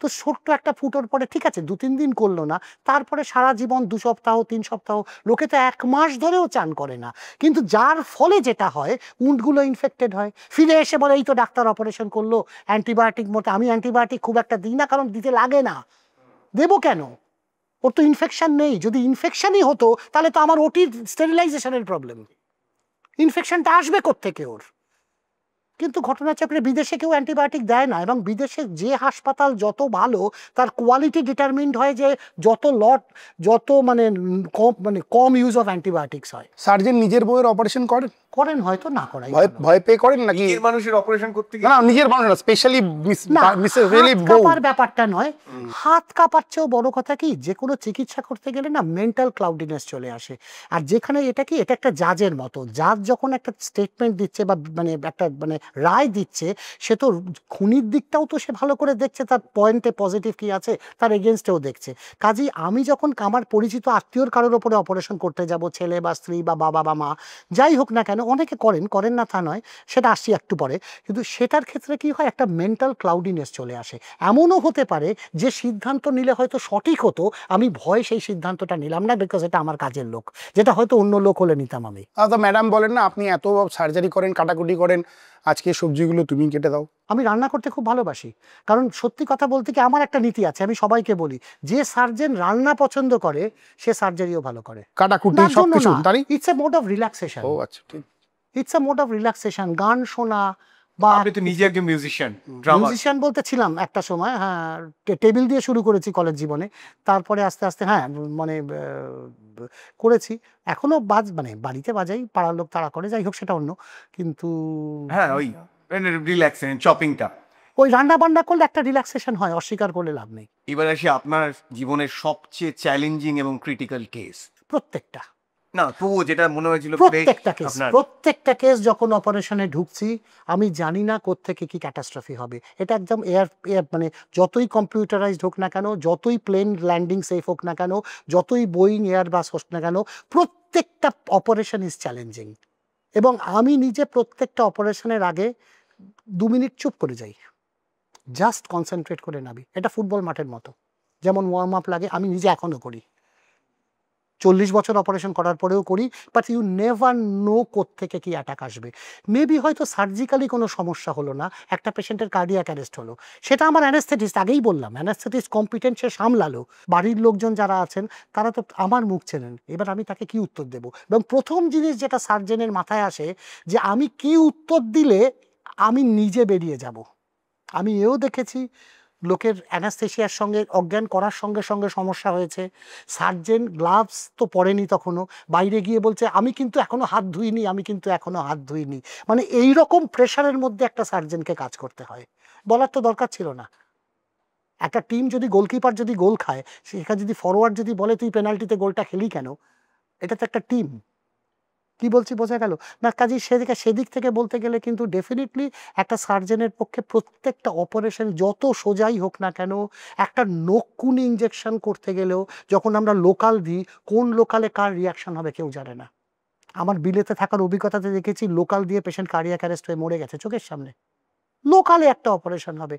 তো ছোট্ট একটা ফুটোর পরে ঠিক আছে 2-3 দিন করলো না, তারপরে সারা জীবন 2 সপ্তাহ 3 সপ্তাহ, লোকে তো 1 মাস ধরেও চান করে না। কিন্তু যার ফলে যেটা হয়, উন্ডগুলো ইনফেক্টেড হয়, ফিরে এসে বলে এই তো ডাক্তার অপারেশন করলো, অ্যান্টিবায়োটিক মতো। আমি অ্যান্টিবায়োটিক খুব একটা দিই না, কারণ দিতে লাগে না, দেবো কেন? ওর তো ইনফেকশন নেই। যদি ইনফেকশনই হতো তাহলে তো আমার ওটির স্টেরিলাইজেশনের প্রবলেম, ইনফেকশনটা আসবে কোত্থেকে ওর? কিন্তু ঘটনাচক্রে বিদেশে কেউ অ্যান্টিবায়োটিক দেয় না, এবং বিদেশে যে হাসপাতাল যত ভালো তার কোয়ালিটি ডিটারমিন্ড হয় যে যত কম ইউজ অফ অ্যান্টিবায়োটিক্স হয়। সার্জন নিজের বউয়ের অপারেশন করেন হয়তো, না করাই ভয় পেয়ে করেন নাকি? নিজের মানুষের অপারেশন করতে না নিজের মানুষ না, স্পেশালি ব্যাপারটা নয়। হাত কাঁপার চেয়েও বড় কথা কি, যে কোনো চিকিৎসা করতে গেলে না মেন্টাল ক্লাউডিনেস চলে আসে। আর যেখানে এটা একটা জাজের মতো, জাজ যখন একটা স্টেটমেন্ট দিচ্ছে বা একটা রায় দিচ্ছে, সে তো খুনির দিকটাও তো সে ভালো করে দেখছে, তার পয়েন্টে পজিটিভ কি আছে, তার এগেনস্টেও দেখছে। কাজেই আমি যখন আমার পরিচিত আত্মীয়র কারোর ওপরে অপারেশন করতে যাব, ছেলে বা স্ত্রী বা বাবা বা মা যাই হোক না কেন, অনেকে করেন না তা নয়, সেটা আসছি একটু পরে, কিন্তু সেটার ক্ষেত্রে কি হয়, একটা মেন্টাল ক্লাউডিনেস চলে আসে। এমনও হতে পারে যে সিদ্ধান্ত নিলে হয়তো সঠিক হতো, আমি ভয় সেই সিদ্ধান্তটা নিলাম না, বিকজ এটা আমার কাজের লোক, যেটা হয়তো অন্য লোক হলে নিতাম আমি। তো ম্যাডাম বলেন না আপনি এত সার্জারি করেন, কাটাকুটি করেন, আজকে সবজিগুলো তুমি কেটে দাও। আমি রান্না করতে খুব ভালোবাসি, কারণ সত্যি কথা বলতে কি আমার একটা নীতি আছে, আমি সবাইকে বলি, যে সার্জন রান্না পছন্দ করে সে সার্জারিও ভালো করে। কাটাকুটি সবকিছু তাই? It's a mode of relaxation. ও আচ্ছা, ঠিক। It's a mode of relaxation. গান শোনা বা আপনি তো নিজে একজন মিউজিশিয়ান, মিউজিশিয়ান বলতে ছিলাম একটা সময়, হ্যাঁ, টেবিল দিয়ে শুরু করেছি কলেজ জীবনে, তারপরে আস্তে আস্তে হ্যাঁ করেছি। এখনো বাড়িতে বাজাই, পাড়ার লোক তাড়া করে, যাই হোক সেটা অন্য। কিন্তু হ্যাঁ ওই রিল্যাক্সেশন, চপিংটা, ওই রান্না বান্না করলে একটা রিল্যাক্সেশন হয়, অস্বীকার করলে লাভ নেই। এবার আসি আপনার জীবনের সবচেয়ে চ্যালেঞ্জিং এবং ক্রিটিক্যাল কেস। প্রত্যেকটা না তবুও যেটা মনে হয়েছিল প্রত্যেকটা কেস যখন অপারেশনে ঢুকছি, আমি জানি না কোত্থেকে কি ক্যাটাস্ট্রফি হবে। এটা একদম যতই কম্পিউটারাইজড হোক না কেন, যতই প্লেন ল্যান্ডিং সেফ হোক না কেন, যতই বোয়িং এয়ারবাস হোক না কেন, প্রত্যেকটা অপারেশন ইজ চ্যালেঞ্জিং। এবং আমি নিজে প্রত্যেকটা অপারেশনের আগে 2 মিনিট চুপ করে যাই, জাস্ট কনসেন্ট্রেট করে নাবি। এটা ফুটবল মাঠের মতো, যেমন ওয়ার্ম আপ লাগে, আমি নিজে এখনো করি, 40 বছর অপারেশন করার পরেও করি। বাট ইউ নেভার নো কোত্থেকে কি অ্যাটাক আসবে। মেবি হয়তো সার্জিক্যালি কোনো সমস্যা হলো না, একটা পেশেন্টের কার্ডিয়াক অ্যারেস্ট হলো, সেটা আমার অ্যানেস্থেটিস্ট, আগেই বললাম অ্যানেস্থেটিস্ট কম্পিটেন্ট, সে সামলালো। বাড়ির লোকজন যারা আছেন তারা তো আমার মুখ চেনেন, এবার আমি তাকে কি উত্তর দেবো? এবং প্রথম জিনিস যেটা সার্জেনের মাথায় আসে, যে আমি কি উত্তর দিলে আমি নিজে বেরিয়ে যাব। আমি এও দেখেছি লোকের অ্যানাস্থেশিয়ার সঙ্গে অজ্ঞান করার সঙ্গে সঙ্গে সমস্যা হয়েছে, সার্জেন গ্লাভস তো পরেনি তখনও, বাইরে গিয়ে বলছে আমি কিন্তু এখনো হাত ধুইনি, আমি কিন্তু এখনো হাত ধুইনি। মানে এইরকম প্রেশারের মধ্যে একটা সার্জেনকে কাজ করতে হয়, বলার তো দরকার ছিল না। একটা টিম যদি গোলকিপার যদি গোল খায়, সেখানে যদি ফরওয়ার্ড যদি বলে তুই পেনাল্টিতে গোলটা খেলি কেন, এটা তো একটা টিম। কি বলছি বোঝা গেল না? কাজেই সেদিক থেকে বলতে গেলে কিন্তু ডেফিনেটলি একটা সার্জেনের পক্ষে প্রত্যেকটা অপারেশন যত সোজাই হোক না কেন, একটা নকুনি ইঞ্জেকশন করতে গেলেও যখন আমরা লোকাল দিই, কোন লোকালে কার রিয়াকশন হবে কেউ জানে না। আমার বিলেতে থাকার অভিজ্ঞতাতে দেখেছি লোকাল দিয়ে পেশেন্ট কার্ডিয়াক অ্যারেস্ট হয়ে মরে গেছে চোখের সামনে। লোকালে একটা অপারেশন হবে,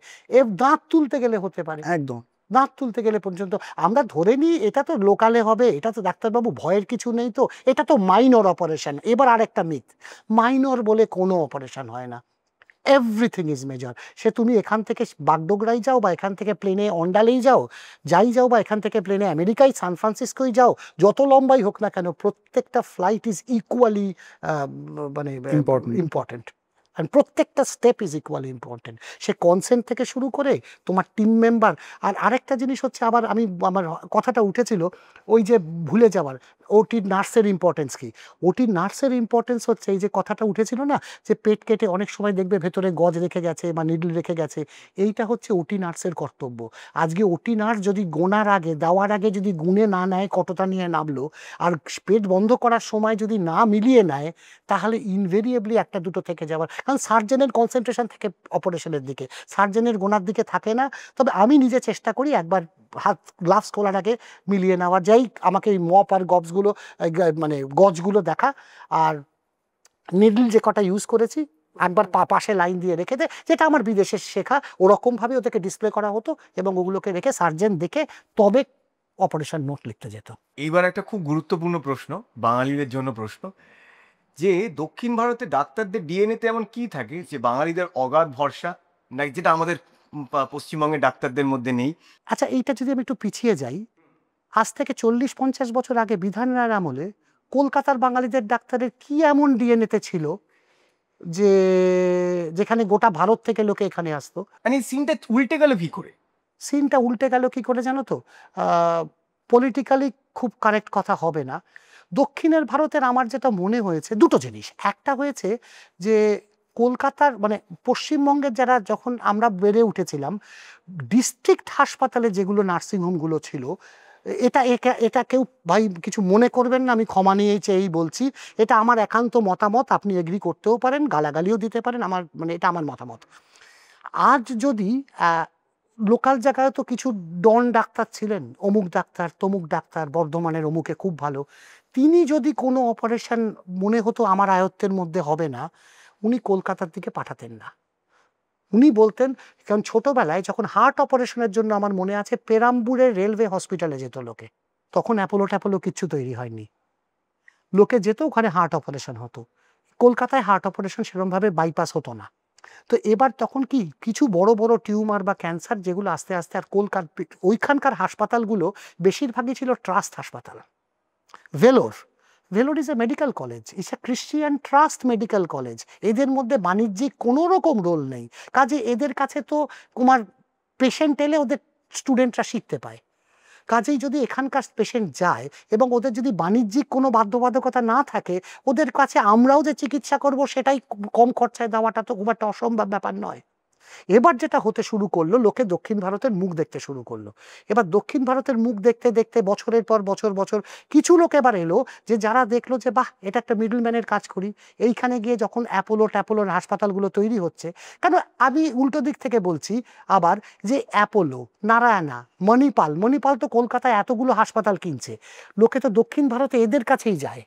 দাঁত তুলতে গেলে হতে পারে, একদম। দাঁত তুলতে গেলে পর্যন্ত আমরা ধরে নিই এটা তো লোকালে হবে, এটা তো ডাক্তারবাবু ভয়ের কিছু নেই, তো এটা তো মাইনর অপারেশন। এবার আরেকটা মিথ, মাইনর বলে কোনো অপারেশন হয় না, এভরিথিং ইজ মেজর। সে তুমি এখান থেকে বাগডোগরাই যাও, বা এখান থেকে প্লেনে অন্ডালেই যাও, বা এখান থেকে প্লেনে আমেরিকায় সান ফ্রান্সিসকোই যাও, যত লম্বাই হোক না কেন, প্রত্যেকটা ফ্লাইট ইজ ইকুয়ালি মানে ইম্পর্টেন্ট, অ্যান্ড প্রত্যেকটা স্টেপ ইজ ইকুয়ালি ইম্পর্টেন্ট। সে কনসেন্ট থেকে শুরু করে তোমার টিম মেম্বার। আর আরেকটা জিনিস হচ্ছে, আবার আমার কথাটা উঠেছিল ওই যে ভুলে যাওয়ার, ওটি নার্সের ইম্পর্টেন্স কি। ওটি নার্সের ইম্পর্টেন্স হচ্ছে এই যে কথাটা উঠেছিল না, যে পেট কেটে অনেক সময় দেখবে ভেতরে গজ রেখে গেছে বা নিডল রেখে গেছে, এইটা হচ্ছে ওটি নার্সের কর্তব্য। আজকে ওটি নার্স যদি গোনার আগে, দেওয়ার আগে যদি গুনে না নেয় কতটা নিয়ে নামলো, আর পেট বন্ধ করার সময় যদি না মিলিয়ে নেয়, তাহলে ইনভেরিয়েবলি একটা দুটো থেকে যাওয়ার, কারণ সার্জেনের কনসেন্ট্রেশন থেকে অপারেশনের দিকে, সার্জেনের গোনার দিকে থাকে না। তবে আমি নিজে চেষ্টা করি একবার হাত গ্লাভস খোলার আগে মিলিয়ে নেওয়া, যাই আমাকে এই মপ আর গবসগুলো মানে গজগুলো দেখা, আর নিডল যে কটা ইউজ করেছি একবার পাশে লাইন দিয়ে রেখে দে, যেটা আমার বিদেশে শেখা, ওরকমভাবে ওদেরকে ডিসপ্লে করা হতো এবং ওগুলোকে রেখে সার্জেন দেখে তবে অপারেশন নোট লিখতে যেত। এইবার একটা খুব গুরুত্বপূর্ণ প্রশ্ন, বাঙালিদের জন্য প্রশ্ন, যে দক্ষিণ ভারতে ডাক্তারদের ডিএনএতে এমন কি থাকে যে বাঙালিদের অগাধ ভরসা, না যেটা আমাদের পশ্চিমবঙ্গের ডাক্তারদের মধ্যে নেই? আচ্ছা, এইটা যদি আমি একটু পিছিয়ে যাই, আজ থেকে 40-50 বছর আগে বিধান রায়ের আমলে কলকাতার বাঙালিদের ডাক্তারের কি এমন ডিএনএতে ছিল যে যেখানে গোটা ভারত থেকে লোকে এখানে আসতো? মানে সিনটা উল্টে গেল কি করে? সিনটা উল্টে গেল কি করে জানো তো? পলিটিক্যালি খুব কারেক্ট কথা হবে না। দক্ষিণের ভারতের আমার যেটা মনে হয়েছে দুটো জিনিস। একটা হয়েছে যে কলকাতার মানে পশ্চিমবঙ্গের যারা, যখন আমরা বেড়ে উঠেছিলাম, ডিস্ট্রিক্ট হাসপাতালে যেগুলো নার্সিংহোমগুলো ছিল, এটা কেউ ভাই কিছু মনে করবেন না, আমি ক্ষমা নিয়েই চেয়েই বলছি, এটা আমার একান্ত মতামত, আপনি এগ্রি করতেও পারেন, গালাগালিও দিতে পারেন, আমার মানে এটা আমার মতামত। আজ যদি লোকাল জায়গায় তো কিছু ডন ডাক্তার ছিলেন, অমুক ডাক্তার তমুক ডাক্তার, বর্ধমানের অমুকে খুব ভালো, তিনি যদি কোনো অপারেশন মনে হতো আমার আয়ত্তের মধ্যে হবে না, উনি কলকাতার দিকে পাঠাতেন না। উনি বলতেন, কারণ ছোটবেলায় যখন হার্ট অপারেশনের জন্য আমার মনে আছে পেরাম্বুরের রেলওয়ে হসপিটালে যেত লোকে, তখন অ্যাপোলো ট্যাপোলো কিচ্ছু তৈরি হয়নি, লোকে যেত ওখানে হার্ট অপারেশন হতো। কলকাতায় হার্ট অপারেশন সেরকমভাবে বাইপাস হতো না। তো এবার তখন কি কিছু বড় বড় টিউমার বা ক্যান্সার যেগুলো আস্তে আস্তে, আর ওইখানকার হাসপাতালগুলো বেশিরভাগই ছিল ট্রাস্ট হাসপাতাল। Vellore is a medical college, it's a Christian trust medical college. এদের মধ্যে বাণিজ্যিক কোনো রকম রোল নেই, কাজে এদের কাছে তো তোমার পেশেন্ট এলে ওদের স্টুডেন্টরা শিখতে পায়। কাজেই যদি এখানকার পেশেন্ট যায় এবং ওদের যদি বাণিজ্যিক কোনো বাধ্যবাধকতা না থাকে, ওদের কাছে আমরাও যে চিকিৎসা করব সেটাই কম খরচায় দেওয়াটা তো খুব একটা অসম্ভব ব্যাপার নয়। এবার যেটা হতে শুরু করলো, লোকে দক্ষিণ ভারতের মুখ দেখতে শুরু করলো। এবার দক্ষিণ ভারতের মুখ দেখতে দেখতে বছরের পর বছর কিছু লোক এবার এলো যে যারা দেখলো যে বাহ, এটা একটা মিডলম্যানের কাজ করি, এইখানে গিয়ে যখন অ্যাপোলো ট্যাপোলোর হাসপাতালগুলো তৈরি হচ্ছে, কারণ আমি উল্টো দিক থেকে বলছি আবার, যে অ্যাপোলো, নারায়ণা, মণিপাল তো কলকাতায় এতগুলো হাসপাতাল কিনছে, লোকে তো দক্ষিণ ভারতে এদের কাছেই যায়।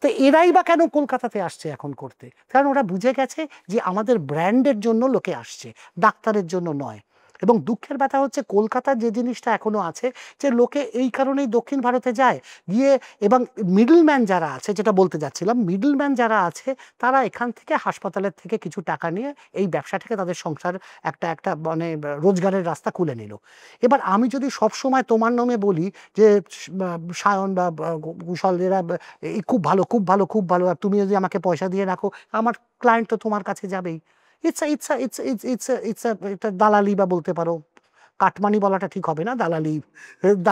তো এরাই বা কেন কলকাতাতে আসছে এখন করতে? কারণ ওরা বুঝে গেছে যে আমাদের ব্র্যান্ডের জন্য লোকে আসছে, ডাক্তারের জন্য নয়। এবং দুঃখের ব্যাথা হচ্ছে কলকাতার যে জিনিসটা এখনো আছে, যে লোকে এই কারণেই দক্ষিণ ভারতে যায় গিয়ে, এবং মিডলম্যান যারা আছে, যেটা বলতে যাচ্ছিলাম, মিডলম্যান যারা আছে তারা এখান থেকে হাসপাতালের থেকে কিছু টাকা নিয়ে এই ব্যবসা থেকে তাদের সংসার একটা মানে রোজগারের রাস্তা খুলে নিল। এবার আমি যদি সবসময় তোমার নামে বলি যে সায়ন বা কুশল এরা খুব ভালো খুব ভালো খুব ভালো, আর তুমি যদি আমাকে পয়সা দিয়ে রাখো, আমার ক্লায়েন্ট তো তোমার কাছে যাবেই। এটা দালালি বা বলতে পারো, কাটমানি বলাটা ঠিক হবে না, দালালি।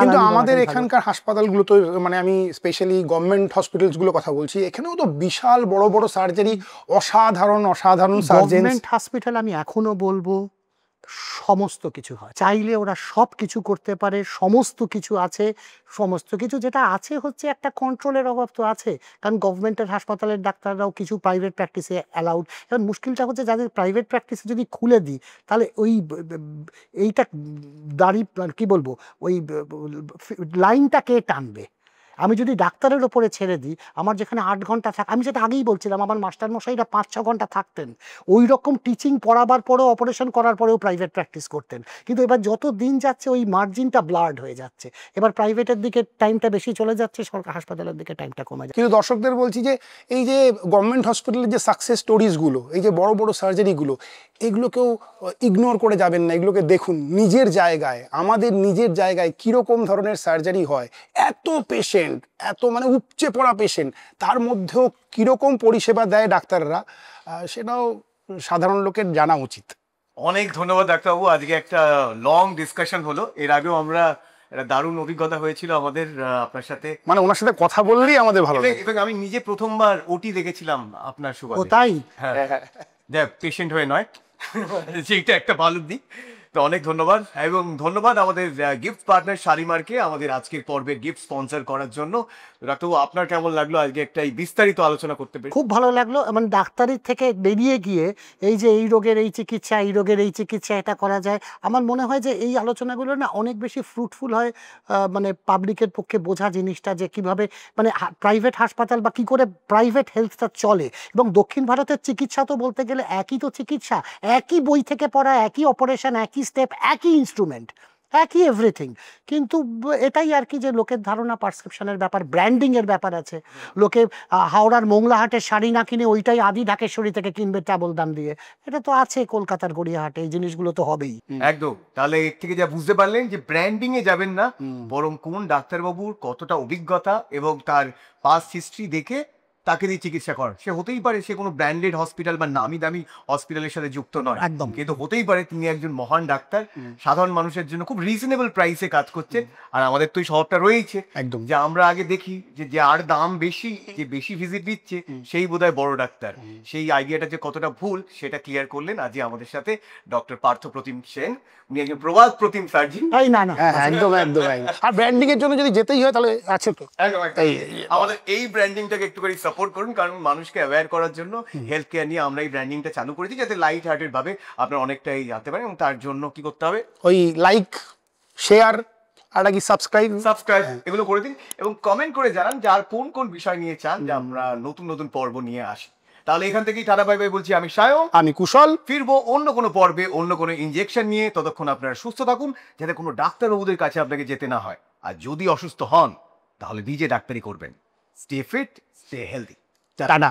কিন্তু আমাদের এখানকার হাসপাতালগুলো তো, মানে আমি স্পেশালি গভর্নমেন্ট হসপিটালসগুলো কথা বলছি, এখানেও তো বিশাল বড় বড় সার্জারি, অসাধারণ সার্জন। গভর্নমেন্ট হসপিটাল আমি এখনো বলবো সমস্ত কিছু হয়, চাইলে ওরা সব কিছু করতে পারে, সমস্ত কিছু আছে। সমস্ত কিছু যেটা আছে হচ্ছে একটা কন্ট্রোলের অভাব তো আছে, কারণ গভর্নমেন্টের হাসপাতালের ডাক্তাররাও কিছু প্রাইভেট প্র্যাকটিসে অ্যালাউড। এখন মুশকিলটা হচ্ছে যাদের প্রাইভেট প্র্যাকটিসে যদি খুলে দিই, তাহলে ওই এইটা দাঁড়ি কি বলবো, ওই লাইনটা কে টানবে? আমি যদি ডাক্তারের ওপরে ছেড়ে দিই, আমার যেখানে 8 ঘন্টা আমি যেটা আগেই বলছিলাম, আমার মাস্টারমশাইরা 5-6 ঘন্টা থাকতেন, ওই রকম টিচিং পড়াবার পরেও, অপারেশন করার পরেও প্রাইভেট প্র্যাকটিস করতেন। কিন্তু এবার যত দিন যাচ্ছে ওই মার্জিনটা ব্লার্ড হয়ে যাচ্ছে, এবার প্রাইভেটের দিকে টাইমটা বেশি চলে যাচ্ছে, সরকার হাসপাতালের দিকে টাইমটা কমে যাচ্ছে। কিন্তু দর্শকদের বলছি যে এই যে গভর্নমেন্ট হসপিটালের যে সাকসেস স্টোরিজগুলো, এই যে বড় বড় সার্জারিগুলো, এগুলোকেও ইগনোর করে যাবেন না। এগুলোকে দেখুন নিজের জায়গায়, আমাদের নিজের জায়গায় কীরকম ধরনের সার্জারি হয়, এত পেশেন্ট, এত মানে উপচে পড়া পেশেন্ট, তার মধ্যেও কীরকম পরিষেবা দেয় ডাক্তাররা, সেটাও সাধারণ লোকের জানা উচিত। অনেক ধন্যবাদ ডাক্তারবাবু, আজকে একটা লং ডিসকাশন হলো। এর আগেও আমরা একটা দারুণ অভিজ্ঞতা হয়েছিল আমাদের আপনার সাথে, মানে ওনার সাথে কথা বললেই আমাদের ভালো লাগে। এবং আমি নিজে প্রথমবার ওটি দেখেছিলাম আপনার ও সুবাদে। তাই? হ্যাঁ, পেশেন্ট হয়ে নয়, সেইটা একটা ভালো দিক। তো অনেক ধন্যবাদ, এবং ধন্যবাদ আমাদের গিফট পার্টনার শালিমারকে আমাদের আজকের পর্বের গিফট স্পন্সর করার জন্য। ডাক্তারবাবু, আপনার কেমন লাগলো আজকে একটা এই বিস্তারিত আলোচনা করতে পেরে? খুব ভালো লাগলো। মানে ডাক্তারির থেকে বেরিয়ে গিয়ে এই যে এই রোগের এই চিকিৎসা, এই রোগের এই চিকিৎসা, এটা করা যায়, আমার মনে হয় যে এই আলোচনাগুলো না অনেক বেশি ফ্রুটফুল হয়। মানে পাবলিকের পক্ষে বোঝা জিনিসটা যে কিভাবে মানে প্রাইভেট হাসপাতাল বা কি করে প্রাইভেট হেলথটা চলে। এবং দক্ষিণ ভারতের চিকিৎসা তো বলতে গেলে একই তো চিকিৎসা, একই বই থেকে পড়া, একই অপারেশন, একই স্টেপ, একই ইনস্ট্রুমেন্ট, একই এভরিথিং। কিন্তু এটাই আর কি যে লোকের ধারণা, পারসেপশনের ব্যাপার, ব্র্যান্ডিংয়ের ব্যাপার আছে। লোকে হাওড়ার মোংলাহাটের শাড়ি না কিনে ওইটাই আদি ঢাকেশ্বরী থেকে কিনবে ডাবল দাম দিয়ে। এটা তো আছে কলকাতার গড়িয়াহাটে, এই জিনিসগুলো তো হবেই। একদম। তাহলে এর থেকে যা বুঝতে পারলেন যে ব্র্যান্ডিং এ যাবেন না, বরং কোন ডাক্তারবাবুর কতটা অভিজ্ঞতা এবং তার পাস্ট হিস্ট্রি দেখে তাকে দিয়ে চিকিৎসা করার। সে হতেই পারে সে কোনো ব্র্যান্ডেড হসপিটাল বা নামি দামি হসপিটালের সাথে যুক্ত নয়, একদম। কিন্তু হতেই পারে তিনি একজন মহান ডাক্তার, সাধারণ মানুষের জন্য খুব রিজনেবল প্রাইসে কাজ করছেন। আর আমাদের তো এই শহরটা রয়েছে একদম। যে আমরা আগে দেখি যে যার দাম বেশি, যে বেশি ভিজিট দিচ্ছে, সেই বোধহয় বড় ডাক্তার। সেই আইডিয়াটা যে কতটা ভুল সেটা ক্লিয়ার করলেন আজকে আমাদের সাথে ডক্টর পার্থ প্রতিম সেন। উনি একজন প্রবাদ প্রতিম সার্জন। এই না না, হ্যাঁ, একদম একদম। আর ব্র্যান্ডিং এর জন্য যদি যেতেই হয় তাহলে আছে তো। আমাদের এই ব্র্যান্ডিংটাকে একটুখানি সাপোর্ট করুন, কারণ মানুষকে অ্যাওয়্যার করার জন্য হেলথ কেয়ার নিয়ে আমরা এই ব্র্যান্ডিংটা চালু করেছি, যাতে লাইট হার্টেড ভাবে আপনারা অনেকটাই জানতে পারেন। এবং তার জন্য কি করতে হবে? ওই লাইক, শেয়ার, আর কি সাবস্ক্রাইব এগুলো করে দিন, এবং কমেন্ট করে জানান যে আর কোন কোন বিষয় নিয়ে চান যে আমরা নতুন নতুন পর্ব নিয়ে আসি। তাহলে এখান থেকেই টাটা বাই বাই বলছি। আমি সায়ন, আমি কুশল। ফিরবো অন্য কোনো পর্বে অন্য কোনো ইনজেকশন নিয়ে। ততক্ষণ আপনারা সুস্থ থাকুন, যাতে কোনো ডাক্তারবাবুদের কাছে আপনাকে যেতে না হয়। আর যদি অসুস্থ হন তাহলে নিজে ডাক্তারি করবেন। Stay fit, stay healthy. Tata.